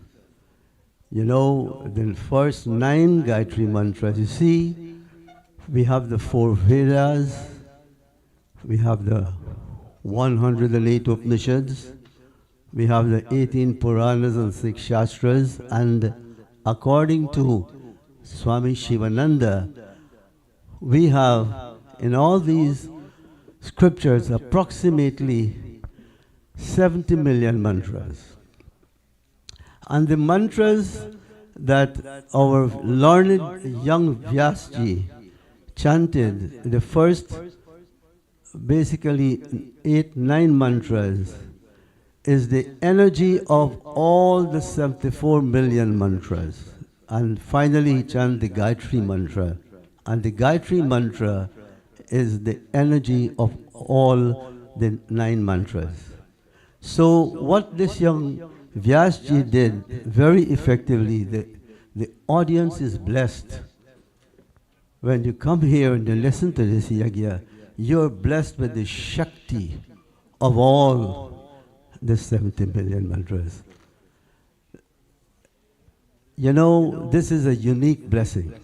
the first 9 Gayatri mantras. You see, we have the 4 Vedas, we have the 108 Upanishads, we have the 18 Puranas and 6 Shastras, and according to Swami Shivananda, we have in all these scriptures approximately 70 million mantras. And the mantras that our learned young Vyasji chanted, the first basically 8-9 mantras, is the energy of all the 74 million mantras. And finally he chanted the Gayatri mantra. And the Gayatri mantra is the energy of all the 9 mantras. So what this young Vyasji did very effectively, the audience is blessed. When you come here and you listen to this yagya, you're blessed with the Shakti of all the 70 million mantras. This is a unique blessing.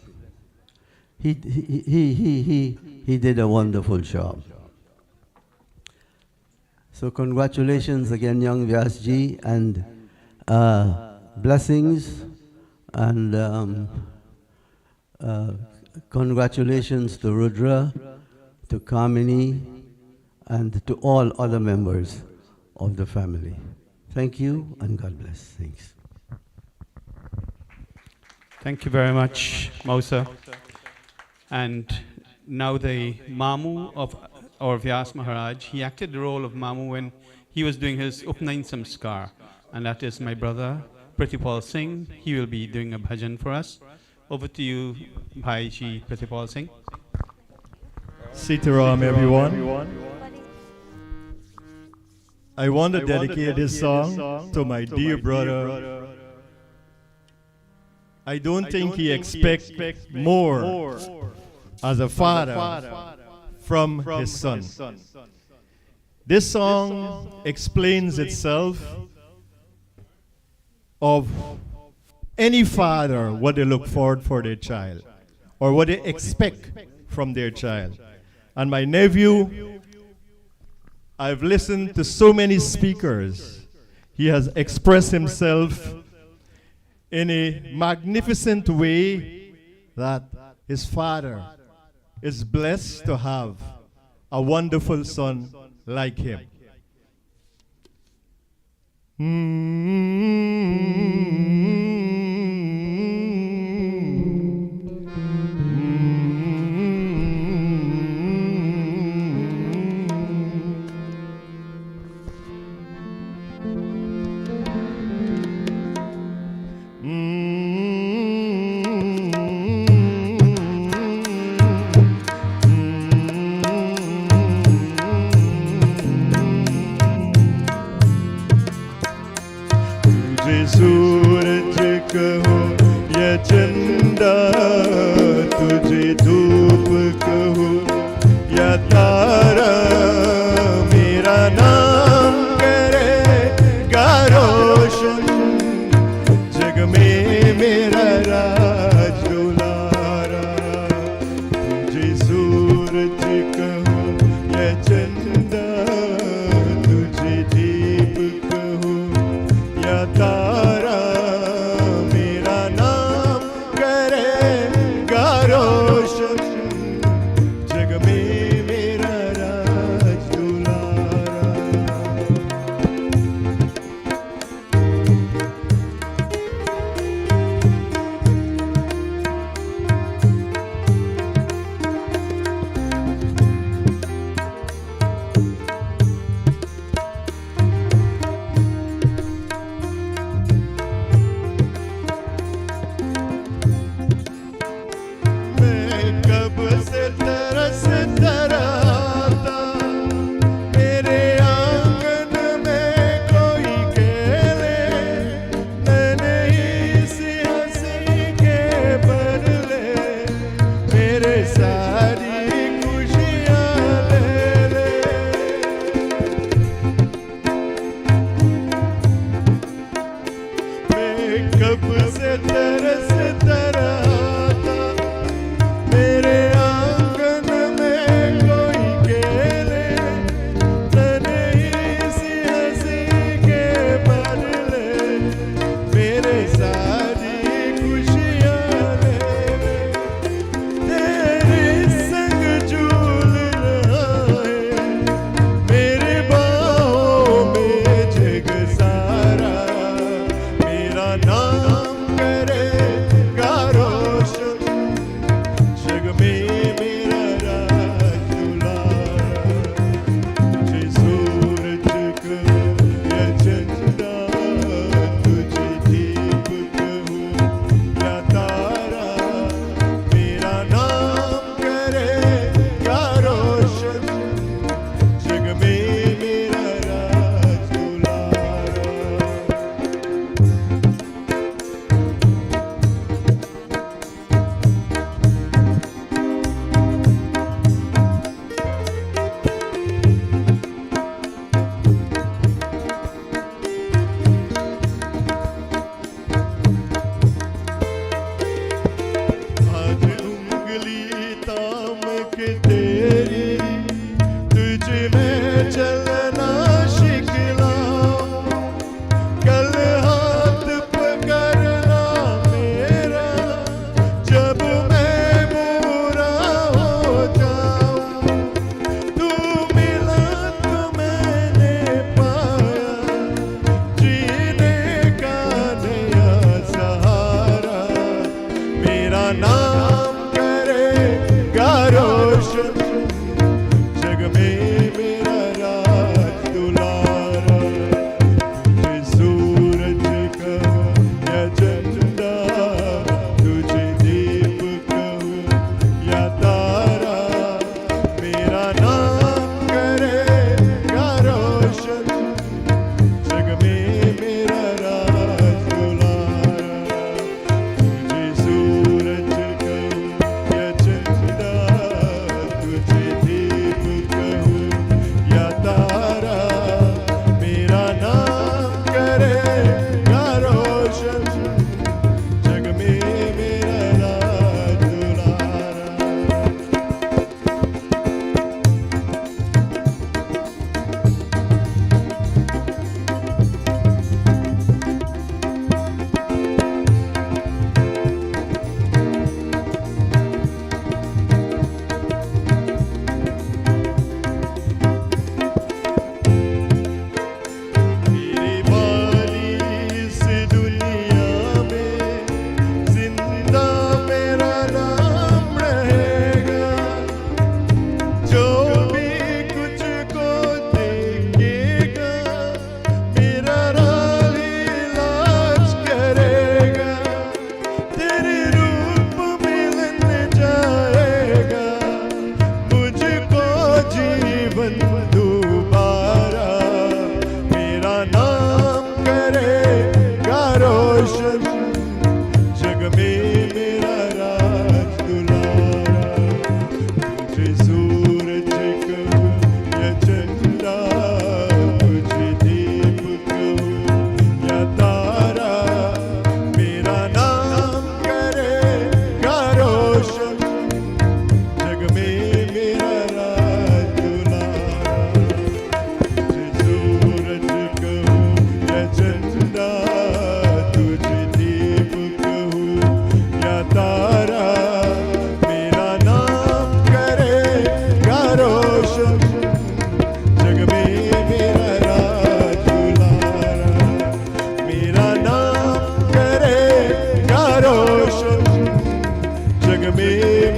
He did a wonderful job. So congratulations again, young Vyasji, and blessings, and congratulations to Rudra, to Kamini, and to all other members of the family. Thank you, and God bless. Thanks. Thank you very much, Mausa. And now the Mamu of our Vyas Maharaj, he acted the role of Mamu when he was doing his Upnain Samskar. And that is my brother, Pratipal Singh. He will be doing a bhajan for us. Over to you, Bhai Ji Pratipal Singh. Sitaram, everyone. I want to dedicate this song to my dear brother. I don't think he expects more as a father from his son. This song explains itself of any father what they look forward for their child or what they expect from their child. And my nephew, I've listened to so many speakers. He has expressed himself in a magnificent way that his father is blessed to have a wonderful son like him.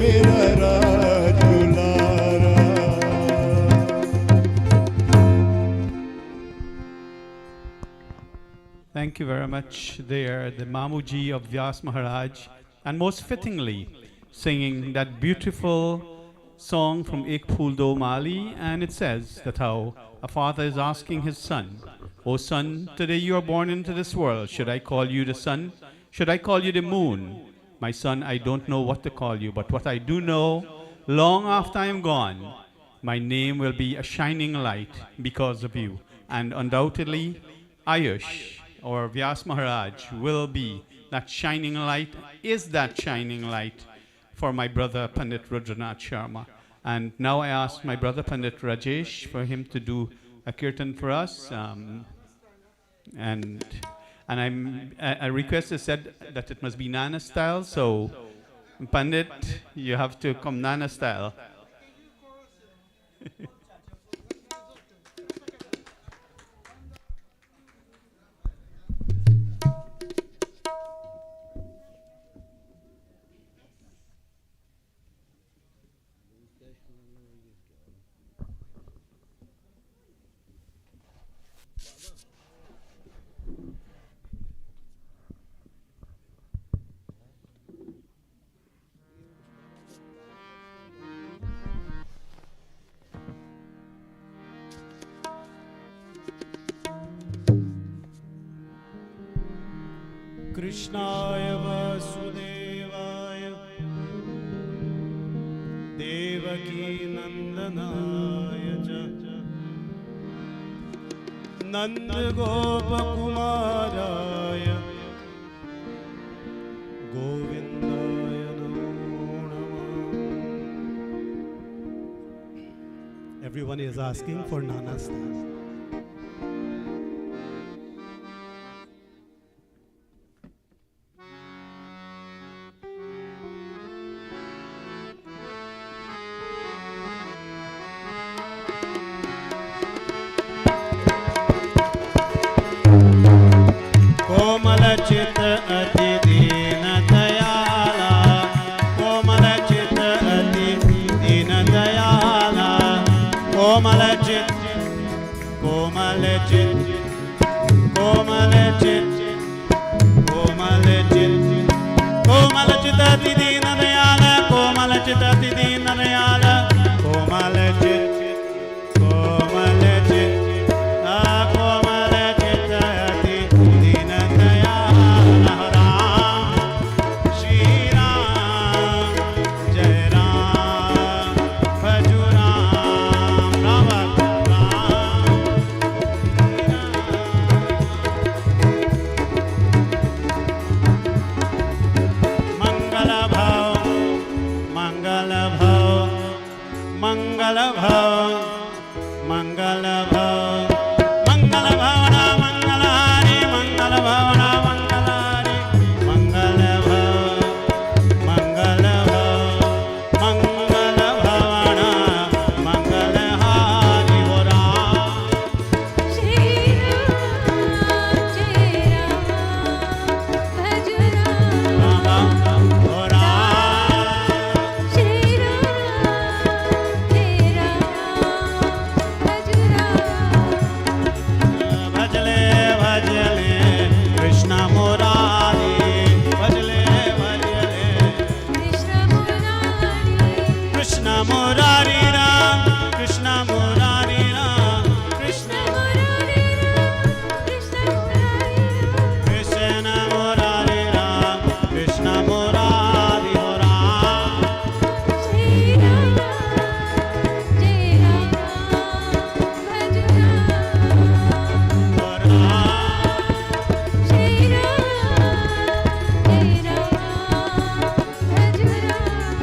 मेरा राजदुलारा। Thank you very much. There, the Mamuji of Vyas Maharaj, and most fittingly, singing that beautiful song from Ek Phool Do Mali, and it says that how a father is asking his son, "O son, today you are born into this world. Should I call you the sun? Should I call you the moon? My son, I don't know what to call you, but what I do know, long after I am gone, my name will be a shining light because of you." And undoubtedly, Ayush or Vyas Maharaj will be that shining light, is that shining light for my brother Pandit Rudranauth Sharma. And now I ask my brother Pandit Rajesh for him to do a kirtan for us. And a request is said that it must be Nana style. So Pandit, you have to come Nana style. कृष्णाय वासुदेवाय देवकी नंदनाय च नंद गोपकुमाराय गोविंदाय नमो नमः. Everyone is asking for Nana style. चित अति दीन दयाला, कोमल चित अति दीन दयाला, कोमल चित, कोमल चित, कोमल चित, कोमल चित, कोमल चित अति दीन दयाला, कोमल चित अति दीन दयाला, कोमल चित, कोमल चित, कोमल चित अति दीन दयाला, राम श्री राम जय राम भजु राम राम राम मंगल भाव मंगल भाव मंगल भाव मंगल भाव मंगल भावना मंगल हारी मंगल भावना मंगल हारी मंगल भाव मंगल भाव मंगल भावना मंगल हारी हो राम श्री राम जय राम भज राम हो राम श्री राम जय राम भज राम भजले भजले कृष्ण मुरारी भजले भजले कृष्ण मुरारी कृष्ण मुरारी राम कृष्ण मुरारी राम कृष्ण मुरारी राम कृष्ण मुरारी राम कृष्ण मुरारी राम कृष्ण मुरारी हो राम श्री राम जय राम भज राम हो राम श्री राम जय राम भज राम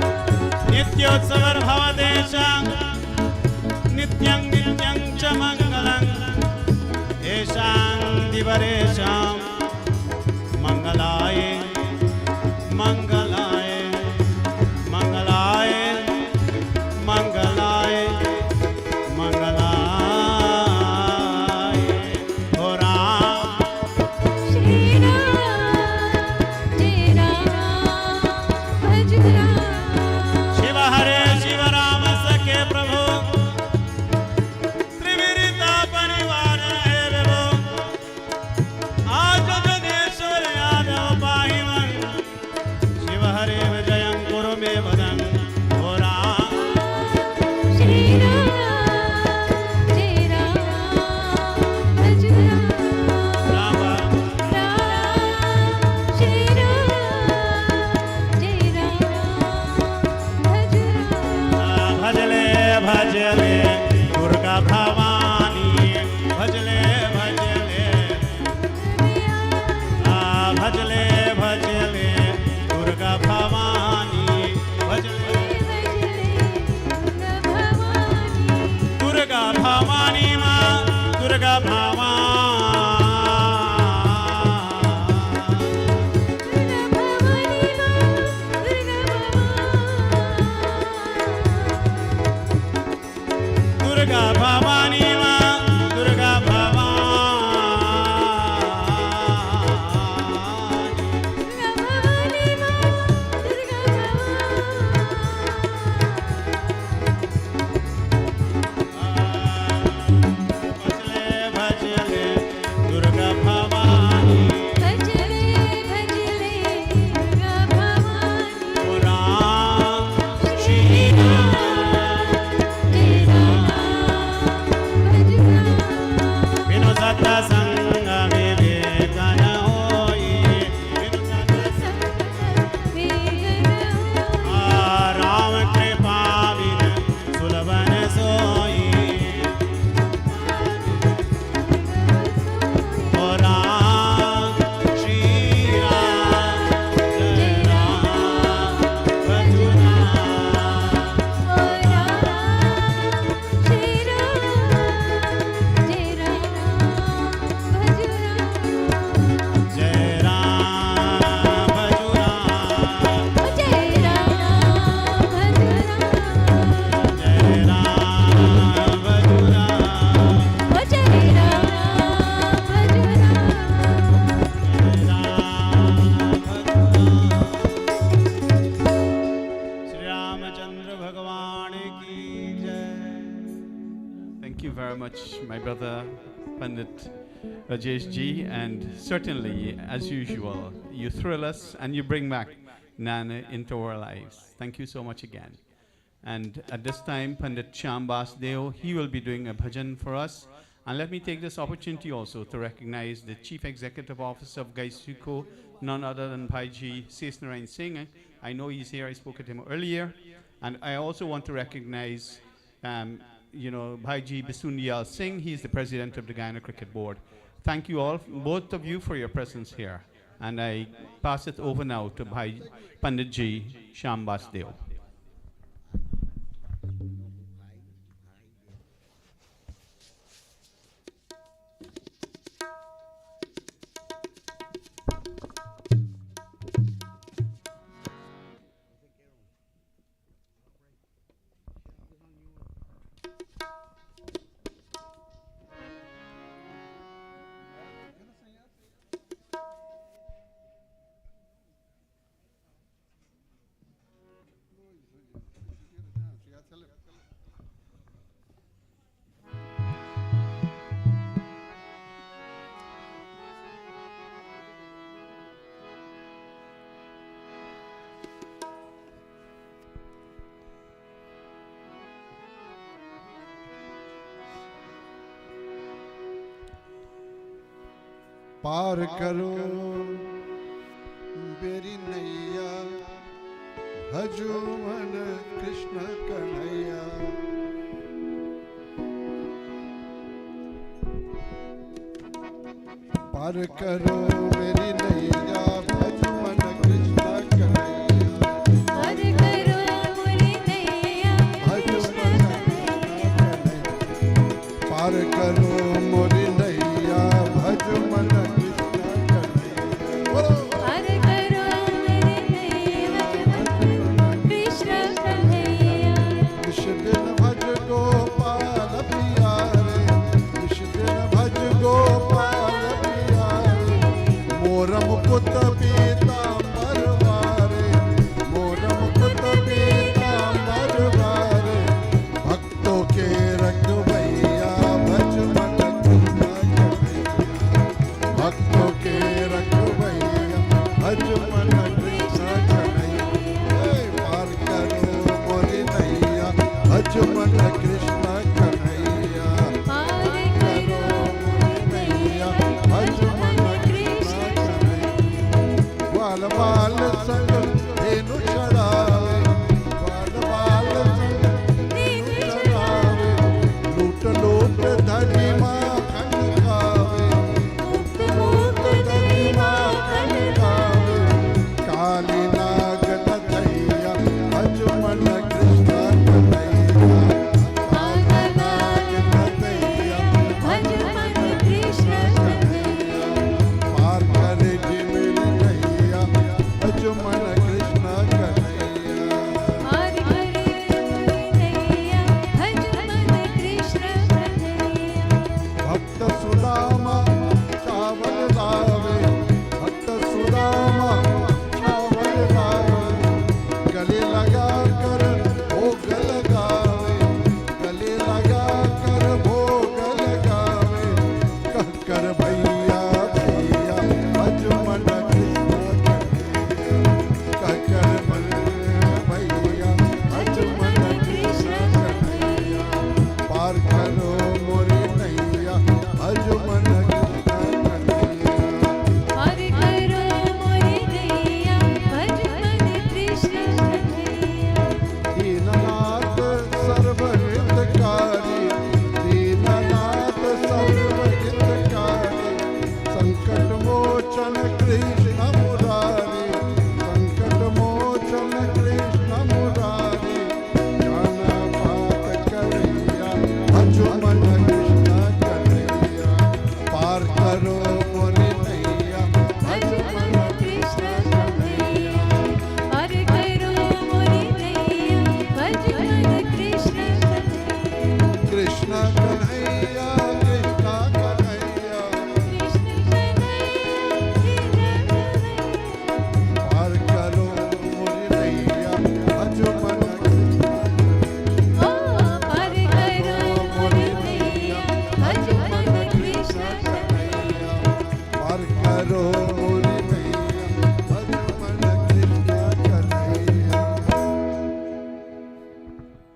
नित्योत्सवर भवदेशं नित्यं नित्यं च मङ्गलं येषां दिवरेषां मङ्गलाय मङ्गलाय मङ्गलाय मङ्गलाय मङ्गलाय हो राम श्री राम जय राम भज राम भजले दुर्गा भवानी भजले भजले भजले भजले दुर्गा भवानी भजले दुर्गा भवानी माँ दुर्गा भवानी दुर्गा भवानी माँ दुर्गा भजले भजले दुर्गा भवानी ओ राम श्री बिनु सत्संग विवेकन होई राम कृपा बिन सुलभन सोई ओ राम श्री राम जय राम जय राम भजु राम जय राम भजु राम श्री रामचंद्र भगवान की जय Thank you very much, my brother Pandit Rajesh ji, and certainly, as usual, you thrill us and you bring back Nana into our lives. Thank you so much again. And at this time, Pandit Shyam Basdeo, he will be doing a bhajan for us. And let me take this opportunity also to recognize the Chief Executive Officer of Gaisuko, none other than Bhaiji Sesnarayan Singh. I know he's here, I spoke at him earlier. And I also want to recognize Bhaiji Bisundiyal Singh. He's the president of the Guyana Cricket Board. Thank you all, both of you, for your presence here. And I pass it over now to Pandit Ji Shyam Basdeo. पार करो मेरी नैया भजो मन कृष्ण कन्हैया पार करो मेरी नैया भजो मन कृष्ण कन्हैया पार करो मेरी नैया भजो मन पार करो मोरी नैया भजो मन पार करो मेरी नैया कृष्ण कन्हैया विष दिन भज गोपाल पियारे विष दिन भज गोपाल पियारे मोर मुकुट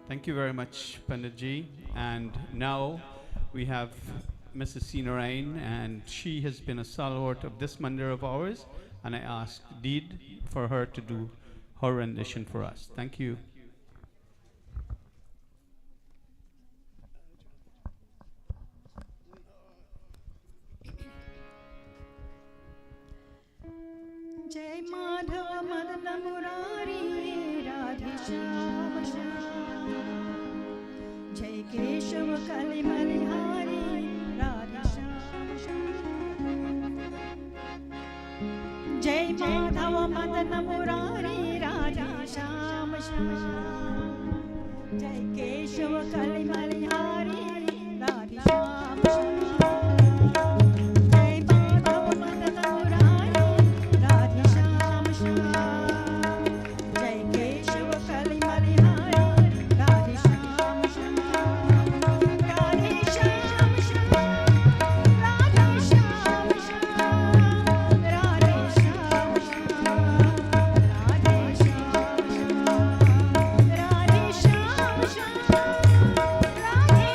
Thank you very much, Panditji. And now we have Mrs. Sinarain, and she has been a stalwart of this mandir of ours. And I ask Deed for her to do her rendition for us. Thank you. जय माधव मदन मुरारी राधे श्याम श्याम जय केशव कलि मणिहारी राधे श्याम श्याम जय माधव मदन मुरारी राधे श्याम श्याम जय केशव कलि Manihari Radhe Shyam Shyam Radhe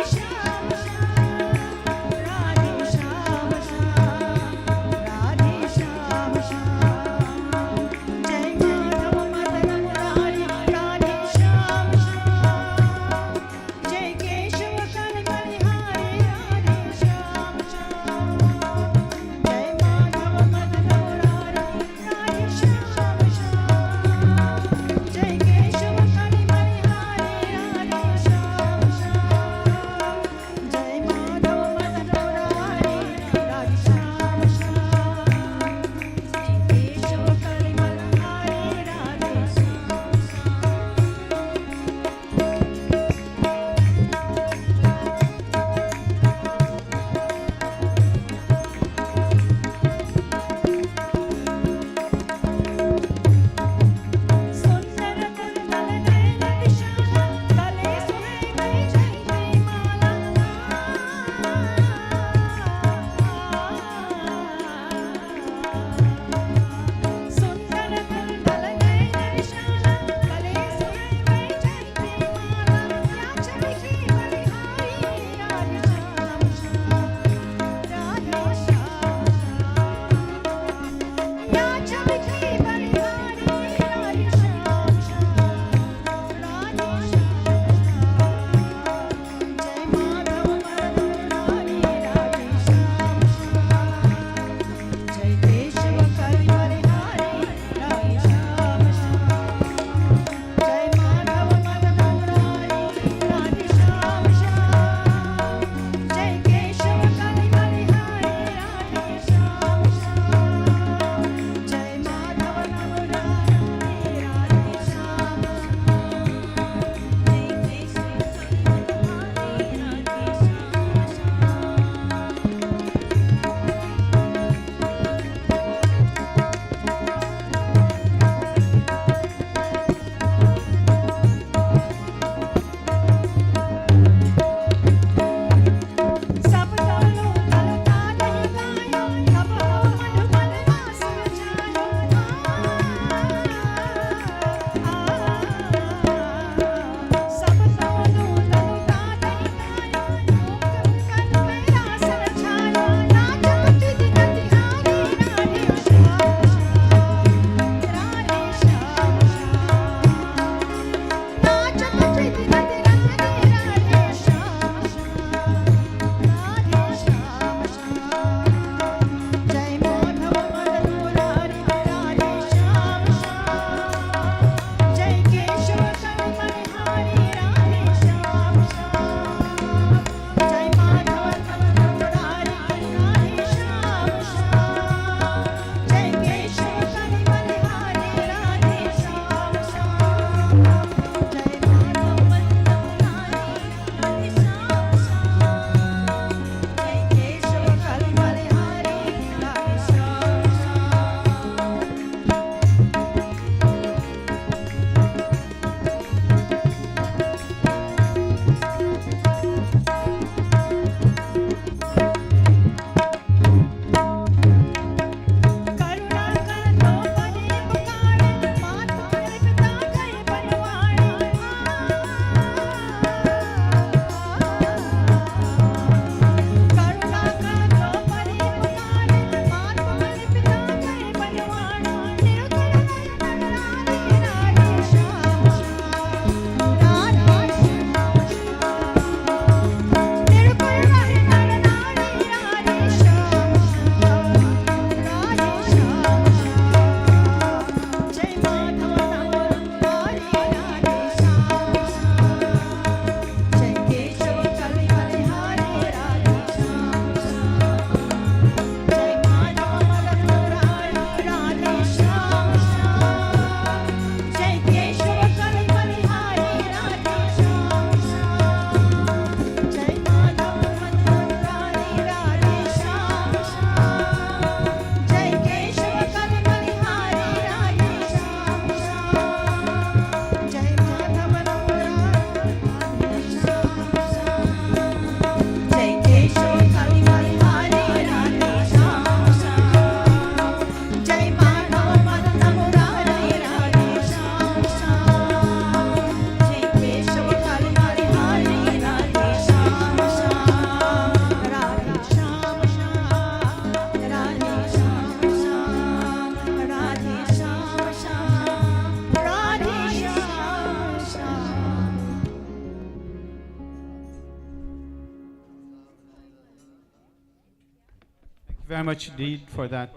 very much indeed for that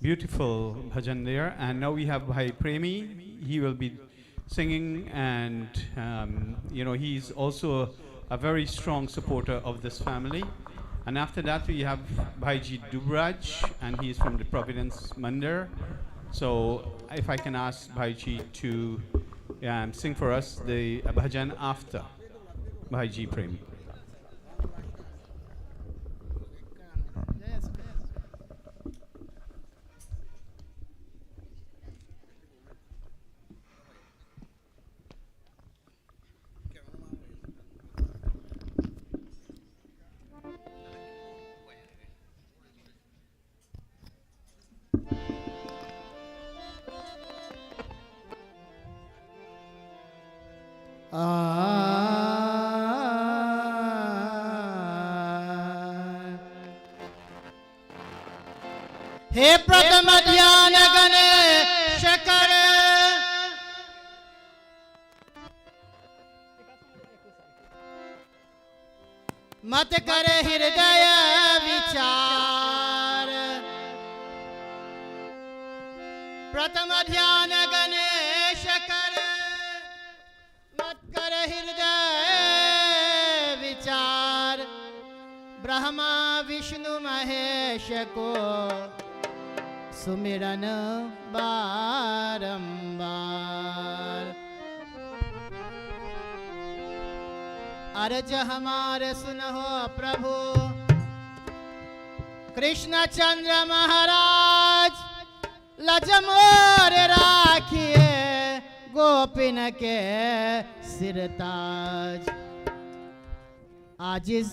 beautiful bhajan there. And now we have Bhai Premi. He will be singing, and he's also a very strong supporter of this family. And after that we have Bhaiji Dubraj, and he's from the Providence Mandir. So if I can ask Bhaiji to sing for us the bhajan after Bhaiji Premi. हे प्रथम ध्यान गणेश कर मत कर हृदय विचार प्रथम ध्यान गणेश कर मत कर हृदय विचार ब्रह्मा विष्णु महेश को सुमिरन बारंबार अर्ज हमारे सुनहो प्रभु कृष्ण चंद्र महाराज लजमोर राखिए गोपिन के सिरताज आज इस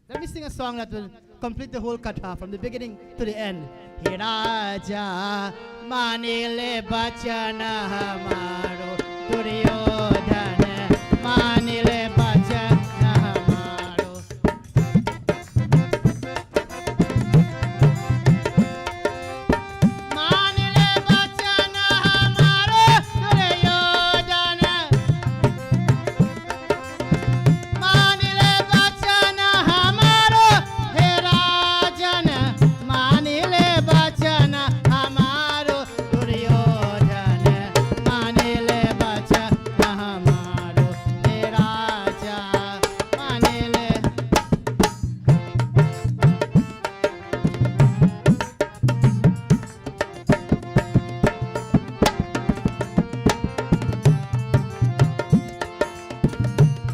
Let me sing a song that will complete the whole katha from the beginning to the end. He Raja manile bachana hamaro Duryodhana manile bachana hamaro manile bachana hamaro Duryodhana manile bachana hamaro he Rajan manile bachana hamaro Duryodhana manile bachana hamaro he Raja manile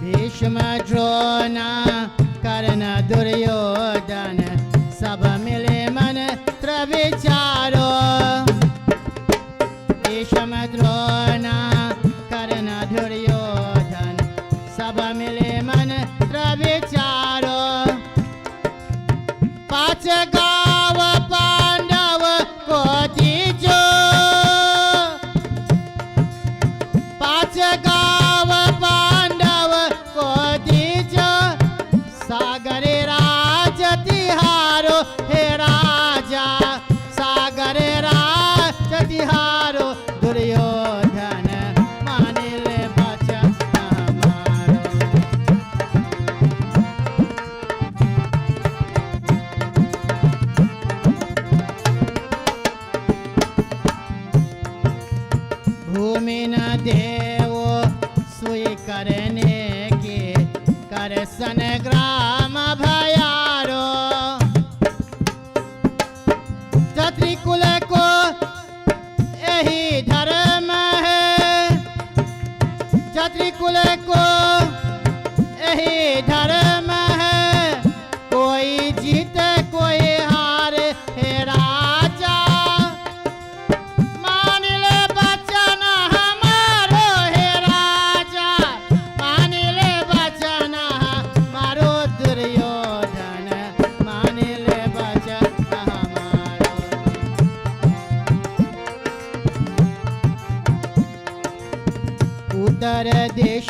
Bhishma Drona कर्ण दुर्योधन सब मिले मन विचारो भीष्म द्रोण कर्ण दुर्योधन सब मिले मन विचारो पांच गाँव पांडव को दीजो पांच गाँव पांडव को दीजो सागर राज तिहारो हे राजा सागर राज तिहारो दुर्योधन मानिले बचन हमारो भूमि न देवो सुई करने के कर संग्राम भयारो क्षत्रिकुल को यही धर्म है क्षत्रिकुल को यही धर्म है कोई जीते कोई हारे हे राजा मानिले बचन हमारो हे राजा मानिले बचन हमारो दुर्योधन मानिले बचन हमारो उत्तर देश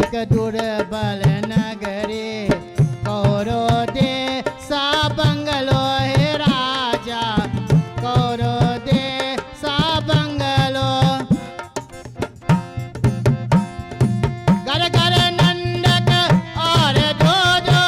एक दुर्बल नगरी कौरो दे सा बंगलो हे राजा कौरो दे सा बंगलो घर घर नंदक और दो दो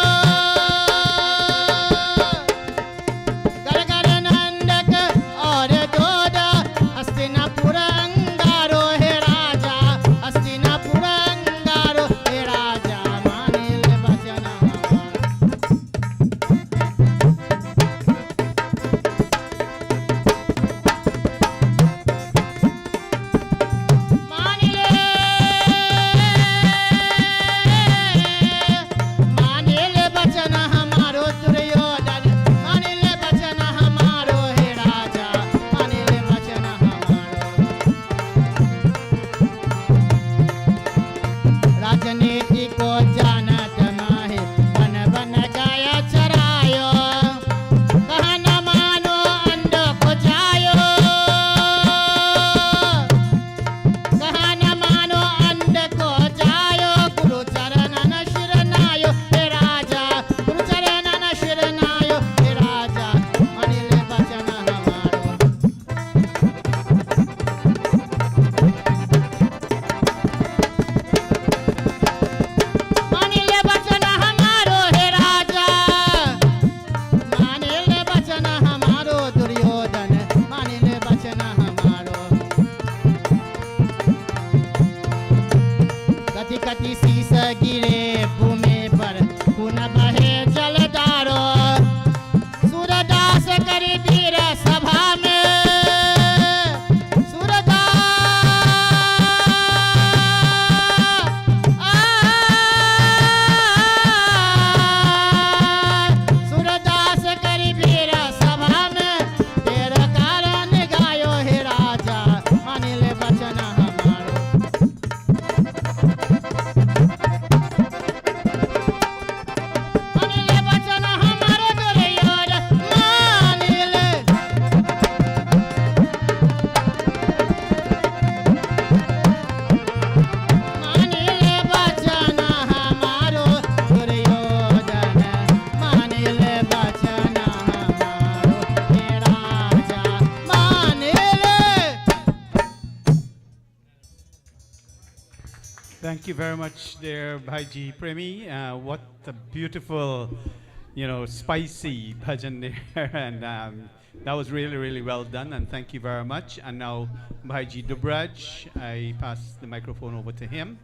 कति शीस गिरे भूमि पर पुनः बहे जलधारो सूरदास करी वीर सभा में सूरदास करी वीर सभा में तेरा कारण गायो हे राजा मानिल वचन हमारो मानिल वचन हमारो दुर्योधन मानिल मानिल वचन हमारो दुर्योधन मानिल वचन हमारो हे राजा मानिल Thank you very much there, Bhaiji Premi. What a beautiful, spicy bhajan there. And that was really, really well done. And thank you very much. And now, Bhaiji Dubraj, I pass the microphone over to him.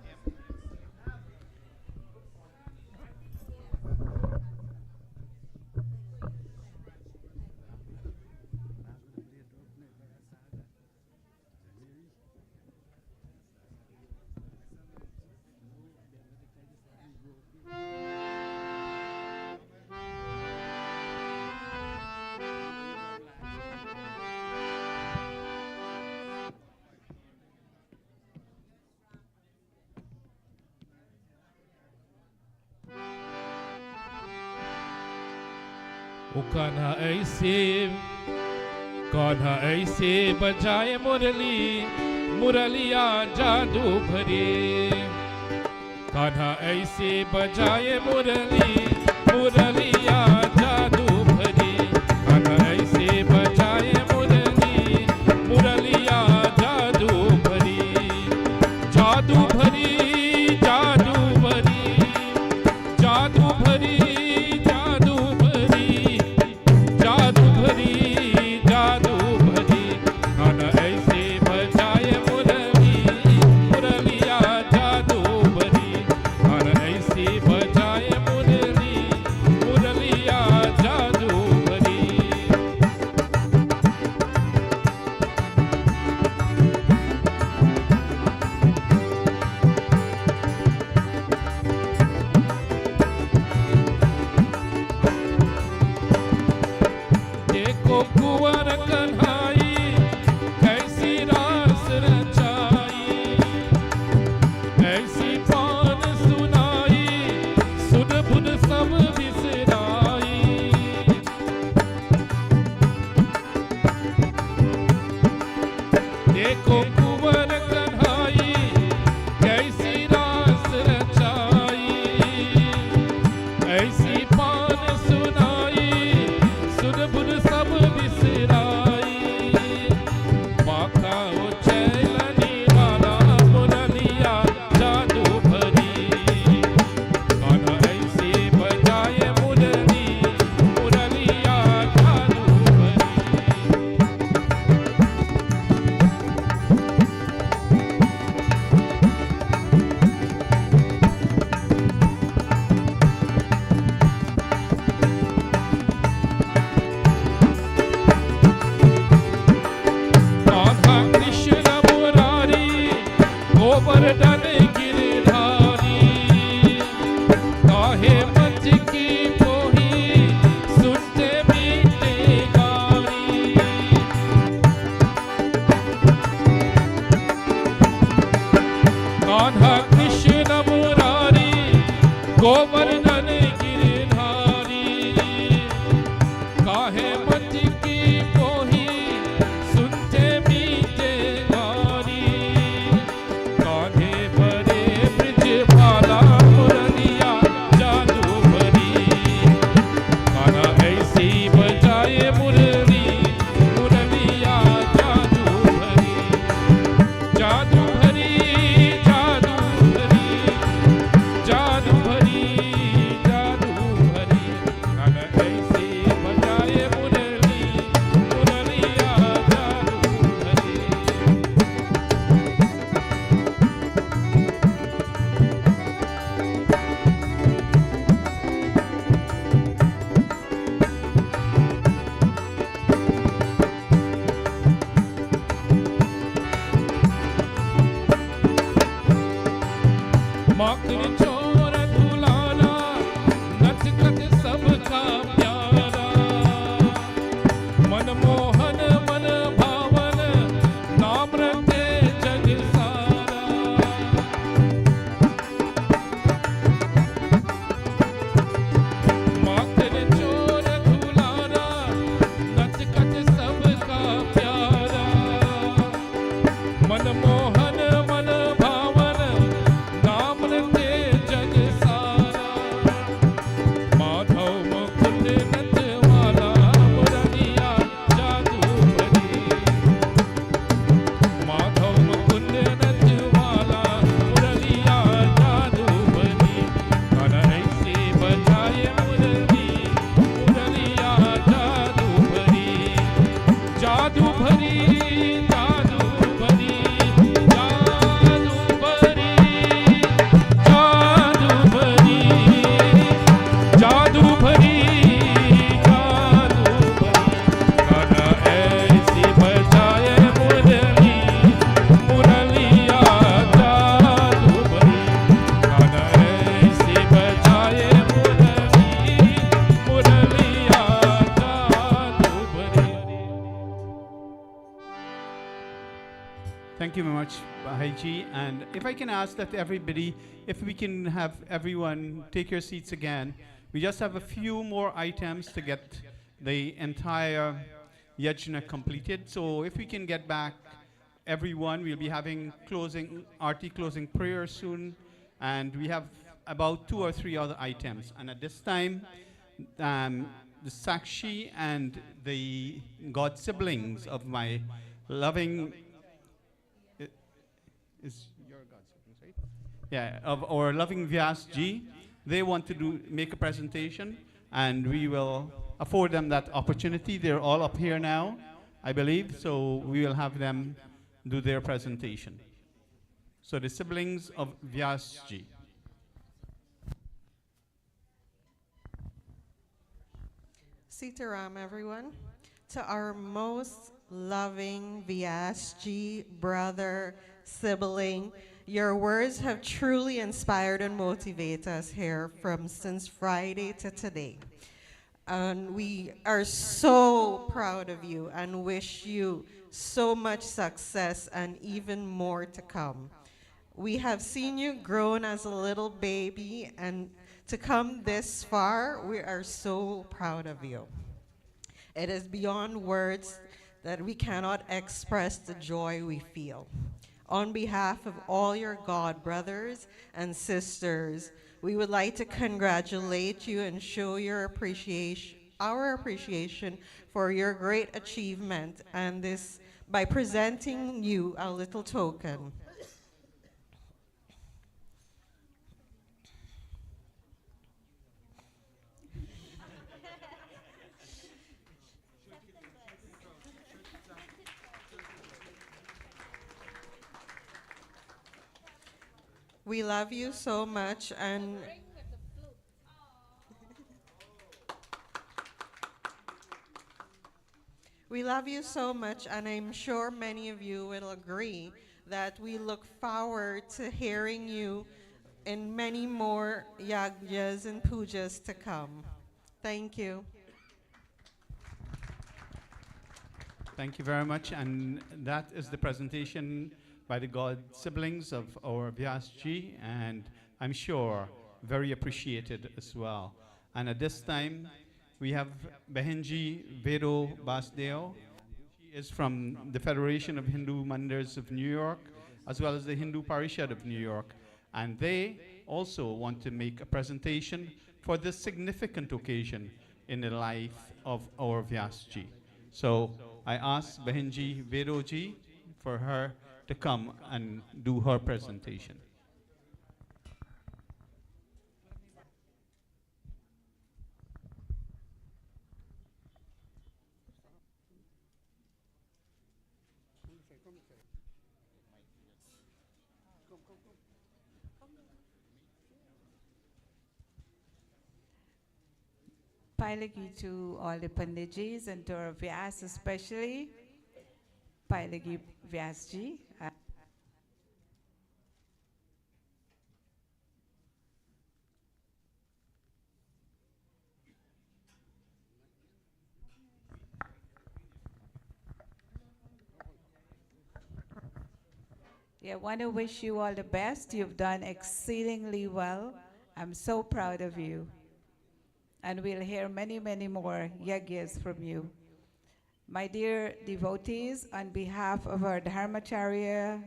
ओ कान्हा ऐसे बजाए मुरली मुरलिया जादू भरे कान्हा ऐसे बजाए मुरली मुरलिया जादू भरे कान्हा ऐसे बजाए मुरली मुरलिया जादू भरी जादू भरी जादू भरी जादू भरी जादू भरी जादू भरी जादू भरी कान्हा ऐसे बजाए मुरली मुरलिया जादू भरी कान्हा ऐसे बजाए मुरली मुरलिया जादू भरी देखो कुंवर कन्हाई कैसी रास रचाई ऐसी पान सुनाई सुध बुध सब बिसराई देखो कुंवर कन्हाई कैसी रास रचाई ऐसी पान सुनाई सुध बुध सब बिसराई माखा उचैलनी वाला मुरलिया जादू भरी कान्हा ऐसे बजाए मुरली मुरलिया जादू भरी कान्हा कृष्ण मुरारी गोवर्धन गिरधारी काहे मच की पोही सुनते मीठे गारी कान्हा कृष्ण मुरारी गोवर्धन गिरधारी काहे मच की पोही सुनते मीठे गारी कान्हे परे ब्रिज भाला मुरलिया जादू भरी कान्हा ऐसी बजाए मुरली मुरलिया जादू भरी जादू भरी जादू भरी जादू भरी माखन चोर दुलारा नचखट सबका प्यारा मनमोहन मन भावन नाम रटे जग सारा माखन चोर दुलारा नचखट सबका प्यारा मनमोहन मन भावन नाम रटे जग सारा माधव मुकुंद नटवाला मुरलिया जादू भरी माधव मुकुंद नटवाला मुरलिया जादू भरी कन ऐसे बजाए मुरली मुरलिया जादू भरी जादू भरी जादू भरी जादू भरी जादू भरी जादू भरी जादू भरी कन ऐसी बजाए मुरली मुरलिया जादू भरी कन ऐसी बजाए मुरली मुरलिया जादू भरी Thank you very much, Bhaiji. And if I can ask that everybody, if we can have everyone take your seats again. We just have a few more items to get the entire yajna completed. So if we can get back everyone, we'll be having closing, Aarti closing prayer soon. And we have about 2 or 3 other items. And at this time, the Sakshi and the God siblings of my loving is your God siblings, right? Yeah, of our loving Vyasa ji. They want to make a presentation, and we will afford them that opportunity. They're all up here now, I believe, so we will have them do their presentation. So the siblings of Vyasa ji. Sitaram, everyone. To our most loving Vyasji brother, sibling, your words have truly inspired and motivated us here from since Friday to today. And we are so proud of you and wish you so much success and even more to come. We have seen you grown as a little baby, and to come this far, we are so proud of you. It is beyond words that we cannot express the joy we feel. On behalf of all your God brothers and sisters, we would like to congratulate you and show our appreciation for your great achievement, and this by presenting you a little token. We love you so much, and we love you so much, and I'm sure many of you will agree that we look forward to hearing you in many more yagnas and pujas to come. Thank you. Thank you very much. And that is the presentation by the God siblings of our Vyasa ji, and I'm sure very appreciated as well. And at this time, we have Behenji Vero Basdeo. She is from the Federation of Hindu Mandirs of New York, as well as the Hindu Parishad of New York. And they also want to make a presentation for this significant occasion in the life of our Vyasa ji. So I ask Behenji Vero ji for her to come and do her presentation. Pailagi to all the Panditjis and to our Vyas especially. Pailagi Vyasji. I want to wish you all the best. You've done exceedingly well. I'm so proud of you. And we'll hear many, many more yagyas from you. My dear devotees, on behalf of our Dharmacharya,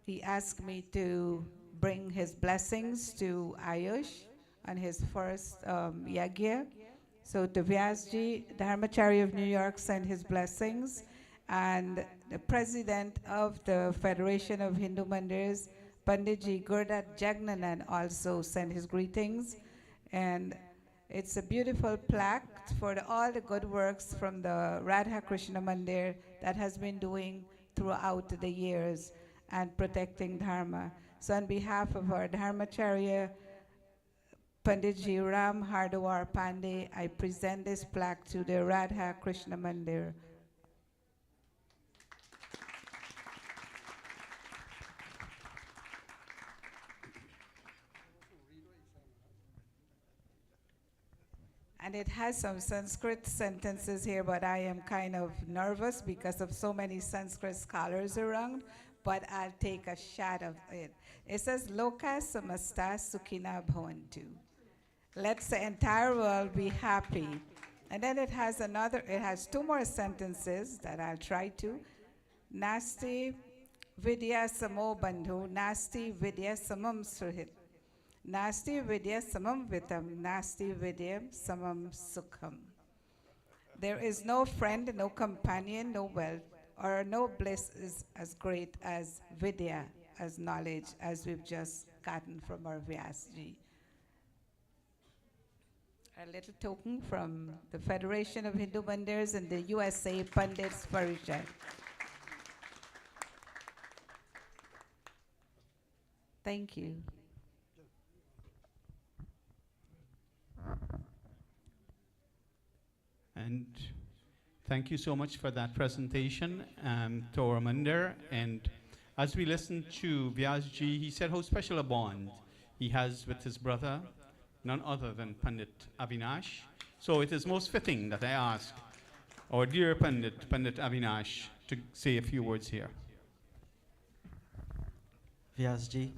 he asked me to bring his blessings to Ayush on his first yagya. So to Vyasji, Dharmacharya of New York, sent his blessings. And the president of the Federation of Hindu Mandirs, Panditji Gurdat Jagnanan, also sent his greetings. And it's a beautiful plaque for all the good works from the Radha Krishna Mandir that has been doing throughout the years and protecting Dharma. So on behalf of our Dharmacharya, Panditji Ram Hardawar Pandey, I present this plaque to the Radha Krishna Mandir. And it has some Sanskrit sentences here, but I am kind of nervous because of so many Sanskrit scholars around, but I'll take a shot of it. It says, Loka samasta sukhina bhavantu. Let the entire world be happy. And then it has two more sentences that I'll try to. Nasti vidya samo bandhu, nasti vidya samam suhit. Nasti vidya samam vitam, nasti vidya samam sukham. There is no friend, no companion, no wealth, or no bliss is as great as vidya, as knowledge, as we've just gotten from our Vyasji. A little token from the Federation of Hindu Mandirs and the USA Pandits Parishad. Thank you. And thank you so much for that presentation to our Mandir. And as we listened to Vyasji, he said how special a bond he has with his brother, none other than Pandit Avinash. So it is most fitting that I ask our dear Pandit Avinash, to say a few words here. Vyasji,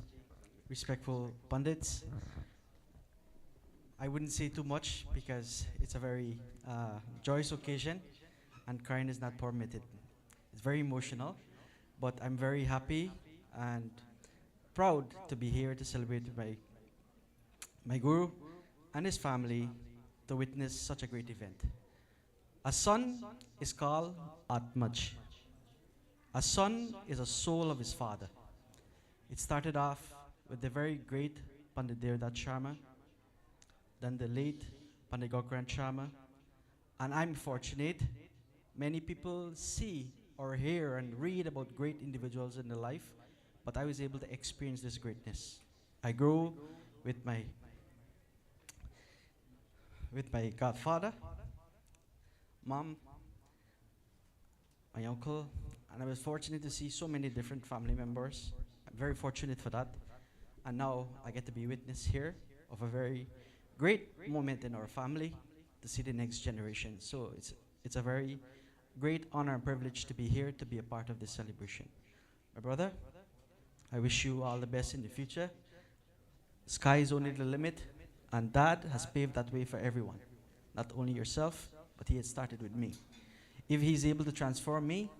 respectful Pandits, I wouldn't say too much because it's a very joyous occasion and crying is not permitted. It's very emotional, but I'm very happy and proud to be here to celebrate my Guru and his family to witness such a great event. A son is called Atmaj. A son is a soul of his father. It started off with the very great Pandit Devdat Sharma, then the late Pandit Gaukrant Sharma, and I'm fortunate. Many people see or hear and read about great individuals in their life, but I was able to experience this greatness. I grew with my godfather, mom, my uncle, and I was fortunate to see so many different family members. I'm very fortunate for that. And now I get to be witness here of a very great moment in our family to see the next generation. So it's a very great honor and privilege to be here to be a part of this celebration. My brother, I wish you all the best in the future. Sky is only the limit, and Dad has paved that way for everyone. Not only yourself, but he had started with me. If he's able to transform me,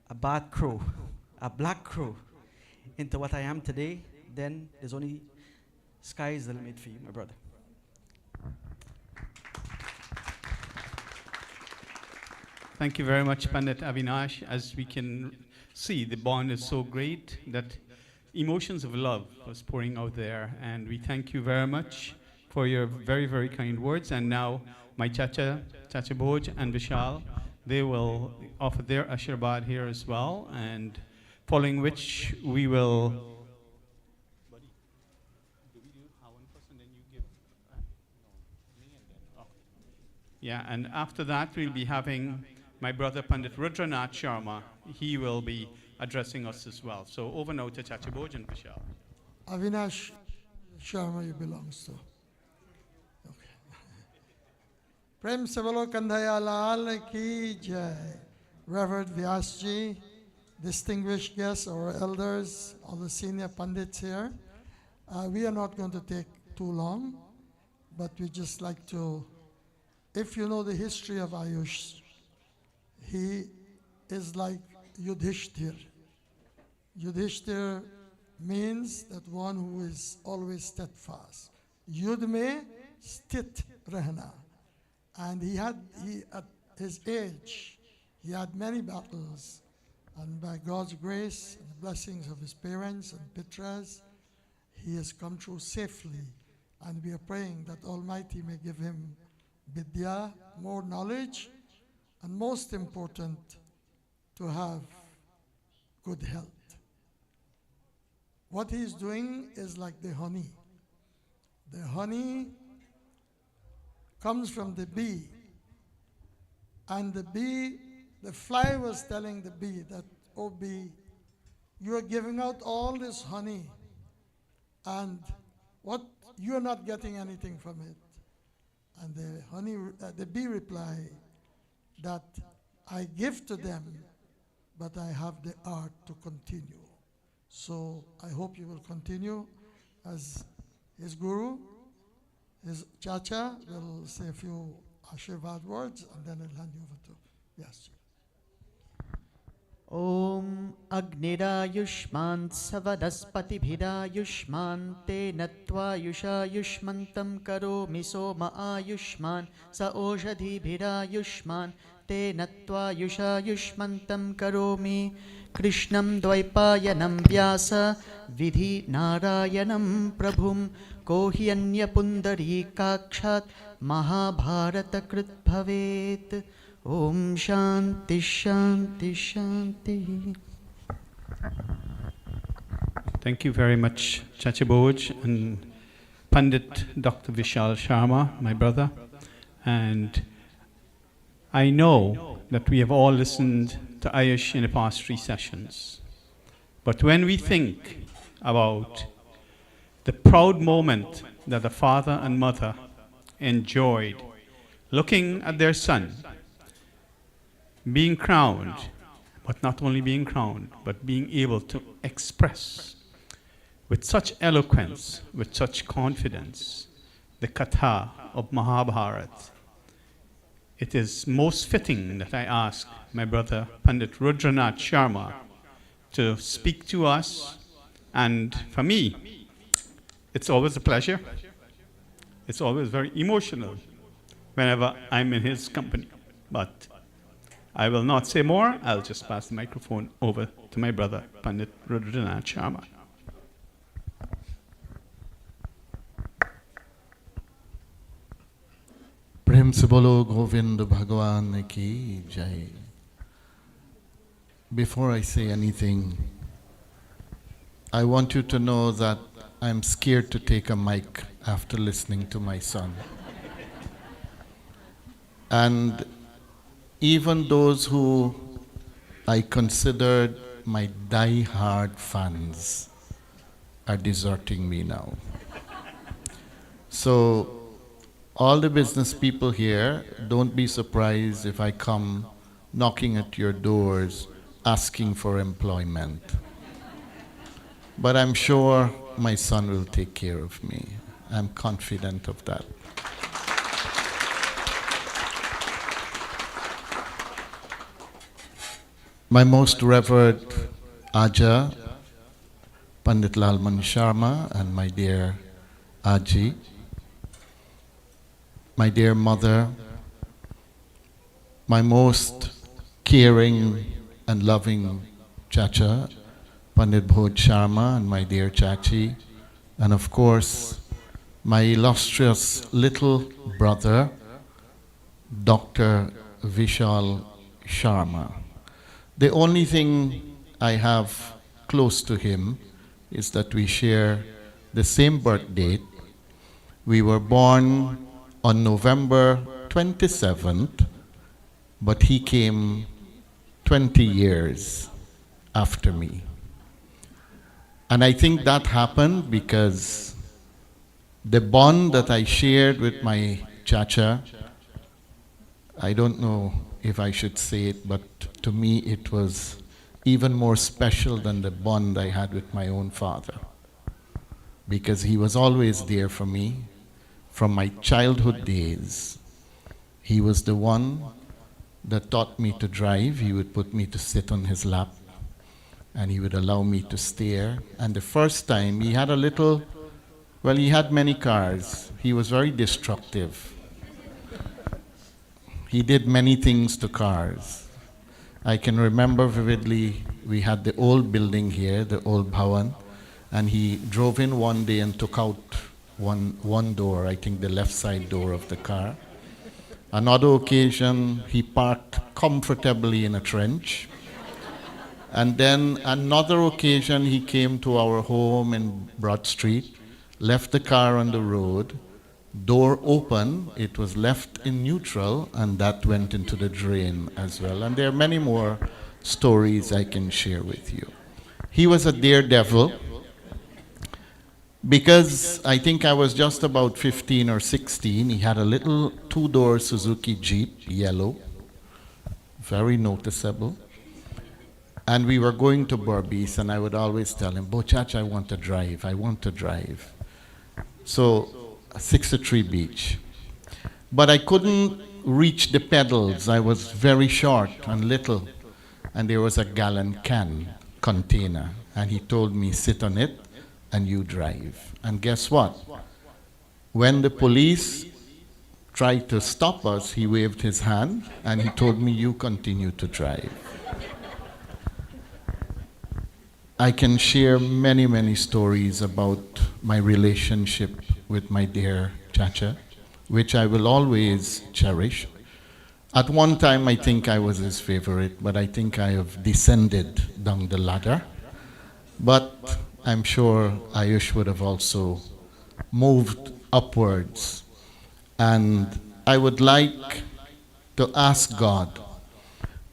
a bad crow, a black crow, into what I am today, then there's only sky is the limit for you, my brother. Thank you very much, Pandit Avinash. As we can see, the bond is so great that emotions of love was pouring out there. And we thank you very much for your very, very kind words. And now my Chacha Bhoj and Vishal, they will offer their Ashirabad here as well. And following which we will... Yeah, and after that we'll be having my brother Pandit Rudranauth Sharma. He will be addressing us as well. So over now to Chacha Bhoj and Vishal. Avinash Sharma, you belongs to. Okay. Prem se bolo Kandhaya Lal ki jai. Reverend Vyasji, distinguished guests, our elders, all the senior pundits here. We are not going to take too long, but we just like to, if you know the history of Ayush, he is like Yudhishthir. Yudhishthir means that one who is always steadfast. Yud mein sthit rehna. And at his age, he had many battles. And by God's grace and the blessings of his parents and Pitras, he has come through safely. And we are praying that Almighty may give him vidya, more knowledge, and most important, to have good health. What he is doing is like the honey. The honey comes from the bee. And the bee, the fly was telling the bee that, oh bee, you are giving out all this honey and you are not getting anything from it. And the bee replied that I give to them, but I have the art to continue. So I hope you will continue as his guru. His chacha will say a few Ashirvad words, and then I'll hand you over to Vyasa. Om Agnirayushman Savadaspatibhirayushman Te Natva Yushayushmantam Karomi Soma Ayushman Sa Oshadhibhirayushman Te Natva Yushayushmantam Karomi Krishnam Dvaipayanam Vyasa Vidhi Narayanam Prabhum Kohyanya Pundari Kakshat Mahabharata Krit Bhavet. Om Shanti Shanti Shanti. Thank you very much, Chacha Boj and Pandit Dr. Vishal Sharma, my brother. And I know that we have all listened to Ayush in the past 3 sessions. But when we think about the proud moment that the father and mother enjoyed looking at their son being crowned, but not only being crowned, but being able to express with such eloquence, with such confidence, the katha of Mahabharat, it is most fitting that I ask my brother Pandit Rudranauth Sharma to speak to us. And for me, it's always a pleasure. It's always very emotional whenever I'm in his company. But I will not say more. I'll just pass the microphone over to my brother, Pandit Rudranauth Sharma. Prem se bolo Govind Bhagwan ki jai. Before I say anything, I want you to know that I'm scared to take a mic after listening to my son. And even those who I considered my die-hard fans are deserting me now. So all the business people here, don't be surprised if I come knocking at your doors asking for employment. But I'm sure my son will take care of me. I'm confident of that. My most revered Aja, Pandit Lalman Sharma, and my dear Aji, my dear mother, my most caring and loving Chacha, Pandit Bhoj Sharma, and my dear Chachi, and of course, my illustrious little brother, Dr. Vishal Sharma. The only thing I have close to him is that we share the same birth date. We were born on November 27th, but he came 20 years after me. And I think that happened because the bond that I shared with my Chacha, I don't know if I should say it, but to me it was even more special than the bond I had with my own father, because he was always there for me from my childhood days. He was the one that taught me to drive. He would put me to sit on his lap, and he would allow me to steer. And the first time, he had a little, well, he had many cars. He was very destructive. He did many things to cars. I can remember vividly, we had the old building here, the old Bhavan, and he drove in one day and took out one door, I think the left side door of the car. Another occasion, he parked comfortably in a trench. And then another occasion, he came to our home in Broad Street, left the car on the road, door open, it was left in neutral, and that went into the drain as well. And there are many more stories I can share with you. He was a daredevil, because I think I was just about 15 or 16. He had a little two-door Suzuki Jeep, yellow, very noticeable. And we were going to Berbice, and I would always tell him, Bochach, I want to drive, I want to drive. So, 63 Beach. But I couldn't reach the pedals. I was very short and little. And there was a gallon can container. And he told me, sit on it and you drive. And guess what? When the police tried to stop us, he waved his hand and he told me, you continue to drive. I can share many, many stories about my relationship with my dear Chacha, which I will always cherish. At one time, I think I was his favorite, but I think I have descended down the ladder. But I'm sure Ayush would have also moved upwards. And I would like to ask God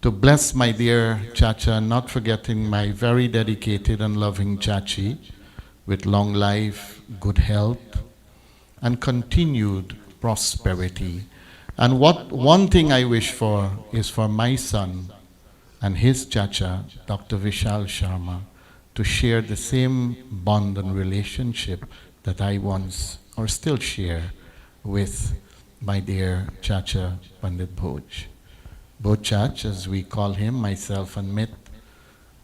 to bless my dear Chacha, not forgetting my very dedicated and loving Chachi, with long life, good health, and continued prosperity. And one thing I wish for is for my son and his Chacha, Dr. Vishal Sharma, to share the same bond and relationship that I once, or still share, with my dear Chacha Pandit Bhoj. Bochach, as we call him, myself and Mit,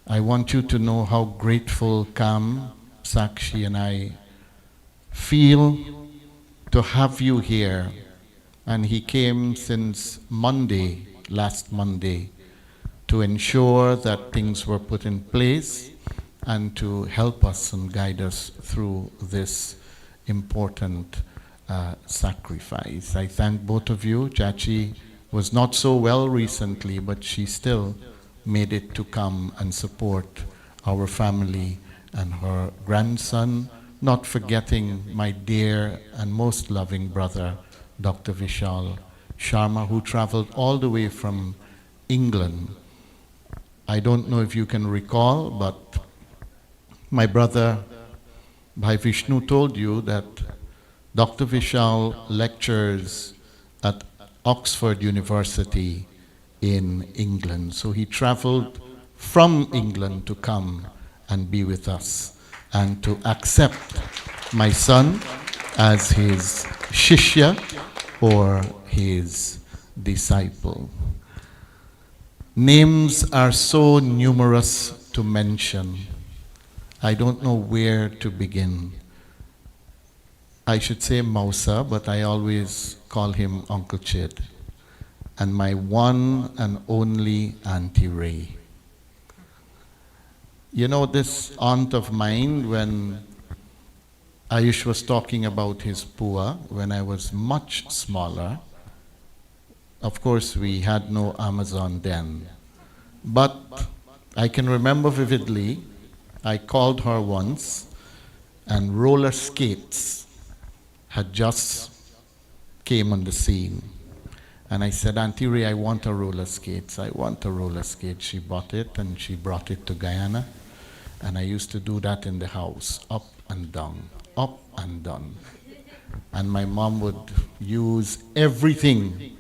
I want you to know how grateful Kam, Sakshi and I feel to have you here. And he came since Monday, last Monday, to ensure that things were put in place and to help us and guide us through this important sacrifice. I thank both of you. Chachi was not so well recently, but she still made it to come and support our family and her grandson, not forgetting my dear and most loving brother, Dr. Vishal Sharma, who traveled all the way from England. I don't know if you can recall, but my brother, Bhai Vishnu, told you that Dr. Vishal lectures at Oxford University in England. So he traveled from England to come and be with us and to accept my son as his shishya or his disciple. Names are so numerous to mention. I don't know where to begin. I should say Mausa, but I always call him Uncle Chid. And my one and only Auntie Ray. You know, this aunt of mine, when Ayush was talking about his pua, when I was much smaller, of course we had no Amazon then. But I can remember vividly, I called her once, and roller skates had just came on the scene. And I said, Auntie Ray, I want a roller skates. I want a roller skate. She bought it and she brought it to Guyana. And I used to do that in the house, up and down, up and down. And my mom would use everything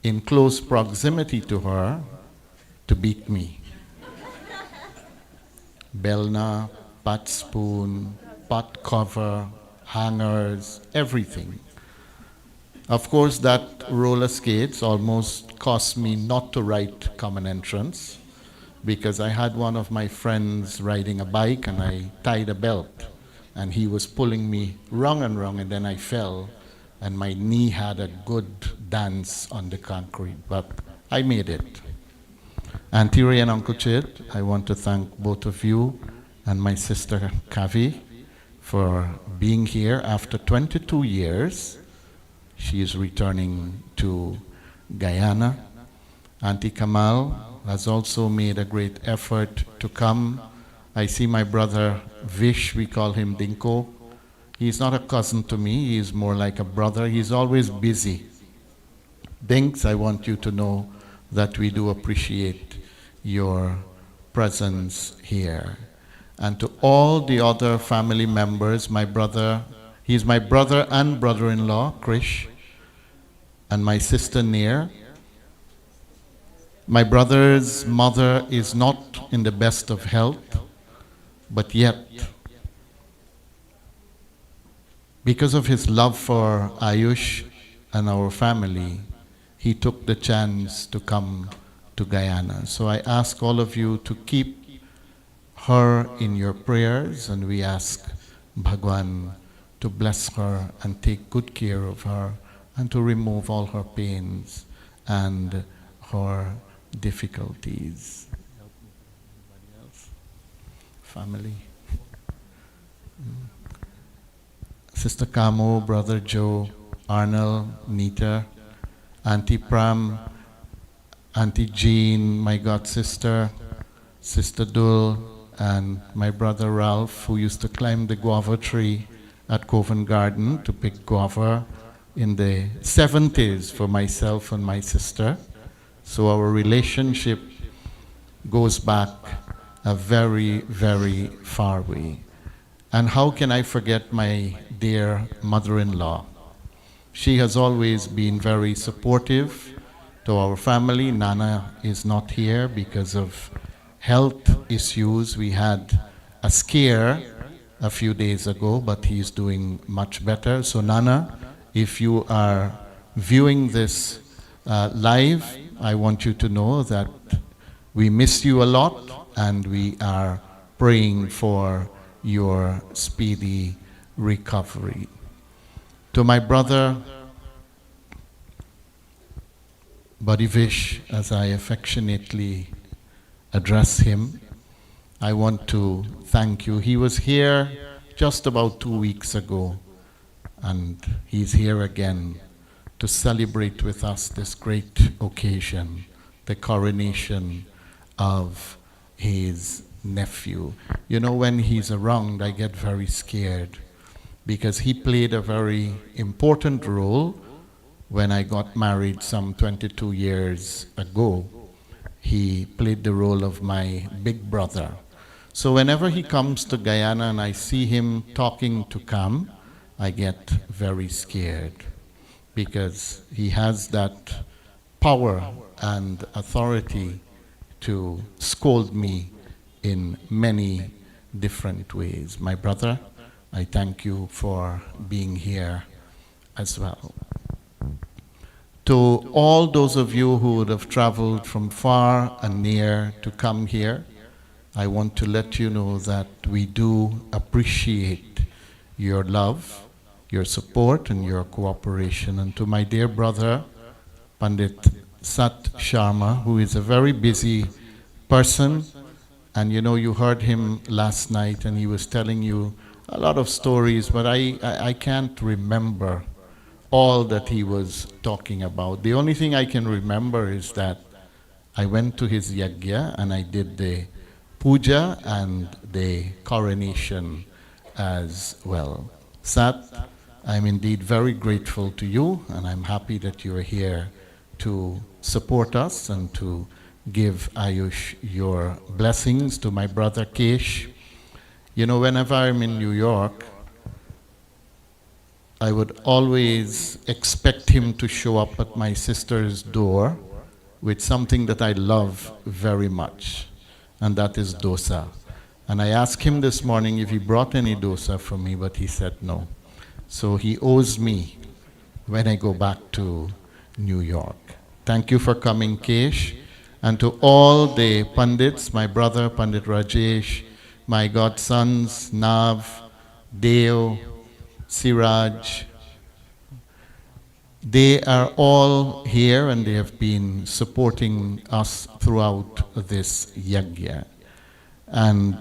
in close proximity to her to beat me. belna, pot spoon, pot cover, hangers, everything. Of course, that roller skates almost cost me not to write common entrance, because I had one of my friends riding a bike and I tied a belt and he was pulling me wrong and then I fell and my knee had a good dance on the concrete, but I made it. Auntie Ray and Uncle Chid, I want to thank both of you and my sister Kavi for being here after 22 years. She is returning to Guyana. Auntie Kamal has also made a great effort to come. I see my brother Vish, we call him Dinko. He's not a cousin to me, he's more like a brother. He's always busy. Dinks, I want you to know that we do appreciate your presence here. And to all the other family members, my brother, he's my brother and brother-in-law, Krish, and my sister Neer. My brother's mother is not in the best of health, but yet, because of his love for Ayush and our family, he took the chance to come to Guyana. So I ask all of you to keep her in your prayers, and we ask Bhagwan to bless her and take good care of her and to remove all her pains and her difficulties. Family. Sister Kamo, Brother Joe, Arnold, Nita, Auntie Pram, Auntie Jean, my god sister, Sister Dul, and my brother Ralph, who used to climb the guava tree at Covent Garden to pick guava in the 70s for myself and my sister. So our relationship goes back a very, very far way. And how can I forget my dear mother-in-law? She has always been very supportive to our family. Nana is not here because of health issues. We had a scare a few days ago, but he's doing much better. So Nana, if you are viewing this live, I want you to know that we miss you a lot and we are praying for your speedy recovery. To my brother Buddy Vish, as I affectionately address him, I want to thank you. He was here just about 2 weeks ago, and he's here again to celebrate with us this great occasion, the coronation of his nephew. You know, when he's around, I get very scared because he played a very important role when I got married some 22 years ago. He played the role of my big brother. So whenever he comes to Guyana and I see him talking to Kam, I get very scared because he has that power and authority to scold me in many different ways. My brother, I thank you for being here as well. To all those of you who would have traveled from far and near to come here, I want to let you know that we do appreciate your love, your support, and your cooperation. And to my dear brother, Pandit Sat Sharma, who is a very busy person, and you know, you heard him last night and he was telling you a lot of stories, but I can't remember all that he was talking about. The only thing I can remember is that I went to his yagya and I did the puja and the coronation as well. Sat, I'm indeed very grateful to you, and I'm happy that you're here to support us and to give Ayush your blessings. To my brother Kesh, you know, whenever I'm in New York, I would always expect him to show up at my sister's door with something that I love very much, and that is dosa. And I asked him this morning if he brought any dosa for me, but he said no. So he owes me when I go back to New York. Thank you for coming, Kesh. And to all the Pandits, my brother Pandit Rajesh, my godsons, Nav, Deo, Siraj, they are all here and they have been supporting us throughout this yagya. And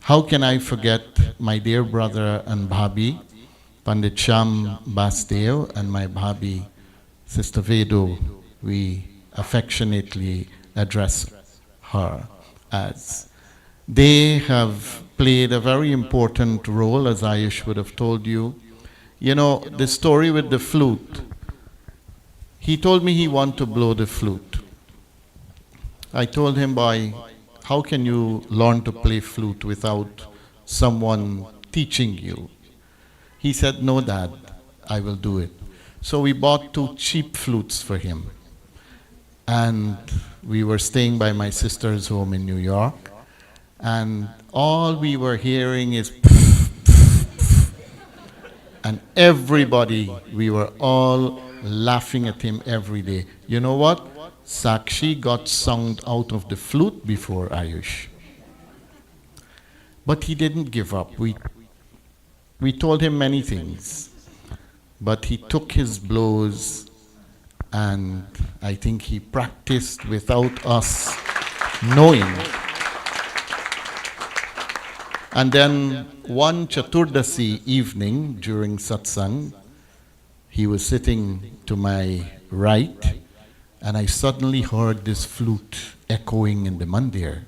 how can I forget my dear brother and Bhabi, Pandit Sham Basdeo, and my Bhabi, Sister Vedo. We affectionately address her as. They have played a very important role, as Ayush would have told you. You know, the story with the flute. He told me he wanted to blow the flute. I told him, boy, how can you learn to play flute without someone teaching you? He said, no, Dad, I will do it. So we bought 2 cheap flutes for him. And we were staying by my sister's home in New York. And all we were hearing is pff, pff, pff. And everybody, we were all laughing at him every day. You know what? Sakshi got sung out of the flute before Ayush. But he didn't give up. We told him many things. But he took his blows, and I think he practiced without us knowing. And then one Chaturdasi evening during satsang, he was sitting to my right, and I suddenly heard this flute echoing in the Mandir.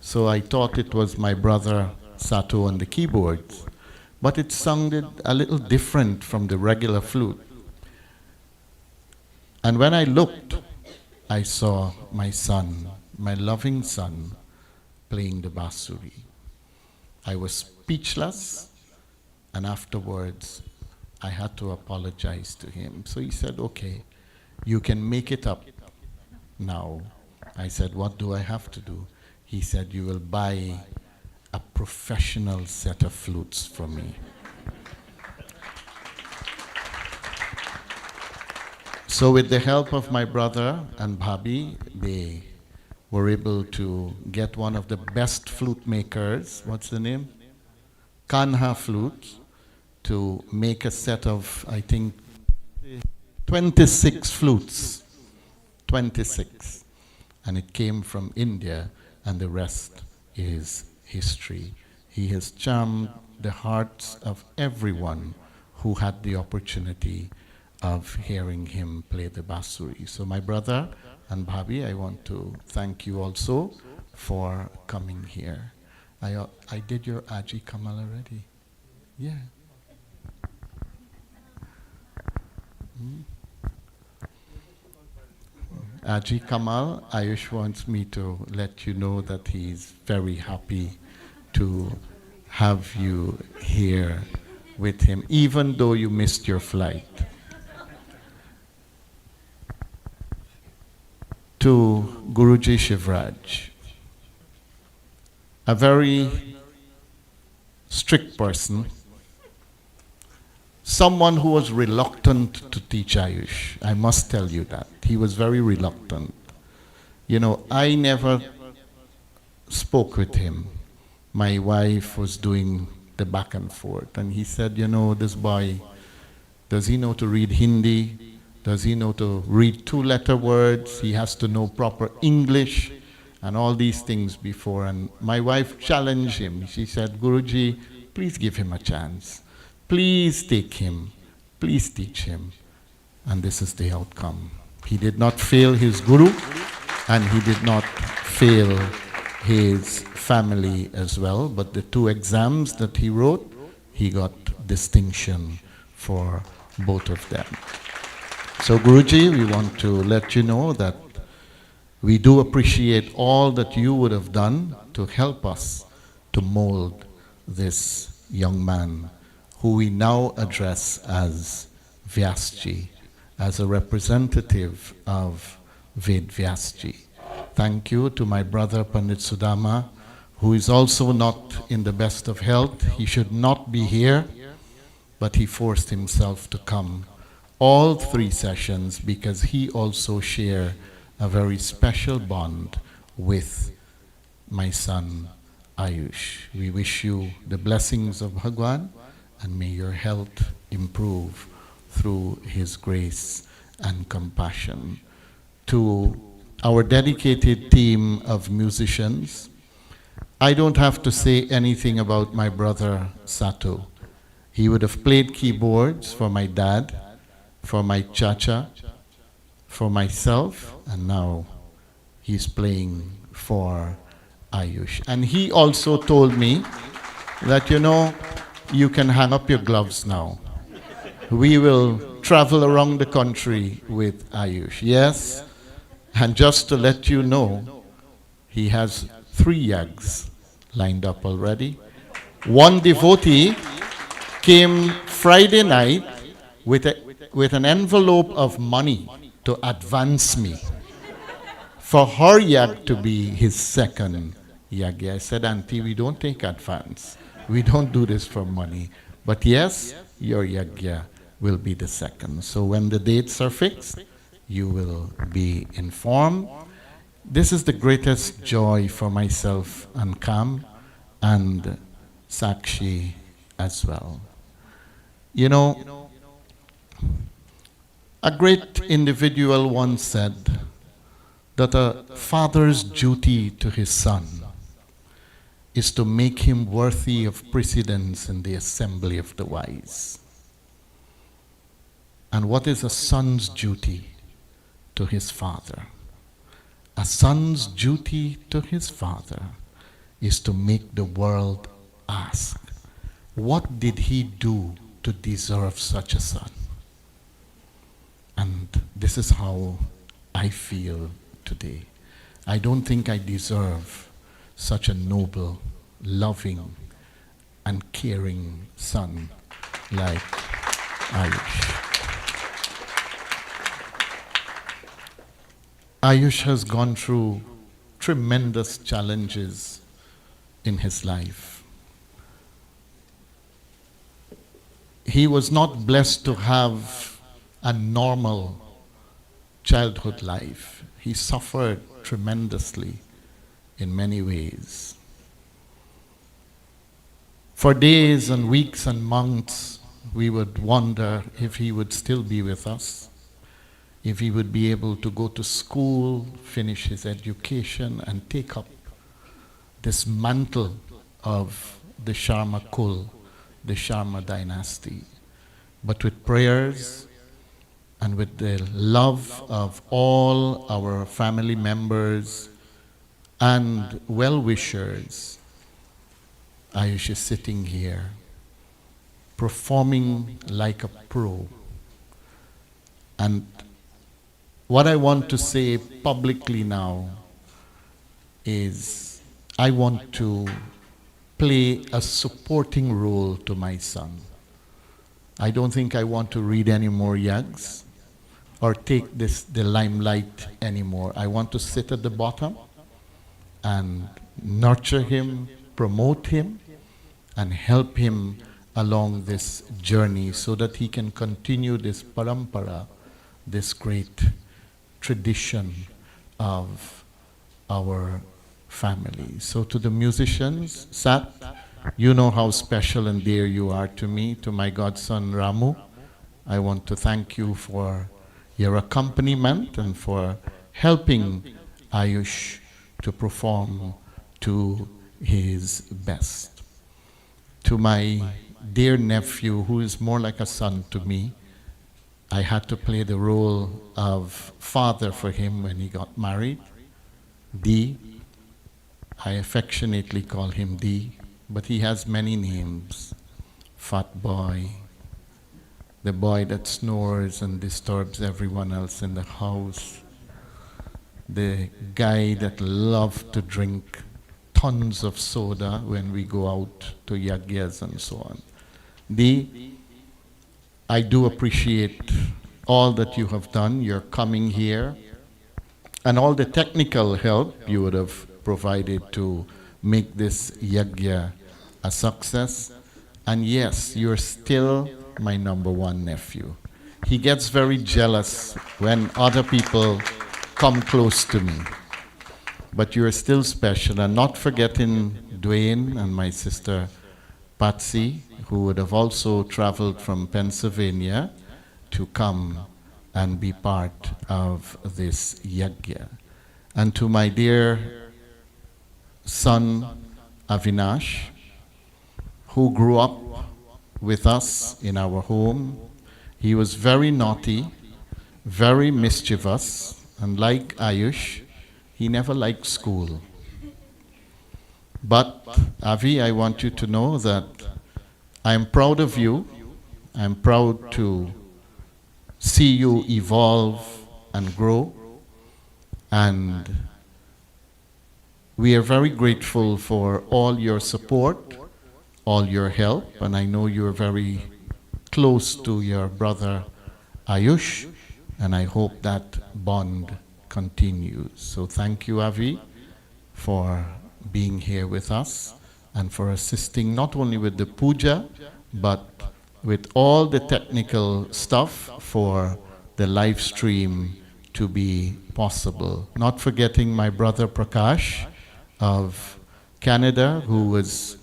So I thought it was my brother Sato on the keyboards. But it sounded a little different from the regular flute. And when I looked, I saw my son, my loving son, playing the basuri. I was speechless, and afterwards I had to apologize to him. So he said, okay, you can make it up now. I said, what do I have to do? He said, you will buy a professional set of flutes for me. So with the help of my brother and Bhabi, they were able to get one of the best flute makers, what's the name? Kanha flutes, to make a set of, I think, 26 flutes. 26. And it came from India, and the rest is history. He has charmed the hearts of everyone who had the opportunity of hearing him play the basuri. So my brother and Bhabi, I want to thank you also for coming here. I did your Aji Kamal already. Yeah. Aji Kamal, Ayush wants me to let you know that he's very happy to have you here with him, even though you missed your flight. To Guruji Shivraj, a very strict person, someone who was reluctant to teach Ayush. I must tell you that. He was very reluctant. You know, I never spoke with him. My wife was doing the back and forth, and he said, you know, this boy, does he know to read Hindi? Does he know to read 2-letter words? He has to know proper English and all these things before. And my wife challenged him. She said, Guruji, please give him a chance. Please take him. Please teach him. And this is the outcome. He did not fail his guru, and he did not fail his family as well. But the 2 exams that he wrote, he got distinction for both of them. So Guruji, we want to let you know that we do appreciate all that you would have done to help us to mold this young man, who we now address as Vyasji, as a representative of Ved Vyasji. Thank you to my brother Pandit Sudama, who is also not in the best of health. He should not be here, but he forced himself to come all 3 sessions because he also shares a very special bond with my son Ayush. We wish you the blessings of Bhagwan, and may your health improve through his grace and compassion. To our dedicated team of musicians, I don't have to say anything about my brother Sato. He would have played keyboards for my dad, for my chacha, for myself, and now he's playing for Ayush. And he also told me that, you know, you can hang up your gloves now. We will travel around the country with Ayush. Yes, and just to let you know, he has 3 yags lined up already. One devotee came Friday night with an envelope of money to advance me for her yag to be his second yagi. I said, Auntie, we don't take advance. We don't do this for money. But yes, your yagya will be the second. So when the dates are fixed, you will be informed. This is the greatest joy for myself and Kam and Sakshi as well. You know, a great individual once said that a father's duty to his son is to make him worthy of precedence in the assembly of the wise. And what is a son's duty to his father? A son's duty to his father is to make the world ask, what did he do to deserve such a son? And this is how I feel today. I don't think I deserve such a noble, loving, and caring son like Ayush. Ayush has gone through tremendous challenges in his life. He was not blessed to have a normal childhood life. He suffered tremendously in many ways. For days and weeks and months, we would wonder if he would still be with us, if he would be able to go to school, finish his education, and take up this mantle of the Sharma Kul, the Sharma dynasty. But with prayers and with the love of all our family members and well-wishers, Ayush is sitting here, performing like a pro. And what I want to say publicly now is I want to play a supporting role to my son. I don't think I want to read any more yags or take the limelight anymore. I want to sit at the bottom and nurture him, promote him, and help him along this journey so that he can continue this parampara, this great tradition of our family. So to the musicians, Sat, you know how special and dear you are to me, to my godson Ramu. I want to thank you for your accompaniment and for helping Ayush to perform to his best. To my dear nephew, who is more like a son to me, I had to play the role of father for him when he got married. D. I affectionately call him D, but he has many names. Fat boy, the boy that snores and disturbs everyone else in the house, the guy that loves to drink tons of soda when we go out to yagyas and so on. D, I do appreciate all that you have done, your coming here, and all the technical help you would have provided to make this yagya a success. And yes, you're still my number one nephew. He gets very jealous when other people come close to me. But you're still special, and not forgetting Dwayne and my sister Patsy, who would have also traveled from Pennsylvania to come and be part of this yagya. And to my dear son Avinash, who grew up with us in our home. He was very naughty, very mischievous, and like Ayush, he never liked school. But Avi, I want you to know that I am proud of you. I am proud to see you evolve and grow. And we are very grateful for all your support, all your help, and I know you're very close to your brother Ayush, and I hope that bond continues. So thank you, Avi, for being here with us and for assisting not only with the puja, but with all the technical stuff for the live stream to be possible. Not forgetting my brother Prakash of Canada, who was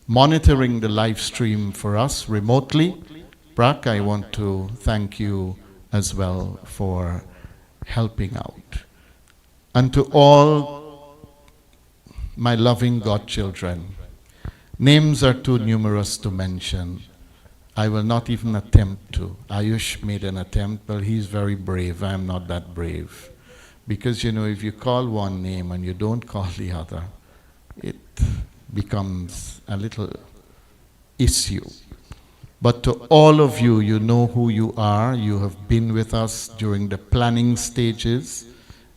monitoring the live stream for us remotely. Prak, I want to thank you as well for helping out. And to all my loving godchildren, names are too numerous to mention. I will not even attempt to. Ayush made an attempt, but he's very brave. I am not that brave. Because, you know, if you call one name and you don't call the other, it becomes a little issue. But to all of you, you know who you are. You have been with us during the planning stages,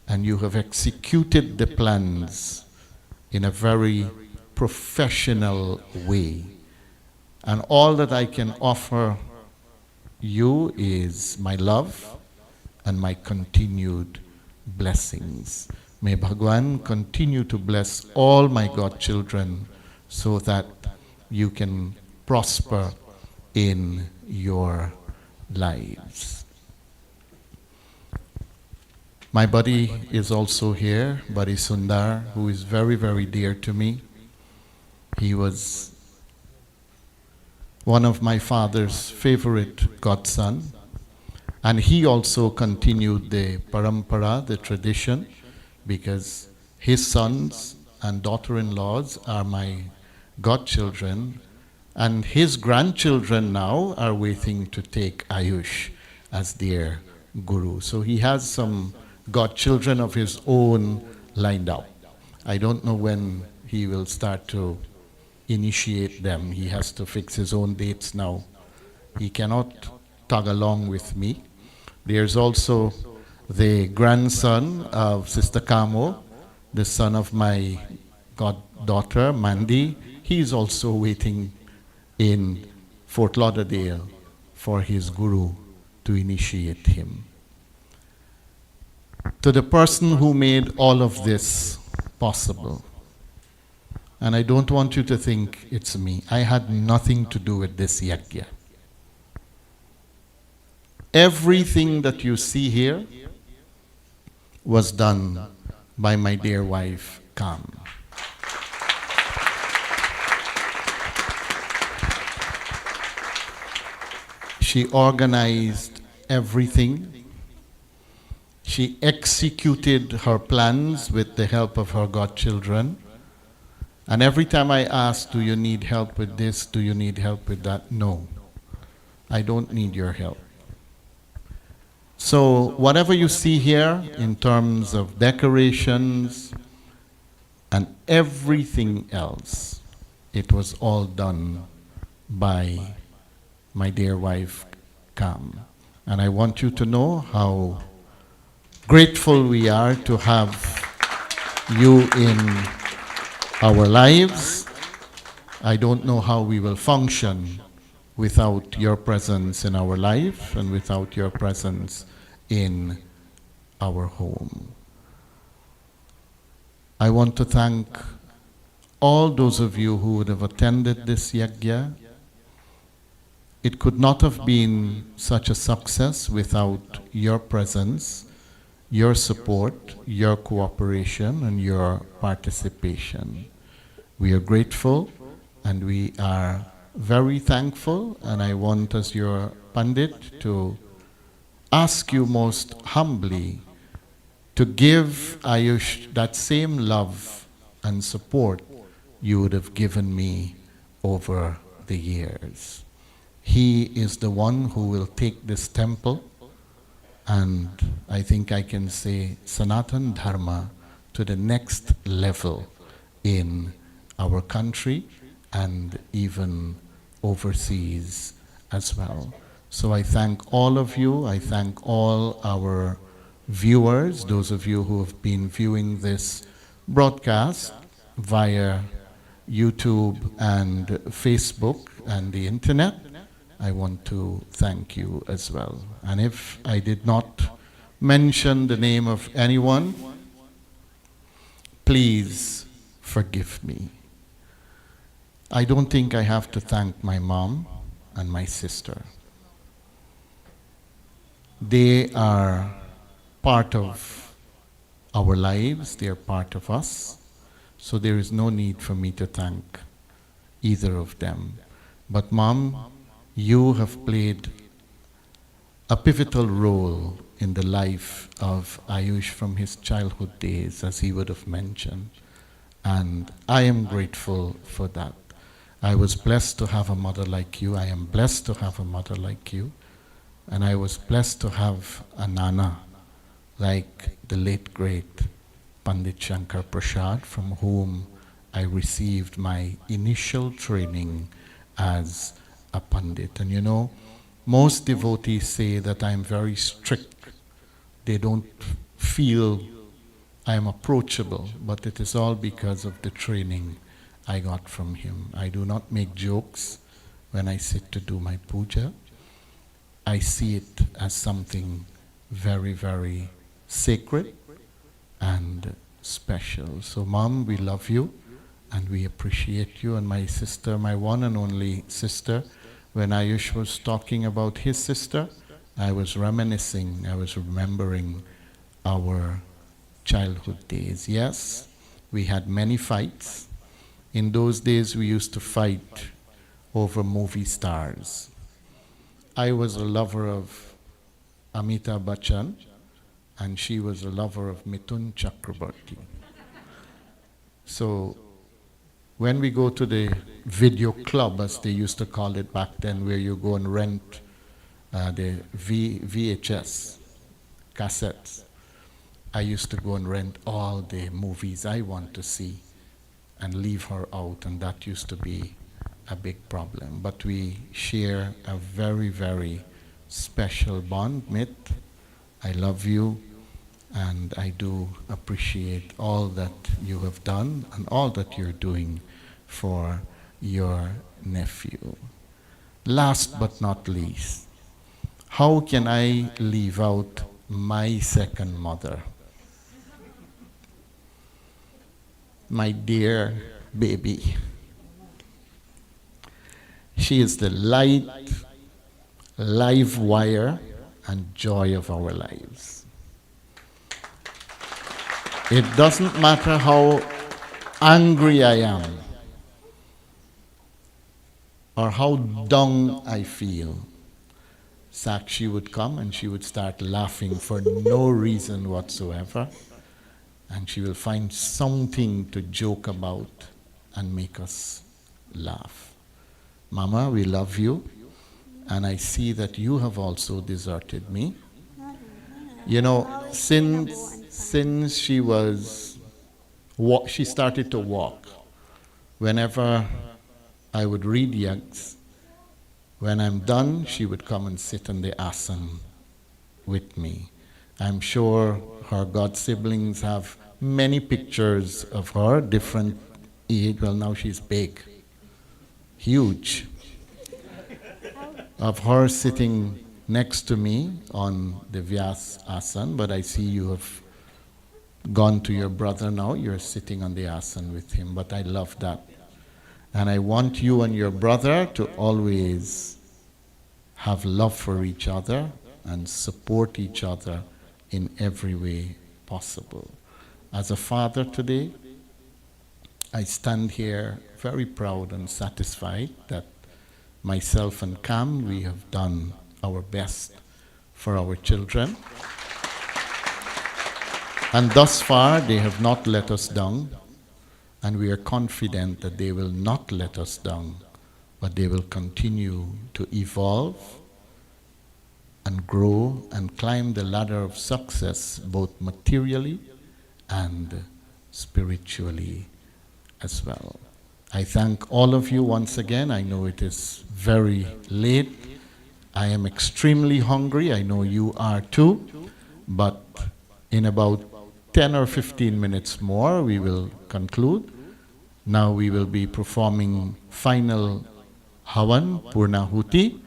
and you have executed the plans in a very professional way. And all that I can offer you is my love and my continued blessings. May Bhagwan continue to bless all my godchildren so that you can prosper in your lives. My buddy is also here, Buddy Sundar, who is very, very dear to me. He was one of my father's favorite godson, and he also continued the parampara, the tradition, because his sons and daughter-in-laws are my godchildren, and his grandchildren now are waiting to take Ayush as their guru. So he has some godchildren of his own lined up. I don't know when he will start to initiate them. He has to fix his own dates now. He cannot tag along with me. There's also the grandson of Sister Kamo, the son of my goddaughter, Mandir. He's also waiting in Fort Lauderdale for his guru to initiate him. To the person who made all of this possible, and I don't want you to think it's me. I had nothing to do with this yagya. Everything that you see here was done by my dear wife, Kam. She organized everything. She executed her plans with the help of her godchildren. And every time I asked, do you need help with this? Do you need help with that? No, I don't need your help. So whatever you see here in terms of decorations and everything else, it was all done by my dear wife, Kam. And I want you to know how grateful we are to have you in our lives. I don't know how we will function without your presence in our life and without your presence in our home. I want to thank all those of you who would have attended this yajna. It could not have been such a success without your presence, your support, your cooperation, and your participation. We are grateful and we are very thankful, and I want, as your Pandit, to ask you most humbly to give Ayush that same love and support you would have given me over the years. He is the one who will take this temple, and I think I can say Sanatan Dharma, to the next level in our country and even overseas as well. So I thank all of you. I thank all our viewers, those of you who have been viewing this broadcast via YouTube and Facebook and the internet. I want to thank you as well. And if I did not mention the name of anyone, please forgive me. I don't think I have to thank my mom and my sister. They are part of our lives, they are part of us, so there is no need for me to thank either of them. But Mom, you have played a pivotal role in the life of Ayush from his childhood days, as he would have mentioned, and I am grateful for that. I was blessed to have a mother like you. I am blessed to have a mother like you. And I was blessed to have a Nana like the late great Pandit Shankar Prasad, from whom I received my initial training as a Pandit. And you know, most devotees say that I'm very strict. They don't feel I am approachable, but it is all because of the training I got from him. I do not make jokes when I sit to do my puja. I see it as something very, very sacred and special. So Mom, we love you and we appreciate you. And my sister, my one and only sister, when Ayush was talking about his sister, I was reminiscing, I was remembering our childhood days. Yes, we had many fights. In those days, we used to fight over movie stars. I was a lover of Amitabh Bachchan, and she was a lover of Mithun Chakrabarti. So when we go to the video club, as they used to call it back then, where you go and rent the VHS cassettes, I used to go and rent all the movies I want to see and leave her out, and that used to be a big problem. But we share a very, very special bond, Mit. I love you, and I do appreciate all that you have done and all that you're doing for your nephew. Last but not least, how can I leave out my second mother? My dear baby. She is the light, live wire, and joy of our lives. It doesn't matter how angry I am or how down I feel. Sakshi would come and she would start laughing for no reason whatsoever. And she will find something to joke about and make us laugh. Mama, we love you, and I see that you have also deserted me. You know, since she started to walk, whenever I would read yags, when I'm done, she would come and sit on the asan with me. I'm sure her god siblings have many pictures of her, different age. Well, now she's big, huge. Of her sitting next to me on the Vyasa asan, but I see you have gone to your brother now. You're sitting on the asan with him, but I love that. And I want you and your brother to always have love for each other and support each other in every way possible. As a father today, I stand here very proud and satisfied that myself and Cam, we have done our best for our children. And thus far, they have not let us down, and we are confident that they will not let us down, but they will continue to evolve and grow and climb the ladder of success, both materially and spiritually as well. I thank all of you once again. I know it is very late. I am extremely hungry. I know you are too. But in about 10 or 15 minutes more, we will conclude. Now we will be performing final Havan, Purnahuti,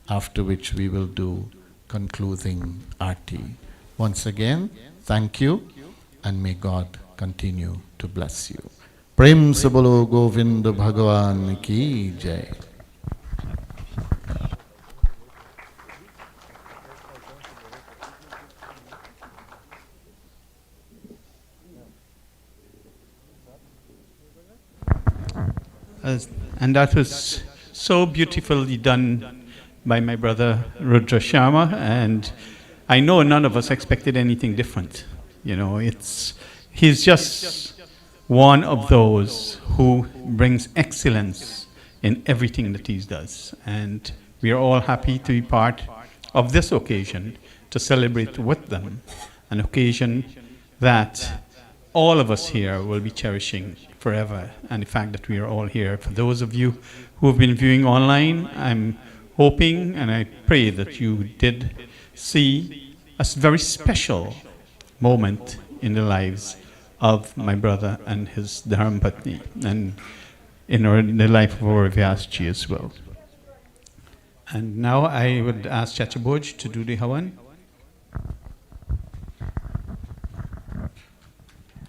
after which we will do concluding Aarti. Once again, thank you, and may God continue to bless you. Prem se bolo Govind Bhagavan ki jai. And that was so beautifully done by my brother Rudra Sharma, and I know none of us expected anything different. You know, he's just one of those who brings excellence in everything that he does, and we are all happy to be part of this occasion to celebrate with them, an occasion that all of us here will be cherishing forever. And the fact that we are all here, for those of you who have been viewing online, I'm hoping and I pray that you did see a very special moment in the lives of my brother and his Dharmapatni, and in the life of our Vyasji as well. And now I would ask Chachaboj to do the Havan.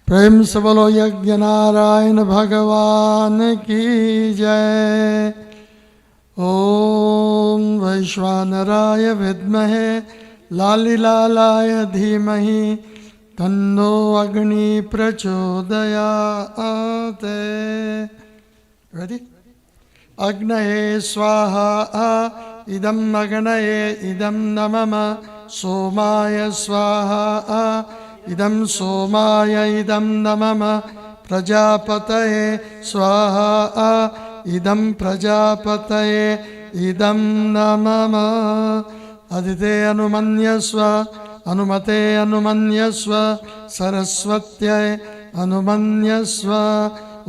प्रेम से बोलो यज्ञ नारायण भगवान की जय। ओम वैश्वानराय विद्महे लालिलालाय धीमहि तन्नो अग्नि प्रचोदयात्। Ready? अग्नये स्वाहा इदं अग्नये इदं नमः सोमाय स्वाहा इदं सोमाय इदं नमः प्रजापतये स्वाहा इदं प्रजापतये इदं नमः अदिते अनुमन्यस्व अनुमते अनुमन्यस्व सरस्वत्यै अनुमन्यस्व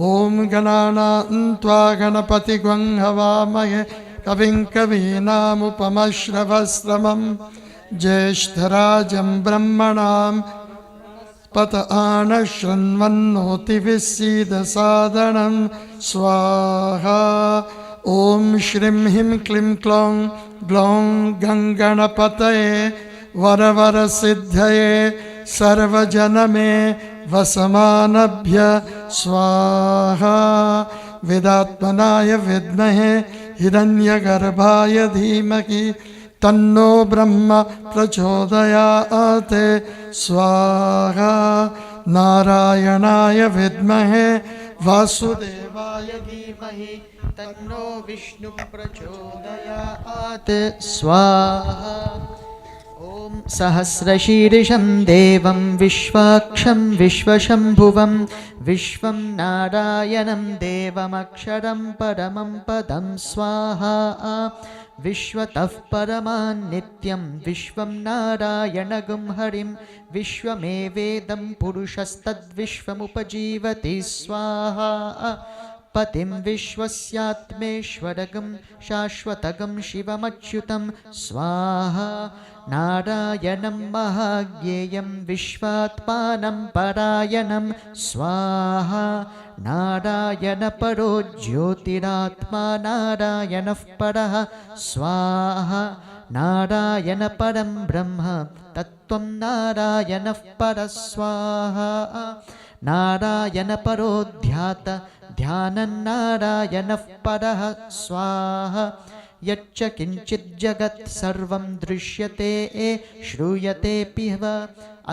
ओम गणानां त्वा गणपतिगं हवामहे कविं कवीनामुपमश्रवस्त्रमं ज्येष्ठराजं ब्रह्मणां पत आनशृण्वन्नोतिभिः सीदसादनं स्वाहा। ओम श्रीं ह्रीं क्लीं क्लौं ग्लौं गणपतये वरवर सिद्धये सर्वजनमे वसमानभ्य स्वाहा। वेदात्मनाय विद्महे हिरण्यगर्भाय धीमहि तन्नो ब्रह्म प्रचोदयात् स्वाहा। नारायणाय विद्महे वासुदेवाय धीमहि तन्नो विष्णु प्रचोदयात् स्वाहा। ॐ सहस्रशीर्षं देवं विश्वाक्षं विश्वशम्भुवं विश्वं नारायणं देवमक्षरं परमं पदं स्वाहा। विश्वतः परमान् नित्यं विश्वं नारायणगं हरिं विश्वमेवेदं पुरुषस्तद्विश्वमुपजीवति स्वाहा। पतिं विश्वस्यात्मेश्वरगं शाश्वतगं शिवमच्युतं स्वाहा। नारायणं महाज्ञेयं विश्वात्मानं परायणं स्वाहा। नारायणपरो ज्योतिरात्मा नारायणः परः स्वाहा। नारायण परं ब्रह्म तत्त्वं नारायणः परः स्वाहा नारायण परोऽध्यात ध्यानं नारायणः परः स्वाहा यच्च किञ्चित् जगत् सर्वं दृश्यते श्रूयतेऽपि वा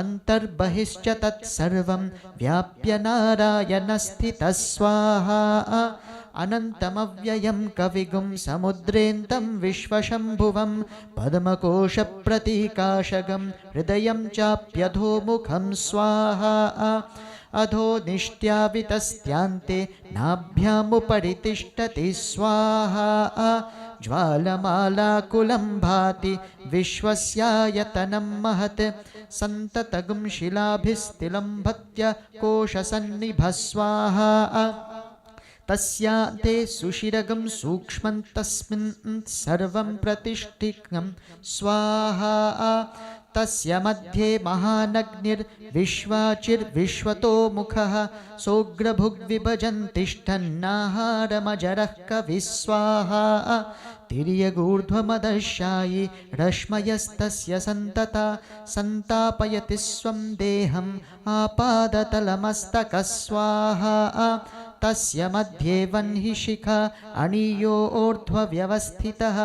अन्तर्बहिश्च तत्सर्वं व्याप्य नारायणस्थितः स्वाहा अनन्तमव्ययं कविगुं समुद्रेन्तं विश्वशम्भुवं पद्मकोशप्रतीकाशगं हृदयं चाप्यधोमुखं स्वाहा अधो निष्ट्यावितस्त्यान्ते नाभ्यामुपरि तिष्ठति स्वाहा ज्वालमालाकुलं भाति विश्वस्यायतनं महत् सन्ततगुं शिलाभिस्तिलम्भत्य कोशसन्निभः स्वाहा तस्यान्ते सुशिरगं सूक्ष्मं तस्मिन् सर्वं प्रतिष्ठितं स्वाहा तस्य मध्ये महानग्निर्विश्वाचिर्विश्वतो मुखः सोग्रभुग्विभजन् तिष्ठन्नाहारमजरः कविः स्वाहा तिर्यगूर्ध्वमदशायि रश्मयस्तस्य सन्तता सन्तापयति स्वं देहम् आपादतलमस्तकः स्वाहा तस्य मध्ये वह्निशिखा अणीयो ऊर्ध्वव्यवस्थितः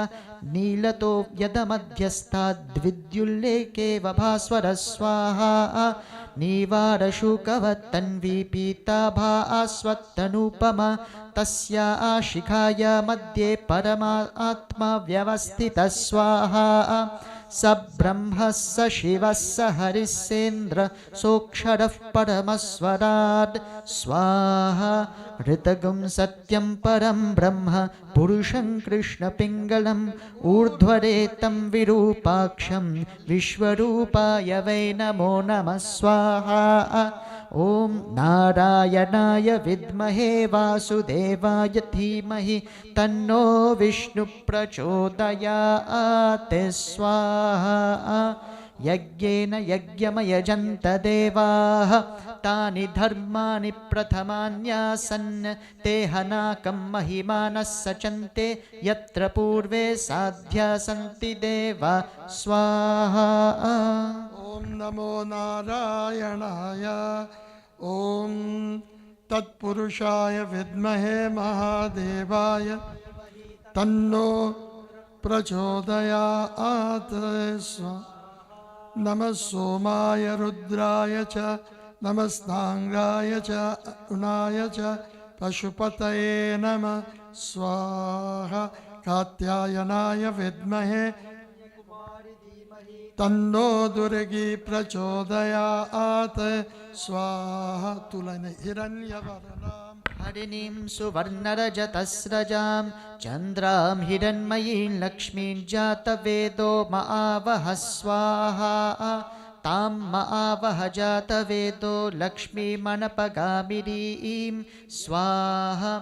नीलतो यदमध्यस्ताद्विद्युल्लेके वभास्वरः स्वाहा नीवारशुकवत्तन्वी पीताभास्वत्तनूपमा तस्या शिखाया मध्ये परमात्मा व्यवस्थितः स्वाहा स ब्रह्म स शिवः स हरिस्सेन्द्र सोऽक्षरः परमस्वराट् स्वाहा ऋतगुं सत्यं परं ब्रह्म पुरुषं कृष्णपिङ्गलम् ऊर्ध्वरेतं विरूपाक्षं विश्वरूपाय वै नमो नमः स्वाहा ॐ नारायणाय विद्महे वासुदेवाय धीमहि तन्नो विष्णुः प्रचोदयात् स्वाहा यज्ञेन यज्ञमयजन्त देवाः तानि धर्माणि प्रथमान्यासन् ते हनाकं महिमानः सचन्ते यत्र पूर्वे साध्या सन्ति देवा स्वाहा ॐ नमो नारायणाय ॐ तत्पुरुषाय विद्महे महादेवाय तन्नो प्रचोदयात् नमः सोमाय रुद्राय च नमस्तांगाय च अरुणाय च पशुपतये नमः स्वाहा कात्यायनाय विद्महे तन्नो दुर्गी प्रचोदयात् स्वाहा तुलन हिरण्यवर्णां हरिणीं सुवर्णरजतस्रजां चन्द्रां हिरण्मयीं लक्ष्मीं जातवेदो महावः स्वाहा तां महावः जातवेदो लक्ष्मीमनपगामिनीं स्वाहा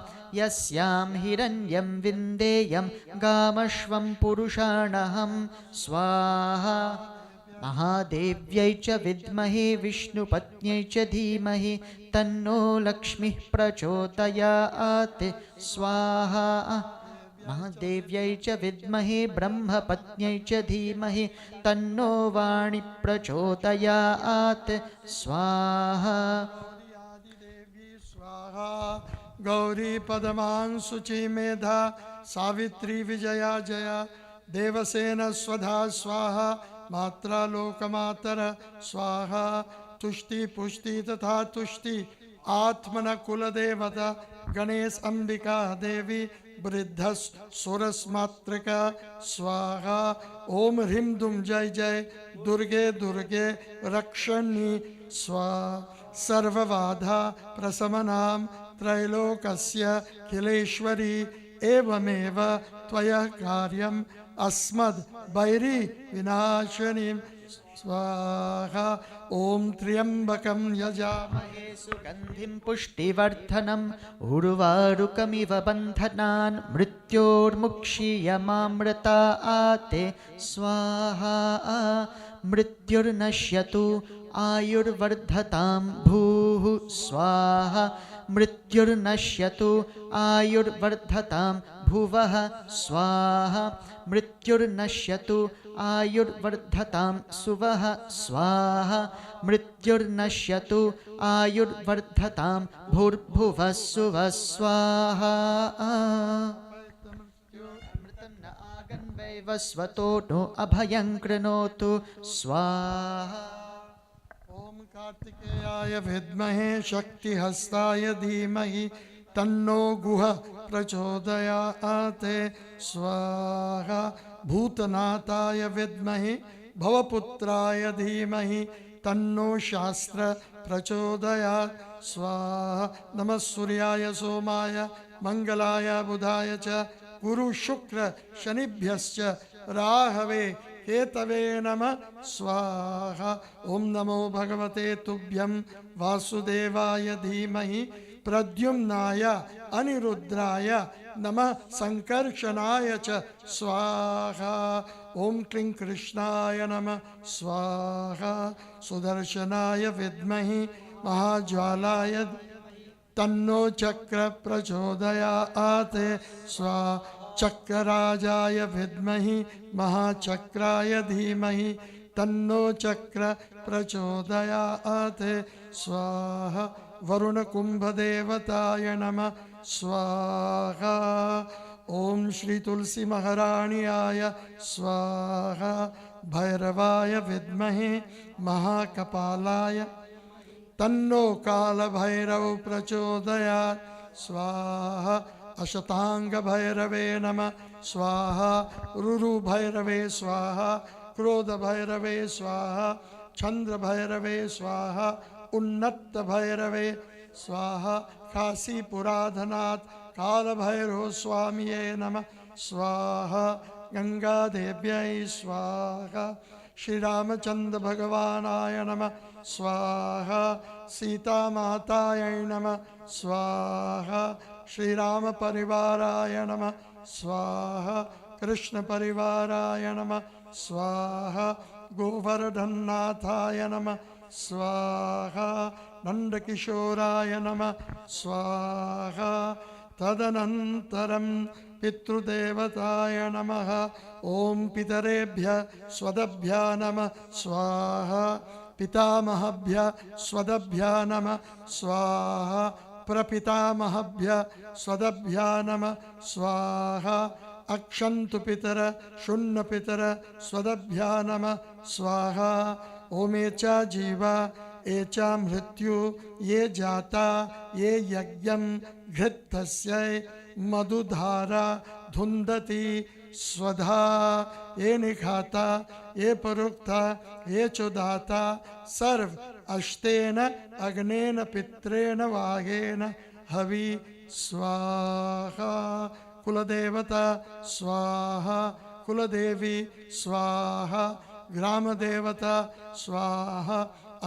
यस्यां हिरण्यं विन्देयं गामश्वं पुरुषाणहं स्वाहा महादेव्यै च विद्महे विष्णुपत्न्यै च धीमहि तन्नो लक्ष्मीः प्रचोदयात् स्वाहा महादेव्यै च विद्महे ब्रह्मपत्न्यै च धीमहि तन्नो वाणी प्रचोदयात् स्वाहा गौरी पदमां शुचि मेधा सावित्री विजया जया देवसेन स्वधा स्वाहा मात्रा लोकमातर स्वाहा तुष्टि पुष्टि तथा तुष्टि आत्मन कुलदेवता गणेश अंबिका देवी वृद्धस सुरस्मातृका स्वाहा ओम ह्रीं दुम जय जय दुर्गे दुर्गे रक्षणी स्वाहा सर्वबाधा प्रशमनां त्रैलोकस्य खिलेश्वरी एवमेव त्वया कार्यम् अस्मद् वैरी विनाशिनीं स्वाहा ओम त्र्यंबकं यजामहे सुगन्धिं पुष्टिवर्धनम् उर्वारुकमिव बन्धनान् मृत्योर्मुक्षीयमामृतात् स्वाहा मृत्युर्नश्यतु आयुर्वर्धतां भूः स्वाहा मृत्युर्नश्यतु आयुर्वर्धतां भुवः स्वाहा मृत्युर्नश्यतु आयुर्वर्धतां सुवः स्वाहा मृत्युर्नश्यतु आयुर्वर्धतां भूर्भुवः सुवः स्वाहा वैवस्वतो नो अभयं कृणोतु स्वाहा ॐ कार्तिकेयाय विद्महे शक्तिहस्ताय धीमहि तन्नो गुह प्रचोदयात् स्वाहा भूतनाथाय विद्महे भवपुत्राय धीमहि तन्नो शास्त्र प्रचोदयात् स्वाहा नमः सूर्याय सोमाय मंगलाय बुधाय च गुरु शुक्र शनिभ्यश्च राहवे केतवे नमः स्वाहा ओम नमो भगवते तुभ्यं वासुदेवाय धीमहि प्रद्युम्नाय अनिरुद्राय नमः संकर्षणाय च स्वाहा ओम क्लीं कृष्णाय नमः स्वाहा सुदर्शनाय विद्महि महाज्वालाय तन्नो चक्र प्रचोदयात् स्वाहा चक्रराजाय विद्महि महाचक्राय धीमहि तन्नो चक्र प्रचोदयात् स्वाहा वरुण कुंभदेवताय नमः स्वाहा ओम श्री तुलसी महाराण्याय स्वाहा भैरवाय विद्महे महाकपालाय तन्नो काल भैरव प्रचोदयात् स्वाहा अशतांग भैरवे नमः स्वाहा रुरु भैरवे स्वाहा क्रोध भैरवे स्वाहा चंद्र भैरवे स्वाहा उन्नत भैरवे स्वाहा काशी पुराधनाथ काल भैरव स्वामिये नमः स्वाहा गंगा देव्यै स्वाहा श्री रामचंद्र भगवानाय नमः स्वाहा सीता मातायै नमः स्वाहा श्री राम परिवाराय नमः स्वाहा कृष्ण परिवाराय नमः स्वाहा गोवर्धननाथाय नमः स्वाहा नंदकिशोराय नमः स्वाहा तदनन्तरं पितृदेवताय नमः ओम पितरेभ्य स्वदभ्य नमः स्वाहा पितामहभ्य स्वदभ्य नमः स्वाहा प्रपितामहभ्य स्वदभ्य नमः स्वाहा अक्षन्तु पितर शून्य पितर स्वदभ्य नमः स्वाहा ओमेचा जीवा एचा मृत्यु ये जाता ये यज्ञं घृतस्यै मधुधारा धुंदती स्वधा ये निखाता ये परुक्ता ये चुदाता सर्व अष्टेन अग्नेन पित्रेण वागेन हवि स्वाहा कुलदेवता स्वाहा कुलदेवी स्वाहा ग्राम देवता स्वाहा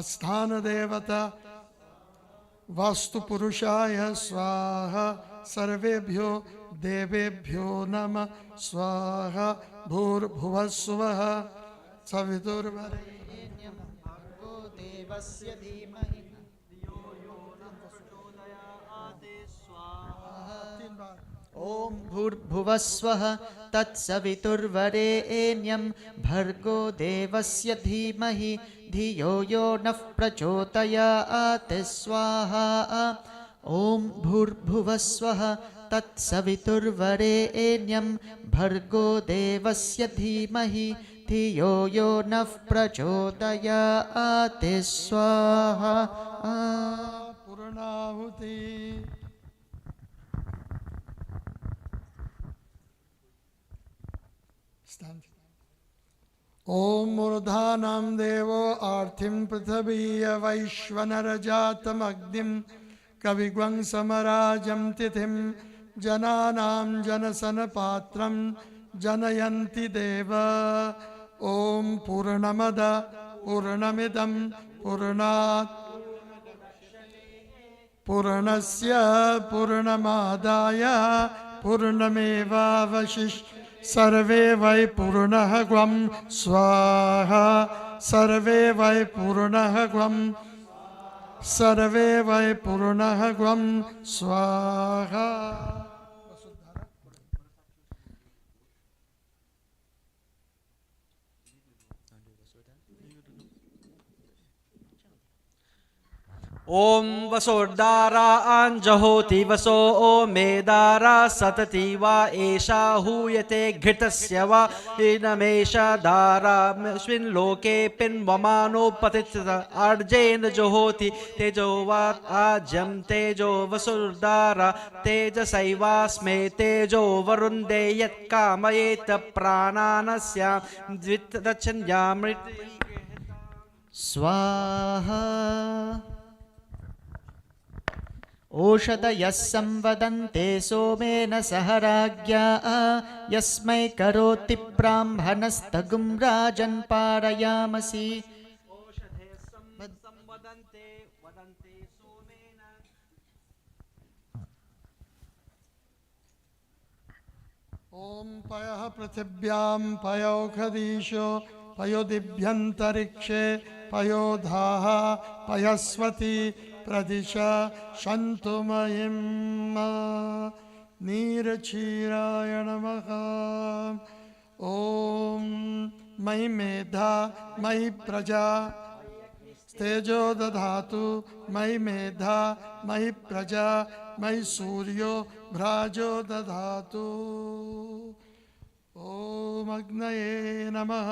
स्थान देवता वास्तु पुरुषाय स्वाहा सर्वेभ्यो देवेभ्यो नमः स्वाहा भूर्भुवः स्वः सवितुर्वरेण्यं भर्गो देवस्य धीमहि धियो यो नः प्रचोदयात् स्वाहा ॐ भूर्भुवः स्वः तत्सवितुर्वरेण्यं भर्गो देवस्य धीमहि धियो यो नः प्रचोदयात् स्वाहा ॐ भूर्भुवः स्वः तत्सवितुर्वरेण्यं भर्गो देवस्य धीमहि धियो यो नः प्रचोदयात् स्वाहा पूर्णाहुति ओम मूर्धानां देवो आर्थिं पृथिवीय वैश्वनरजातमग्निं कविग्वं समराजं तिथिं जनानां जनसनपात्रं जनयन्ति देव ओम पूर्णमद पूर्णमिदं पूर्णात् पूर्णस्य पूर्णमादाय पूर्णमेवावशिष्य सर्वे वै पूर्णः ग्वं स्वाहा सर्वे वै पूर्णः ग्वं सर्वे वै पूर्णः ग्वं स्वाहा ॐ वसोर्दारा आञ्जहोति वसो ओ मेदारा सतति वा एषा हूयते घृतस्य वा इनमेष दारास्मिन् लोके पिन्वमानो पतित अर्जेन जुहोति तेजो वा आज्यं तेजो वसुर्दारा तेजसैवास्मे तेजो वरुन्धे यत्कामयेत प्राणानस्यां द्वितदच्छन्यामृत स्वाहा ओषधयः संवदन्ते सोमेन सह राज्ञा यस्मै करोति ब्राह्मणस्तगुं राजन् पारयामसि ॐ पयः पृथिव्यां पयोखदीशो पयोदिभ्यन्तरिक्षे पयोधाः पयस्वती प्रदिशा शन्तुमयिं नीरक्षीराय नमः ॐ मयि मेधा मयि प्रजा तेजो दधातु मयि मेधा मयि प्रजा मयि सूर्यो भ्राजो दधातु ॐ अग्नये नमः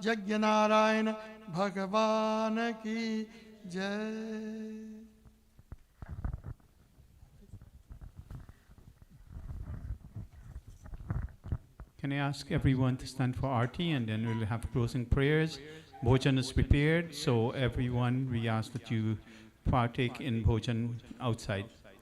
यज्ञनारायण भगवान की जय। Can I ask everyone to stand for Aarti, and then we'll have closing prayers. Bhojan is prepared, so everyone, we ask that you partake in Bhojan outside.